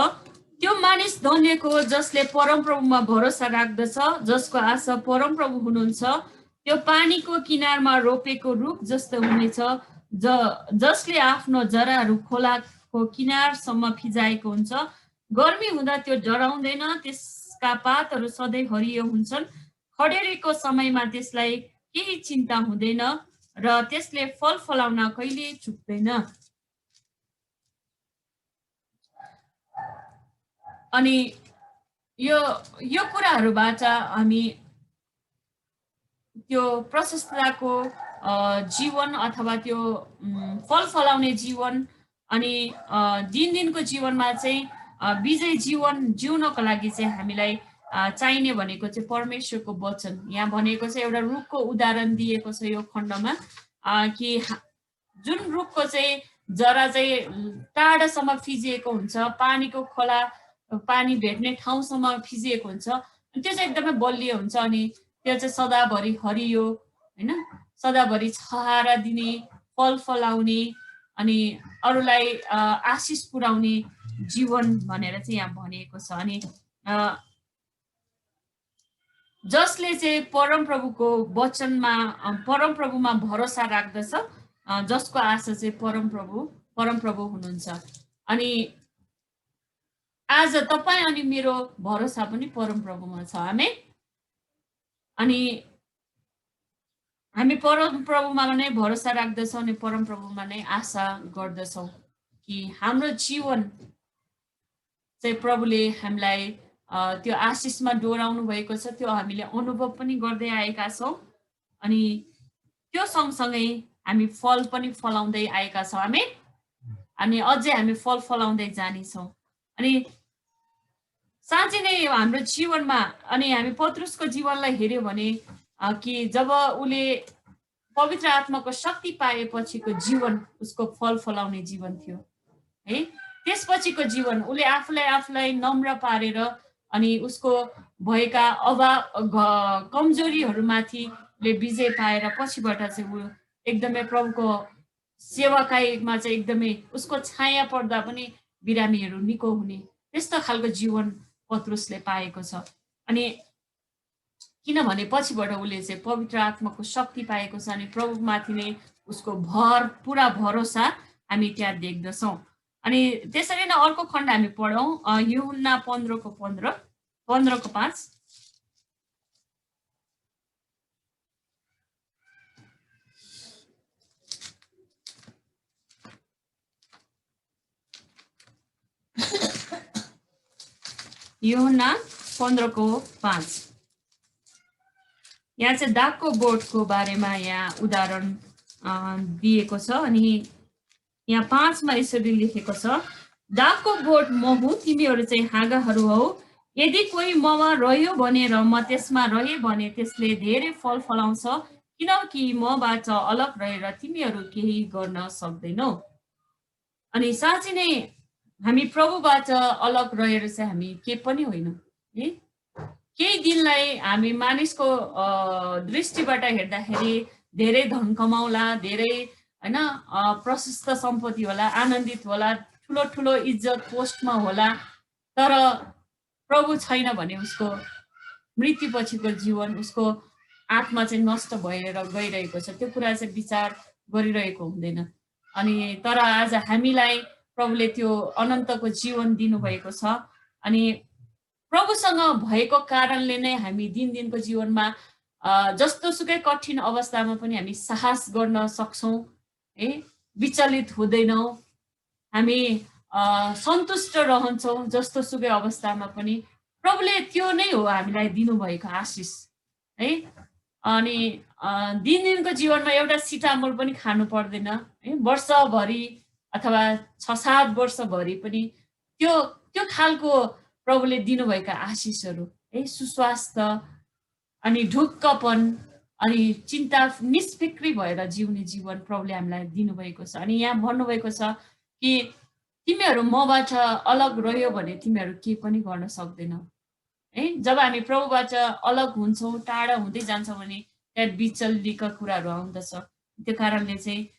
त्यो मानिस धन्यको जसले परमप्रभुमा भरोसा राख्दछ, जसको आशा परमप्रभु हुनुहुन्छ। त्यो पानीको किनारमा रोपेको रुख जस्तो हुनेछ, जसले आफ्नो जराहरू खोलाको किनारसम्म फिजाएको हुन्छ। गर्मी हुँदा त्यो डराउँदैन, त्यसका पातहरू सधैँ हरियो हुन्छन्। खडेरीको समयमा त्यसलाई केही चिन्ता हुँदैन र त्यसले फल फलाउन कहिले चुक्दैन। अनि यो कुराहरूबाट हामी त्यो प्रशस्तताको जीवन अथवा त्यो फल फलाउने जीवन अनि दिनको जीवनमा चाहिँ विजय जीवन जिउनको लागि चाहिँ हामीलाई चाहिने भनेको चाहिँ परमेश्वरको वचन। यहाँ भनेको चाहिँ एउटा रुखको उदाहरण दिएको छ यो खण्डमा कि जुन रुखको चाहिँ जरा चाहिँ टाढासम्म फिजिएको हुन्छ, पानीको खोला पानी भेट्ने ठाउँसम्म फिजिएको हुन्छ, त्यो चाहिँ एकदमै बलियो हुन्छ। अनि त्यो चाहिँ सदाभरि हरियो हैन, सदाभरि छहारा दिने, फल फलाउने अनि अरूलाई आशिष पुर्याउने जीवन भनेर चाहिँ यहाँ भनिएको छ। अनि जसले चाहिँ परमप्रभुको वचनमा परमप्रभुमा भरोसा राख्दछ, जसको आशा चाहिँ परमप्रभु हुनुहुन्छ। अनि आज तपाईँ अनि मेरो भरोसा पनि परमप्रभुमा छ। आमेन। अनि हामी परमप्रभुमा नै भरोसा राख्दछौँ अनि परमप्रभुमा नै आशा गर्दछौँ कि हाम्रो जीवन चाहिँ प्रभुले हामीलाई त्यो आशिषमा डोराउनु भएको छ, त्यो हामीले अनुभव पनि गर्दै आएका छौँ। अनि त्यो सँगसँगै हामी फल पनि फलाउँदै आएका छौँ। आमेन। अनि अझै हामी फल फलाउँदै जानेछौँ। अनि साँच्चै नै हाम्रो जीवनमा अनि हामी पत्रुसको जीवनलाई हेऱ्यो भने कि जब उसले पवित्र आत्माको शक्ति पाएपछिको जीवन उसको फल फलाउने जीवन थियो है। त्यसपछिको जीवन उसले आफूलाई नम्र पारेर अनि उसको भएका कमजोरीहरूमाथि विजय पाएर पछिबाट चाहिँ ऊ एकदमै प्रभुको सेवाकाईमा चाहिँ एकदमै उसको छाया पर्दा पनि बिरामीहरू निको हुने त्यस्तो खालको जीवन पत्रुसले पाएको छ। अनि किनभने पछिबाट उसले चाहिँ पवित्र आत्माको शक्ति पाएको छ अनि प्रभुमाथि नै उसको पुरा भरोसा हामी त्यहाँ देख्दछौँ। अनि त्यसरी नै अर्को खण्ड हामी पढौँ, यूहन्ना 15:5। यूहन्ना 15:5 यहाँ चाहिँ दागको बोटको बारेमा यहाँ उदाहरण दिएको छ। अनि यहाँ 5मा यसरी लेखेको छ, दागको बोट म हुँ, तिमीहरू चाहिँ हाँगाहरू हौ। यदि कोही ममा रह्यो भने र म त्यसमा रहे भने त्यसले धेरै फल फलाउँछ, किनकि मबाट अलग रहेर तिमीहरू केही गर्न सक्दैनौ। अनि साँच्चै नै हामी प्रभुबाट अलग रहेर चाहिँ हामी के पनि होइन है। केही दिनलाई हामी मानिसको दृष्टिबाट हेर्दाखेरि धेरै धन कमाउला, धेरै हैन प्रशस्त सम्पत्ति होला, आनन्दित होला, ठुलो ठुलो इज्जत पोस्टमा होला, तर प्रभु छैन भने उसको मृत्युपछिको जीवन, उसको आत्मा चाहिँ नष्ट भएर गइरहेको छ। त्यो कुरा चाहिँ विचार गरिरहेको हुँदैन। अनि तर आज हामीलाई प्रभुले त्यो अनन्तको जीवन दिनुभएको छ। अनि प्रभुसँग भएको कारणले नै हामी दिनको जीवनमा जस्तो सुकै कठिन अवस्थामा पनि हामी साहस गर्न सक्छौँ है, विचलित हुँदैनौँ, हामी सन्तुष्ट रहन्छौँ जस्तो सुकै अवस्थामा पनि। प्रभुले त्यो नै हो हामीलाई दिनुभएको आशिष है। अनि दिनको जीवनमा एउटा सिटामोल पनि खानु पर्दैन है, वर्षभरि अथवा 6-7 वर्षभरि पनि त्यो खालको प्रभुले दिनुभएका आशिषहरू है, सुस्वास्थ्य अनि ढुक्कपन अनि चिन्ता निष्फिक्री भएर जिउने जीवन प्रभुले हामीलाई दिनुभएको छ। अनि यहाँ भन्नुभएको छ कि तिमीहरू मबाट अलग रह्यो भने तिमीहरू केही पनि गर्न सक्दैनौ है। जब हामी प्रभुबाट अलग हुन्छौँ, टाढा हुँदै जान्छौँ भने त्यहाँ विचलितका कुराहरू आउँदछ। त्यो कारणले चाहिँ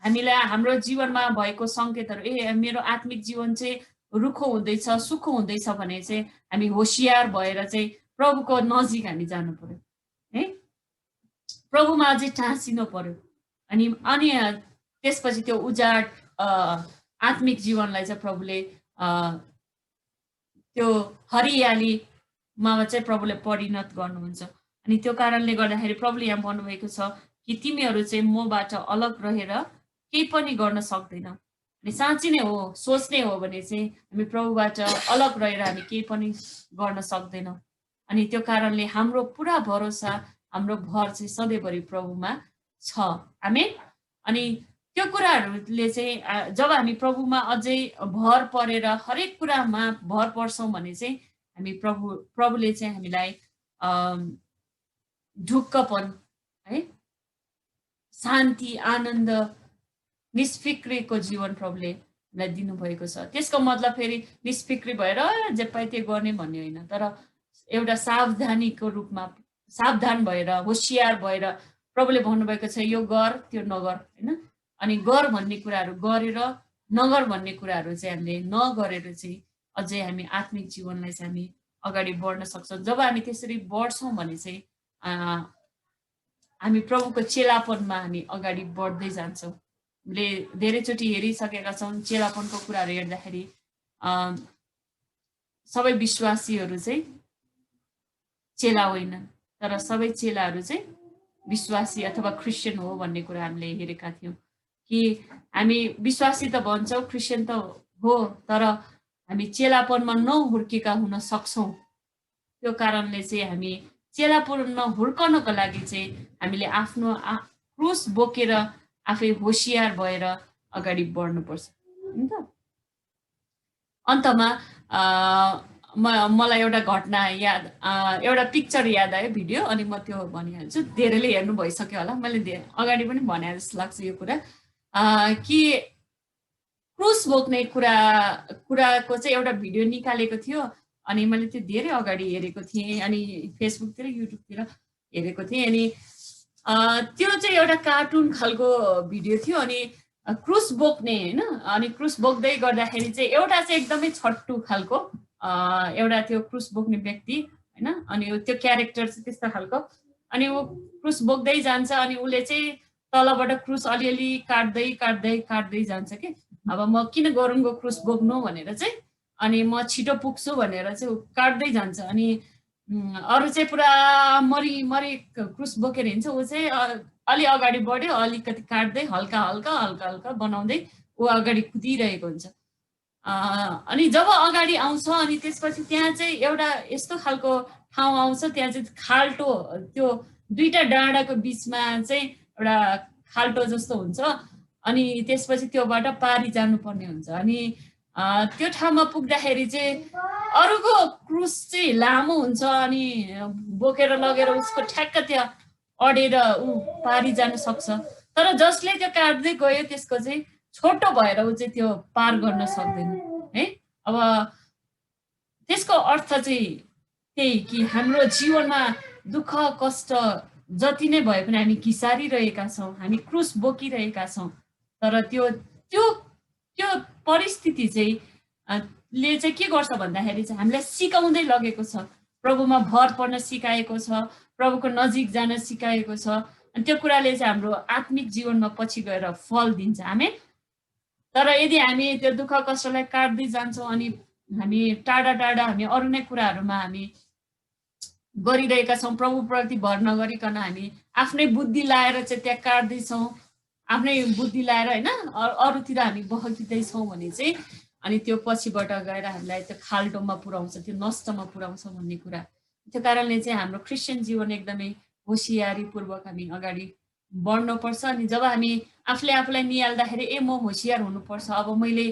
हामीलाई हाम्रो जीवनमा भएको सङ्केतहरू मेरो आत्मिक जीवन चाहिँ रुखो हुँदैछ, सुखो हुँदैछ भने चाहिँ हामी होसियार भएर चाहिँ प्रभुको नजिक हामी जानु पर्यो है, प्रभुमा अझै टाँसिनु पर्यो। अनि त्यसपछि त्यो उजाड आत्मिक जीवनलाई चाहिँ प्रभुले त्यो हरियालीमा चाहिँ प्रभुले परिणत गर्नुहुन्छ। अनि त्यो कारणले गर्दाखेरि प्रभुले यहाँ भन्नुभएको छ कि तिमीहरू चाहिँ मबाट अलग रहेर केही पनि गर्न सक्दैन। अनि साँच्चै नै हो, सोच्ने हो भने चाहिँ हामी प्रभुबाट अलग रहेर हामी केही पनि गर्न सक्दैनौँ। अनि त्यो कारणले हाम्रो पुरा भरोसा, हाम्रो भर चाहिँ सधैँभरि प्रभुमा छ। आमेन। अनि त्यो कुराहरूले चाहिँ जब हामी प्रभुमा अझै भर परेर हरेक कुरामा भर पर्छौँ भने चाहिँ हामी प्रभुले चाहिँ हामीलाई ढुक्कपन है, शान्ति, आनन्द, निष्फिक्रीको जीवन प्रभुले हामीलाई दिनुभएको छ। त्यसको मतलब फेरि निष्फिक्री भएर जे पाए त्यो गर्ने भन्ने होइन, तर एउटा सावधानीको रूपमा सावधान भएर होसियार भएर प्रभुले भन्नुभएको छ यो गर त्यो नगर होइन। अनि गर भन्ने कुराहरू गरेर नगर भन्ने कुराहरू चाहिँ हामीले नगरेर चाहिँ अझै हामी आत्मिक जीवनलाई चाहिँ हामी अगाडि बढ्न सक्छौँ। जब हामी त्यसरी बढ्छौँ भने चाहिँ हामी प्रभुको चेलापनमा हामी अगाडि बढ्दै जान्छौँ। हामीले धेरैचोटि हेरिसकेका छौँ चेलापनको कुराहरू हेर्दाखेरि सबै विश्वासीहरू चाहिँ चेला होइनन्, तर सबै चेलाहरू चाहिँ विश्वासी अथवा क्रिस्चियन हो भन्ने कुरा हामीले हेरेका थियौँ। कि हामी विश्वासी त भन्छौँ, क्रिस्चियन त हो, तर हामी चेलापनमा नहुर्केका हुन सक्छौँ। त्यो कारणले चाहिँ हामी चेलापनमा हुर्कनको लागि चाहिँ हामीले आफ्नो क्रुस बोकेर आफै होसियार भएर अगाडि बढ्नुपर्छ। होइन त? अन्तमा मलाई एउटा घटना याद एउटा पिक्चर याद आयो, भिडियो, अनि म त्यो भनिहाल्छु। धेरैले हेर्नु भइसक्यो होला, मैले अगाडि पनि भने जस्तो लाग्छ यो कुरा कि क्रुस बोक्ने कुराको चाहिँ एउटा भिडियो निकालेको थियो। अनि मैले त्यो धेरै अगाडि हेरेको थिएँ, अनि फेसबुकतिर युट्युबतिर हेरेको थिएँ। अनि त्यो चाहिँ एउटा कार्टुन खालको भिडियो थियो। अनि क्रुस बोक्ने होइन, अनि क्रुस बोक्दै गर्दाखेरि चाहिँ एउटा चाहिँ एकदमै छट्टु खालको एउटा त्यो क्रुस बोक्ने व्यक्ति होइन। अनि त्यो क्यारेक्टर चाहिँ त्यस्तो खालको। अनि ऊ क्रुस बोक्दै जान्छ, अनि उसले चाहिँ तलबाट क्रुस अलिअलि काट्दै काट्दै काट्दै जान्छ कि अब म किन गरुङको क्रुस बोक्नु भनेर चाहिँ, अनि म छिटो पुग्छु भनेर चाहिँ ऊ काट्दै जान्छ। अनि अरू चाहिँ पुरा मरि क्रुस बोकेर हिँड्छ, ऊ चाहिँ अलि अगाडि बढ्यो, अलिकति काट्दै हल्का हल्का हल्का हल्का बनाउँदै ऊ अगाडि कुदिरहेको हुन्छ। अनि जब अगाडि आउँछ अनि त्यसपछि त्यहाँ चाहिँ एउटा यस्तो खालको ठाउँ आउँछ, त्यहाँ चाहिँ खाल्टो, त्यो दुईटा डाँडाको बिचमा चाहिँ एउटा खाल्टो जस्तो हुन्छ। अनि त्यसपछि त्योबाट पारी जानुपर्ने हुन्छ। अनि त्यो ठाउँमा पुग्दाखेरि चाहिँ अरूको क्रुस चाहिँ लामो हुन्छ, अनि बोकेर लगेर उसको ठ्याक्क त्यहाँ अडेर ऊ पारी जान सक्छ। तर जसले त्यो काट्दै गयो त्यसको चाहिँ छोटो भएर ऊ चाहिँ त्यो पार गर्न सक्दैन है। अब त्यसको अर्थ चाहिँ त्यही कि हाम्रो जीवनमा दुःख कष्ट जति नै भए पनि हामी घिसारिरहेका छौँ, हामी क्रुस बोकिरहेका छौँ। तर त्यो त्यो त्यो परिस्थिति चाहिँ ले चाहिँ के गर्छ भन्दाखेरि चाहिँ हामीलाई सिकाउँदै लगेको छ, प्रभुमा भर पर्न सिकाएको छ, प्रभुको नजिक जान सिकाएको छ। अनि त्यो कुराले चाहिँ हाम्रो आत्मिक जीवनमा पछि गएर फल दिन्छ। हामी तर यदि हामी त्यो दुःख कष्टलाई काट्दै जान्छौँ अनि हामी टाढा टाढा हामी अरू नै कुराहरूमा हामी गरिरहेका छौँ, प्रभुप्रति भर नगरिकन हामी आफ्नै बुद्धि लाएर चाहिँ त्यहाँ काट्दैछौँ, आफ्नै बुद्धि लाएर होइन अरूतिर हामी बहकिँदैछौँ भने चाहिँ अनि त्यो पछिबाट गएर हामीलाई त्यो खाल्टोमा पुर्याउँछ, त्यो नष्टमा पुर्याउँछ भन्ने कुरा। त्यो कारणले चाहिँ हाम्रो क्रिस्चियन जीवन एकदमै होसियारीपूर्वक हामी अगाडि बढ्नुपर्छ। अनि जब हामी आफूले आफूलाई निहाल्दाखेरि म होसियार हुनुपर्छ, अब मैले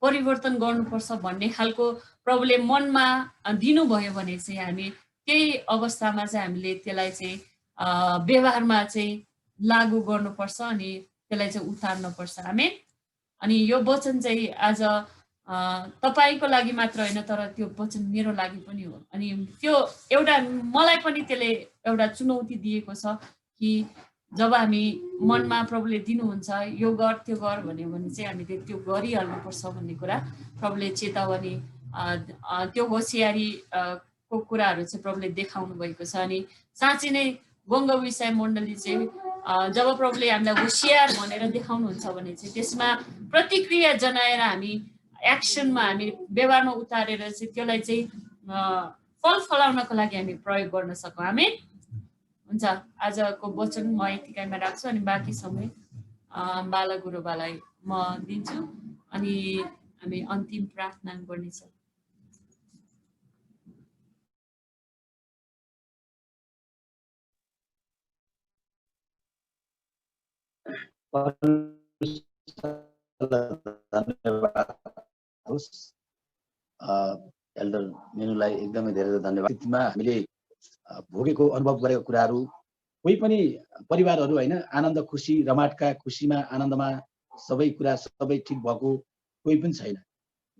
परिवर्तन गर्नुपर्छ भन्ने खालको प्रभुले मनमा दिनुभयो भने चाहिँ हामी त्यही अवस्थामा चाहिँ हामीले त्यसलाई चाहिँ व्यवहारमा चाहिँ लागू गर्नुपर्छ, अनि त्यसलाई चाहिँ उतार्नुपर्छ। आमेन। अनि यो वचन चाहिँ आज तपाईँको लागि मात्र होइन, तर त्यो वचन मेरो लागि पनि हो। अनि त्यो एउटा मलाई पनि त्यसले एउटा चुनौती दिएको छ कि जब हामी मनमा प्रभुले दिनुहुन्छ यो गर त्यो गर भन्यो भने चाहिँ हामीले त्यो गरिहाल्नुपर्छ भन्ने कुरा प्रभुले चेतावनी त्यो होसियारी को कुराहरू चाहिँ प्रभुले देखाउनु भएको छ। अनि साँच्चै नै गङ्ग विषय मण्डली चाहिँ जब प्रभुले हामीलाई होसियार भनेर देखाउनुहुन्छ भने चाहिँ त्यसमा प्रतिक्रिया जनाएर हामी एक्सनमा हामी व्यवहारमा उतारेर चाहिँ त्यसलाई चाहिँ फल फलाउनको लागि हामी प्रयोग गर्न सकौँ। आमेन। हुन्छ, आजको वचन म यतिकैमा राख्छु अनि बाँकी समय बाला गुरुबालाई म दिन्छु अनि हामी अन्तिम प्रार्थना गर्नेछौँ। एल्डर मेनुलाई एकदमै धेरै धन्यवाद। स्थितिमा हामीले भोगेको अनुभव गरेको कुराहरू कोही पनि परिवारहरू होइन आनन्द खुसी रमाटका खुसीमा आनन्दमा सबै कुरा सबै ठिक भएको कोही पनि छैन।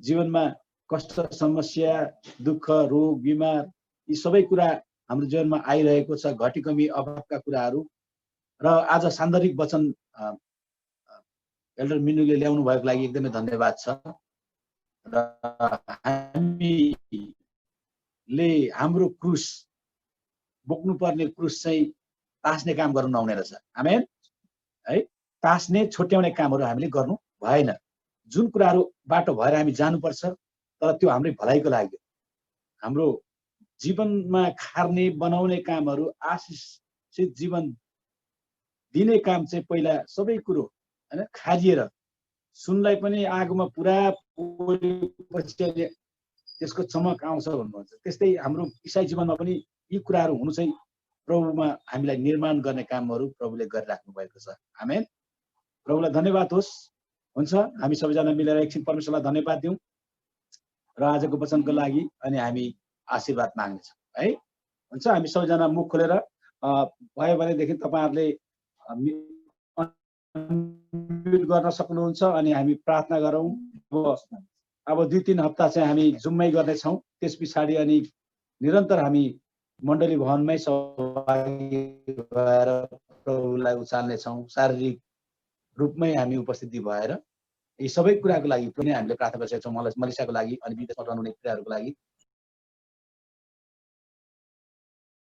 जीवनमा कष्ट समस्या दुःख रोग बिमार यी सबै कुरा हाम्रो जीवनमा आइरहेको छ, घटी कमी अभावका कुराहरू। र आज सान्दर्भिक वचन एल्डर मिनुले ल्याउनु भएको लागि एकदमै धन्यवाद छ। र हामीले हाम्रो क्रुस बोक्नुपर्ने क्रुस चाहिँ तास्ने काम गर्नु नहुने रहेछ। आमेन है। तास्ने छोट्याउने कामहरू हामीले गर्नु भएन। जुन कुराहरू बाटो भएर हामी जानुपर्छ, तर त्यो हाम्रै भलाइको लागि, हाम्रो जीवनमा खार्ने बनाउने कामहरू, आशिषित जीवन दिने काम चाहिँ पहिला सबै कुरो हैन खारिएर सुनलाई पनि आगोमा पुरा पोलेपछि त्यसको चमक आउँछ भन्नुहुन्छ। त्यस्तै हाम्रो ईसाई जीवनमा पनि यी कुराहरू हुनु चाहिँ प्रभुमा हामीलाई निर्माण गर्ने कामहरू प्रभुले गरिराख्नु भएको छ। आमेन। प्रभुलाई धन्यवाद होस्। हुन्छ, हामी सबैजना मिलेर एकछिन परमेश्वरलाई धन्यवाद दिउँ र आजको वचनको लागि अनि हामी आशीर्वाद माग्नेछौँ है। हुन्छ, हामी सबैजना मुख खोलेर भयो भनेदेखि तपाईँहरूले गर्न सक्नुहुन्छ अनि हामी प्रार्थना गरौँ। अब 2-3 हप्ता चाहिँ हामी जुममै गर्नेछौँ। त्यस पछाडि अनि निरन्तर हामी मण्डली भवनमै सहभागी भएर प्रभुलाई उचाल्नेछौँ। शारीरिक रूपमै हामी उपस्थिति भएर यी सबै कुराको लागि पनि हामीले प्रार्थना गरिसकेका छौँ। मलेसियाको लागि अनि विदेशमा रहनुहुने क्रियाहरूको लागि